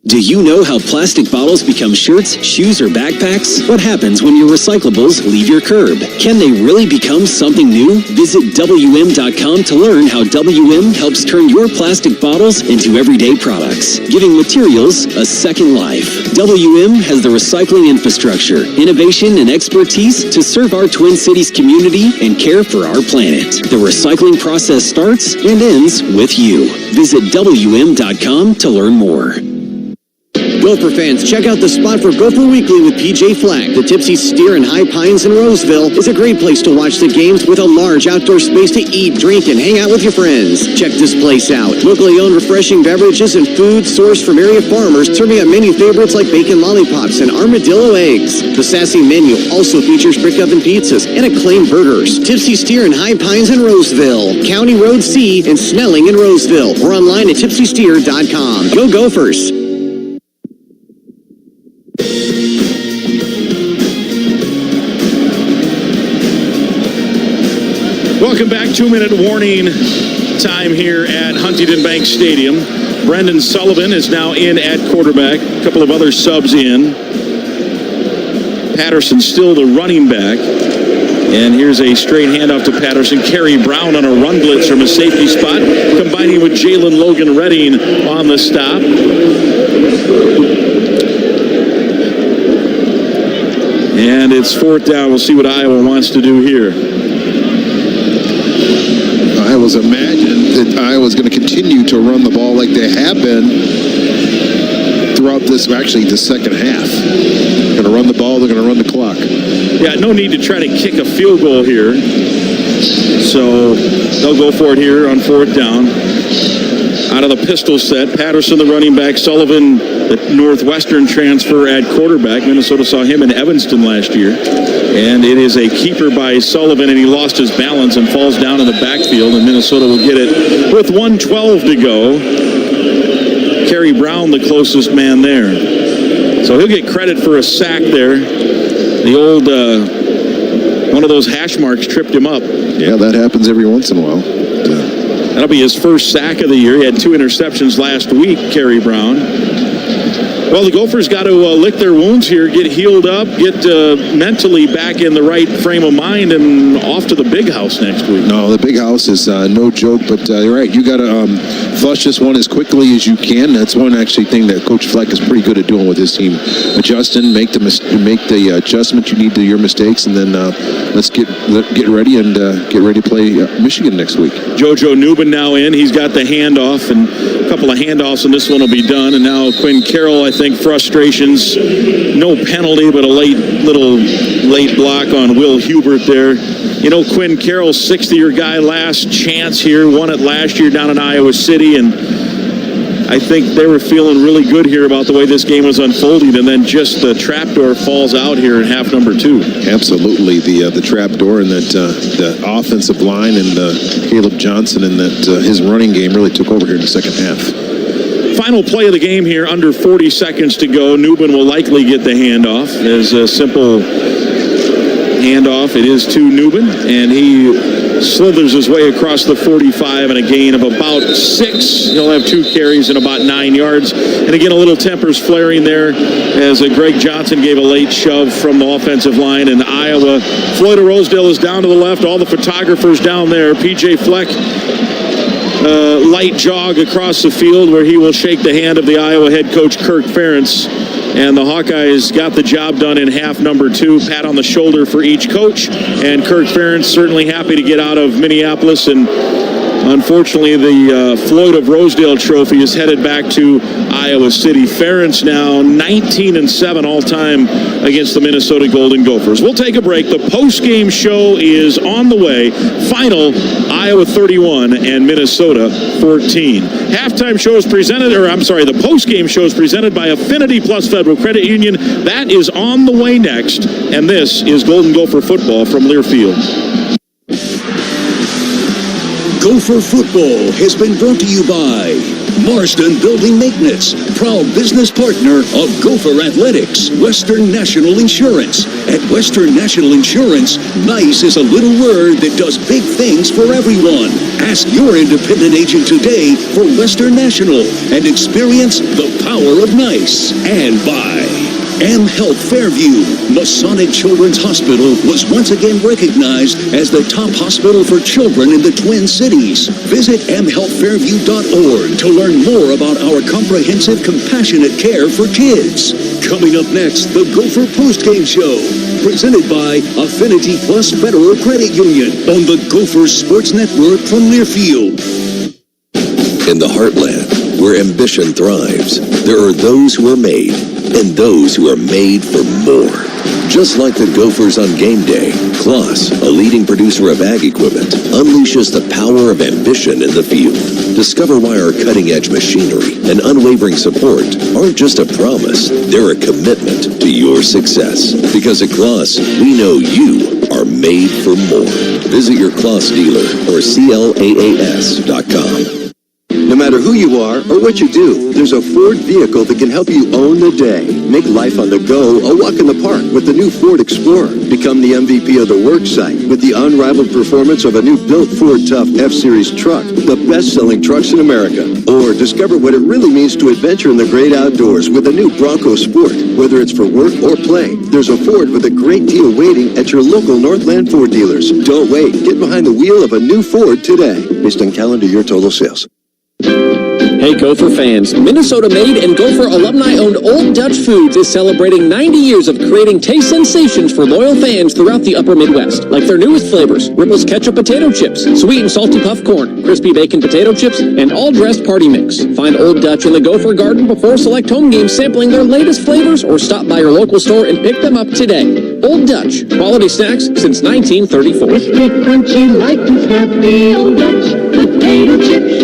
Do you know how plastic bottles become shirts, shoes, or backpacks? What happens when your recyclables leave your curb? Can they really become something new? Visit WM.com to learn how WM helps turn your plastic bottles into everyday products, giving materials a second life. WM has the recycling infrastructure, innovation, and expertise to serve our Twin Cities community and care for our planet. The recycling process starts and ends with you. Visit WM.com to learn more. Gopher fans, check out the spot for Gopher Weekly with PJ Flack. The Tipsy Steer in High Pines in Roseville is a great place to watch the games with a large outdoor space to eat, drink, and hang out with your friends. Check this place out. Locally owned refreshing beverages and food sourced from area farmers, serving up menu favorites like bacon lollipops and armadillo eggs. The sassy menu also features brick oven pizzas and acclaimed burgers. Tipsy Steer in High Pines in Roseville, County Road C in Snelling in Roseville, or online at tipsysteer.com. Go Gophers! Welcome back. 2-minute warning time here at Huntington Bank Stadium. Brendan Sullivan is now in at quarterback. A couple of other subs in. Patterson still the running back. And here's a straight handoff to Patterson. Kerry Brown on a run blitz from a safety spot, combining with Jalen Logan Redding on the stop. And it's 4th down. We'll see what Iowa wants to do here. I was imagining that Iowa's going to continue to run the ball like they have been throughout of this, actually the second half. Going to run the ball, they're going to run the clock. Yeah, no need to try to kick a field goal here. So they'll go for it here on fourth down. Out of the pistol set, Patterson, the running back, Sullivan, the Northwestern transfer at quarterback. Minnesota saw him in Evanston last year. And it is a keeper by Sullivan, and he lost his balance and falls down in the backfield, and Minnesota will get it with 1:12 to go. Kerry Brown, the closest man there. So he'll get credit for a sack there. The old, one of those hash marks tripped him up. Yeah, that happens every once in a while. That'll be his first sack of the year. He had 2 interceptions last week, Kerry Brown. Well, the Gophers got to lick their wounds here, get healed up, get mentally back in the right frame of mind, and off to the big house next week. No, the big house is no joke, but you're right. You got to flush this one as quickly as you can. That's one actually thing that Coach Fleck is pretty good at doing with his team. Adjusting, make the adjustment you need to your mistakes, and then let's get ready and get ready to play Michigan next week. JoJo Newbin now in. He's got the handoff, and a couple of handoffs, and this one will be done. And now Quinn Carroll, I think, frustrations. No penalty, but a late block on Will Hubert there. You know, Quinn Carroll, 60-year guy, last chance here, won it last year down in Iowa City, and I think they were feeling really good here about the way this game was unfolding, and then just the trapdoor falls out here in half number 2. Absolutely, the trapdoor and that the offensive line and Caleb Johnson and that his running game really took over here in the second half. Final play of the game here, under 40 seconds to go. Newbin will likely get the handoff. There's a simple handoff. It is to Newbin, and he slithers his way across the 45 and a gain of about 6. He'll have 2 carries and about 9 yards. And again, a little tempers flaring there as Greg Johnson gave a late shove from the offensive line in Iowa. Floyd of Rosedale is down to the left. All the photographers down there. PJ Fleck, light jog across the field where he will shake the hand of the Iowa head coach Kirk Ferentz. And the Hawkeyes got the job done in half number 2. Pat on the shoulder for each coach. And Kirk Ferentz certainly happy to get out of Minneapolis. And unfortunately, the Floyd of Rosedale trophy is headed back to Iowa City. Ferentz now 19-7 all-time against the Minnesota Golden Gophers. We'll take a break. The post-game show is on the way. Final, Iowa 31 and Minnesota 14. Halftime show is presented, the post-game show is presented by Affinity Plus Federal Credit Union. That is on the way next. And this is Golden Gopher football from Learfield. Gopher Football has been brought to you by Marston Building Maintenance, proud business partner of Gopher Athletics. Western National Insurance. At Western National Insurance, nice is a little word that does big things for everyone. Ask your independent agent today for Western National and experience the power of nice. And by M Health Fairview. Masonic Children's Hospital was once again recognized as the top hospital for children in the Twin Cities. Visit mhealthfairview.org to learn more about our comprehensive, compassionate care for kids. Coming up next, the Gopher Postgame Show, presented by Affinity Plus Federal Credit Union on the Gopher Sports Network from Learfield. In the heartland, where ambition thrives, there are those who are made and those who are made for more. Just like the Gophers on game day, Kloss, a leading producer of ag equipment, unleashes the power of ambition in the field. Discover why our cutting-edge machinery and unwavering support aren't just a promise, they're a commitment to your success. Because at Kloss, we know you are made for more. Visit your Kloss dealer or CLAAS.com. No matter who you are or what you do, there's a Ford vehicle that can help you own the day. Make life on the go a walk in the park with the new Ford Explorer. Become the MVP of the work site with the unrivaled performance of a new built Ford Tough F-Series truck, the best-selling trucks in America. Or discover what it really means to adventure in the great outdoors with a new Bronco Sport. Whether it's for work or play, there's a Ford with a great deal waiting at your local Northland Ford dealers. Don't wait. Get behind the wheel of a new Ford today. Based on calendar year total sales. Hey Gopher fans, Minnesota-made and Gopher alumni-owned Old Dutch Foods is celebrating 90 years of creating taste sensations for loyal fans throughout the upper Midwest. Like their newest flavors, Ripple's Ketchup Potato Chips, Sweet and Salty Puff Corn, Crispy Bacon Potato Chips, and All-Dressed Party Mix. Find Old Dutch in the Gopher Garden before select home games sampling their latest flavors, or stop by your local store and pick them up today. Old Dutch, quality snacks since 1934. Crispy, crunchy, light and snappy, Old Dutch potato chips.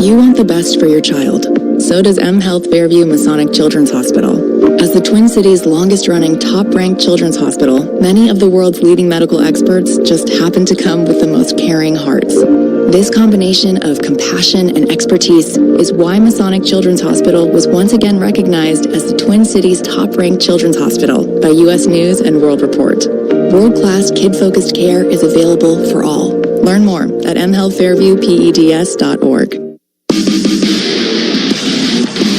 You want the best for your child. So does M Health Fairview Masonic Children's Hospital. As the Twin Cities' longest-running, top-ranked children's hospital, many of the world's leading medical experts just happen to come with the most caring hearts. This combination of compassion and expertise is why Masonic Children's Hospital was once again recognized as the Twin Cities' top-ranked children's hospital by U.S. News and World Report. World-class, kid-focused care is available for all. Learn more at mhealthfairviewpeds.org.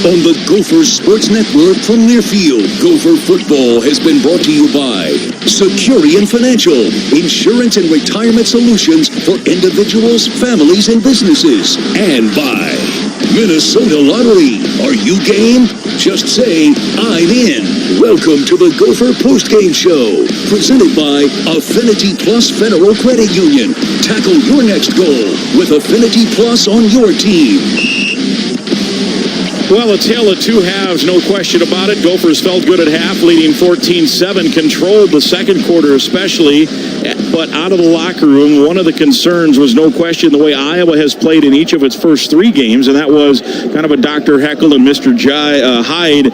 On the Gophers Sports Network from Learfield, Gopher football has been brought to you by Securian Financial, insurance and retirement solutions for individuals, families, and businesses. And by Minnesota Lottery. Are you game? Just say, I'm in. Welcome to the Gopher Postgame Show, presented by Affinity Plus Federal Credit Union. Tackle your next goal with Affinity Plus on your team. Well, a tale of two halves, no question about it. Gophers felt good at half, leading 14-7, controlled the second quarter especially, but out of the locker room, one of the concerns was no question the way Iowa has played in each of its first three games, and that was kind of a Dr. Heckle and Mr. Hyde,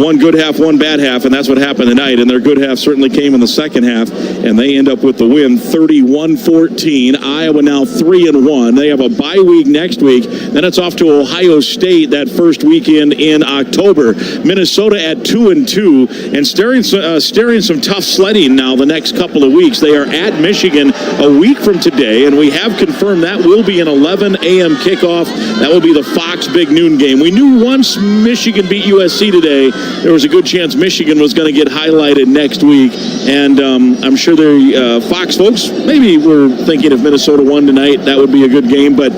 one good half, one bad half, and that's what happened tonight, and their good half certainly came in the second half, and they end up with the win, 31-14. Iowa now 3-1. They have a bye week next week. Then it's off to Ohio State that first weekend in October. Minnesota at 2-2 and staring some tough sledding now the next couple of weeks. They are at Michigan a week from today, and we have confirmed that will be an 11 a.m. kickoff. That will be the Fox Big Noon game. We knew once Michigan beat USC today, there was a good chance Michigan was going to get highlighted next week, and I'm sure the Fox folks maybe were thinking if Minnesota won tonight, that would be a good game, but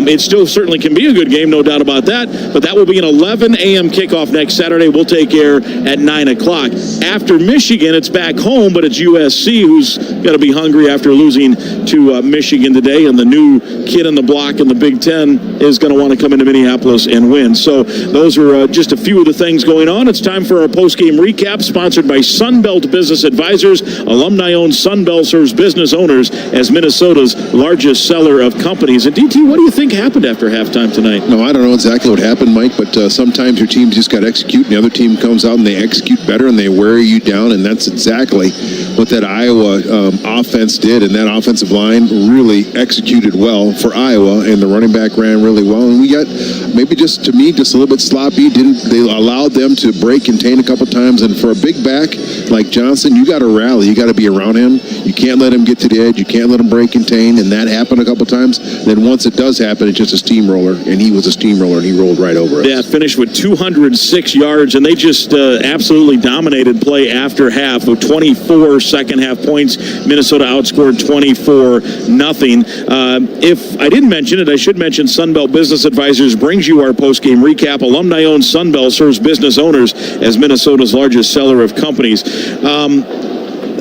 it still certainly can be a good game, no doubt about that, but that will be an 11 a.m. kickoff next Saturday. We'll take air at 9 o'clock. After Michigan, it's back home, but it's USC who's got to be hungry after losing to Michigan today, and the new kid in the block in the Big Ten is going to want to come into Minneapolis and win. So those are just a few of the things going on. It's time for our post-game recap, sponsored by Sunbelt Business Advisors. Alumni-owned Sunbelt serves business owners as Minnesota's largest seller of companies. And DT, what do you think happened after halftime tonight? No, I don't know exactly what happened, Mike, but sometimes your team just got to execute, and the other team comes out and they execute better and they wear you down, and that's exactly what that Iowa offense did, and that offensive line really executed well for Iowa, and the running back ran really well, and we got maybe just, to me, just a little bit sloppy. They allowed them to break contain a couple times, and for a big back like Johnson, you got to rally. You got to be around him. You can't let him get to the edge. You can't let him break contain, and that happened a couple times. Then once it does happen, it's just a steamroller, and he was a steamroller, and he rolled right over us. Yeah, finished with 206 yards, and they just absolutely dominated play after half with 24 second-half points. Minnesota outscored 24-0. If I didn't mention it, I should mention Sunbelt Business Advisors brings you our post-game recap. Alumni-owned Sunbelt serves business owners as Minnesota's largest seller of companies.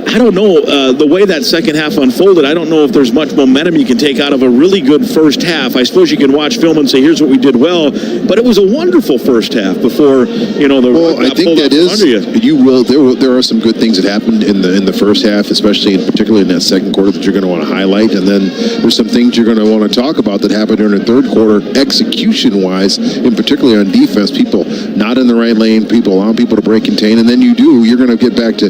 I don't know, the way that second half unfolded, I don't know if there's much momentum you can take out of a really good first half. I suppose you can watch film and say, here's what we did well, but it was a wonderful first half before, I think that is, there are some good things that happened in the first half, especially and particularly in that second quarter that you're going to want to highlight, and then there's some things you're going to want to talk about that happened during the third quarter, execution-wise, and particularly on defense, people not in the right lane, people allowing people to break contain, and then you're going to get back to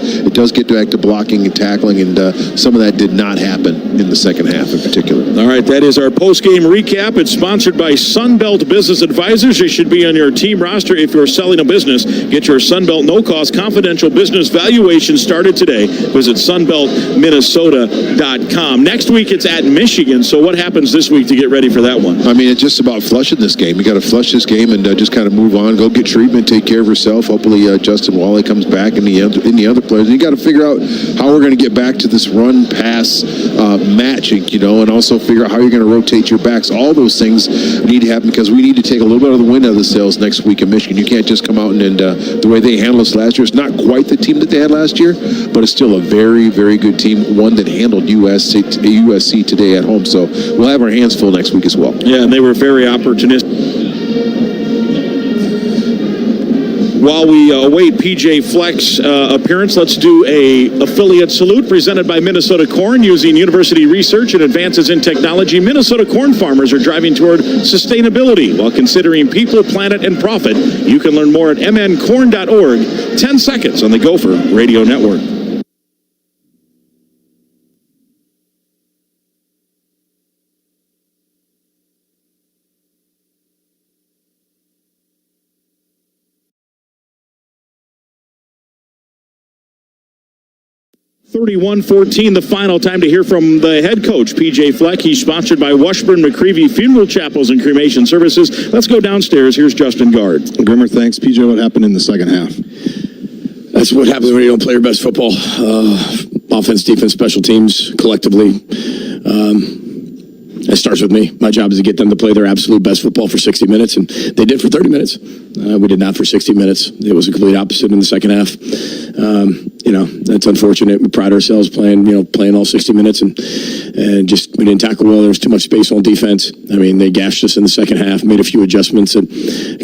blocking and tackling, and some of that did not happen in the second half in particular. All right, that is our post-game recap. It's sponsored by Sunbelt Business Advisors. They should be on your team roster if you're selling a business. Get your Sunbelt no-cost confidential business valuation started today. Visit sunbeltminnesota.com. Next week, it's at Michigan, so what happens this week to get ready for that one? I mean, it's just about flushing this game. You got to flush this game and just kind of move on, go get treatment, take care of yourself. Hopefully, Justin Wally comes back and the other players. And you got to figure out how we're going to get back to this run-pass matching, and also figure out how you're going to rotate your backs. All those things need to happen because we need to take a little bit of the wind out of the sails next week in Michigan. You can't just come out and the way they handled us last year, it's not quite the team that they had last year, but it's still a very, very good team, one that handled USC today at home. So we'll have our hands full next week as well. Yeah, and they were very opportunistic. While we await PJ Fleck's appearance, let's do a affiliate salute presented by Minnesota Corn. Using university research and advances in technology, Minnesota corn farmers are driving toward sustainability while considering people, planet, and profit. You can learn more at mncorn.org. 10 seconds on the Gopher Radio Network. (31-14), the final time to hear from the head coach, PJ Fleck. He's sponsored by Washburn McCreevy Funeral Chapels and Cremation Services. Let's go downstairs. Here's Justin Guard. Grimmer, thanks. PJ, what happened in the second half? That's what happens when you don't play your best football. Offense, defense, special teams, collectively. It starts with me. My job is to get them to play their absolute best football for 60 minutes, and they did for 30 minutes. We did not for 60 minutes. It was a complete opposite in the second half. That's unfortunate. We pride ourselves playing all 60 minutes, and just we didn't tackle well. There was too much space on defense. I mean, they gashed us in the second half, made a few adjustments, and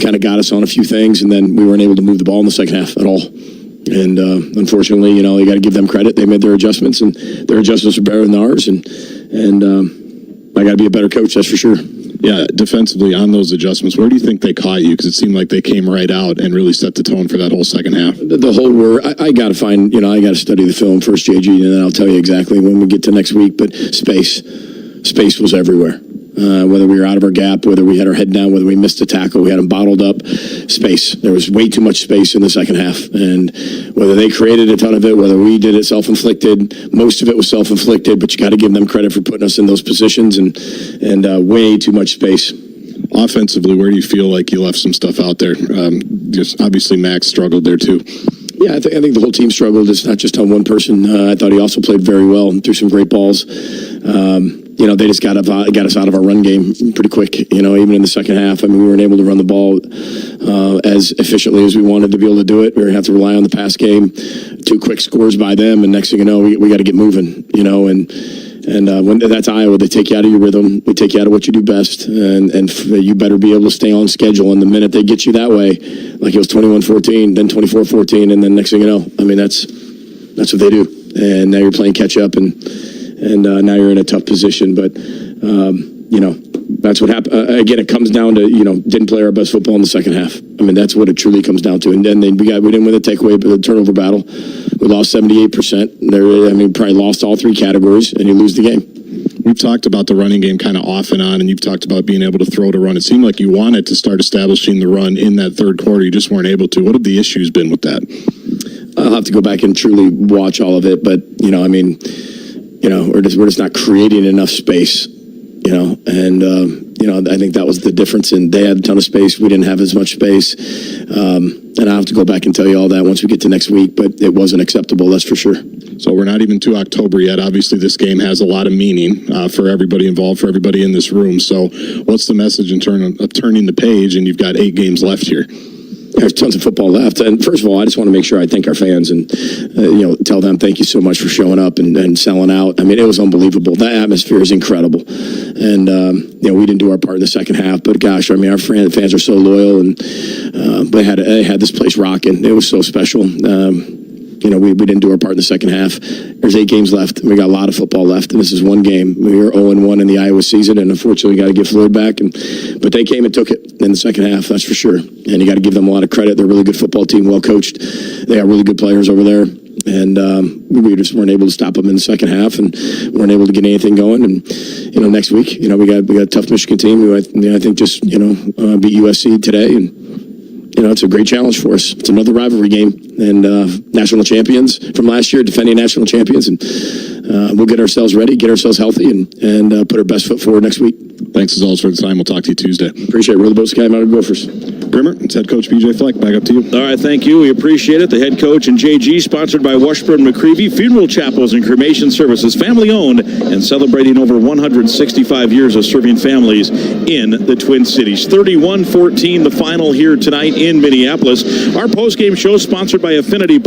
kind of got us on a few things, and then we weren't able to move the ball in the second half at all. And unfortunately, you got to give them credit. They made their adjustments, and their adjustments were better than ours, and I got to be a better coach, that's for sure. Yeah, defensively on those adjustments, where do you think they caught you? Because it seemed like they came right out and really set the tone for that whole second half. The whole word, I got to find, I got to study the film first, JG, and then I'll tell you exactly when we get to next week. But space was everywhere. Whether we were out of our gap, whether we had our head down, whether we missed a tackle, we had them bottled up. Space. There was way too much space in the second half. And whether they created a ton of it, whether we did it self-inflicted, most of it was self-inflicted, but you got to give them credit for putting us in those positions and way too much space. Offensively, where do you feel like you left some stuff out there? Just obviously Max struggled there too. Yeah, I think the whole team struggled. It's not just on one person. I thought he also played very well and threw some great balls. They just got us out of our run game pretty quick, even in the second half. I mean, we weren't able to run the ball as efficiently as we wanted to be able to do it. We were going to have to rely on the pass game. 2 quick scores by them, and next thing you know, we got to get moving, and when that's Iowa, they take you out of your rhythm. They take you out of what you do best, and you better be able to stay on schedule. And the minute they get you that way, like it was 21-14, then 24-14, and then next thing you know, I mean, that's what they do. And now you're playing catch up, and now you're in a tough position. But that's what happened. Again, it comes down to didn't play our best football in the second half. I mean, that's what it truly comes down to. And then we didn't win the takeaway, but the turnover battle. We lost 78%. Probably lost all 3 categories, and you lose the game. We've talked about the running game kind of off and on, and you've talked about being able to throw to run. It seemed like you wanted to start establishing the run in that third quarter. You just weren't able to. What have the issues been with that? I'll have to go back and truly watch all of it, but we're just not creating enough space, I think that was the difference. And they had a ton of space. We didn't have as much space. And I'll have to go back and tell you all that once we get to next week, but it wasn't acceptable, that's for sure. So we're not even to October yet. Obviously, this game has a lot of meaning for everybody involved, for everybody in this room. So what's the message in of turning the page, and you've got 8 games left here? There's tons of football left. And first of all, I just want to make sure I thank our fans and, tell them thank you so much for showing up and selling out. I mean, it was unbelievable. That atmosphere is incredible. And, we didn't do our part in the second half, but gosh, our fans are so loyal, and they had this place rocking. It was so special. We didn't do our part in the second half. There's 8 games left, and we got a lot of football left, and this is one game. We were 0-1 in the Iowa season, and unfortunately got to get Floyd back. But they came and took it in the second half, that's for sure. And you got to give them a lot of credit. They're a really good football team, well coached. They have really good players over there. And we just weren't able to stop them in the second half, and weren't able to get anything going. And next week, we got a tough Michigan team who I think just beat USC today, and it's a great challenge for us. It's another rivalry game, and national champions from last year, defending national champions, and we'll get ourselves ready, get ourselves healthy, and put our best foot forward next week. Thanks as always for the time. We'll talk to you Tuesday. Appreciate it. We're the Boat Sky Mountain Gophers. Grimmer, it's head coach BJ Fleck. Back up to you. All right, thank you. We appreciate it. The head coach and JG, sponsored by Washburn McCreevy Funeral Chapels and Cremation Services, family owned and celebrating over 165 years of serving families in the Twin Cities. 31-14, the final here tonight in Minneapolis. Our postgame show sponsored by Affinity Plus.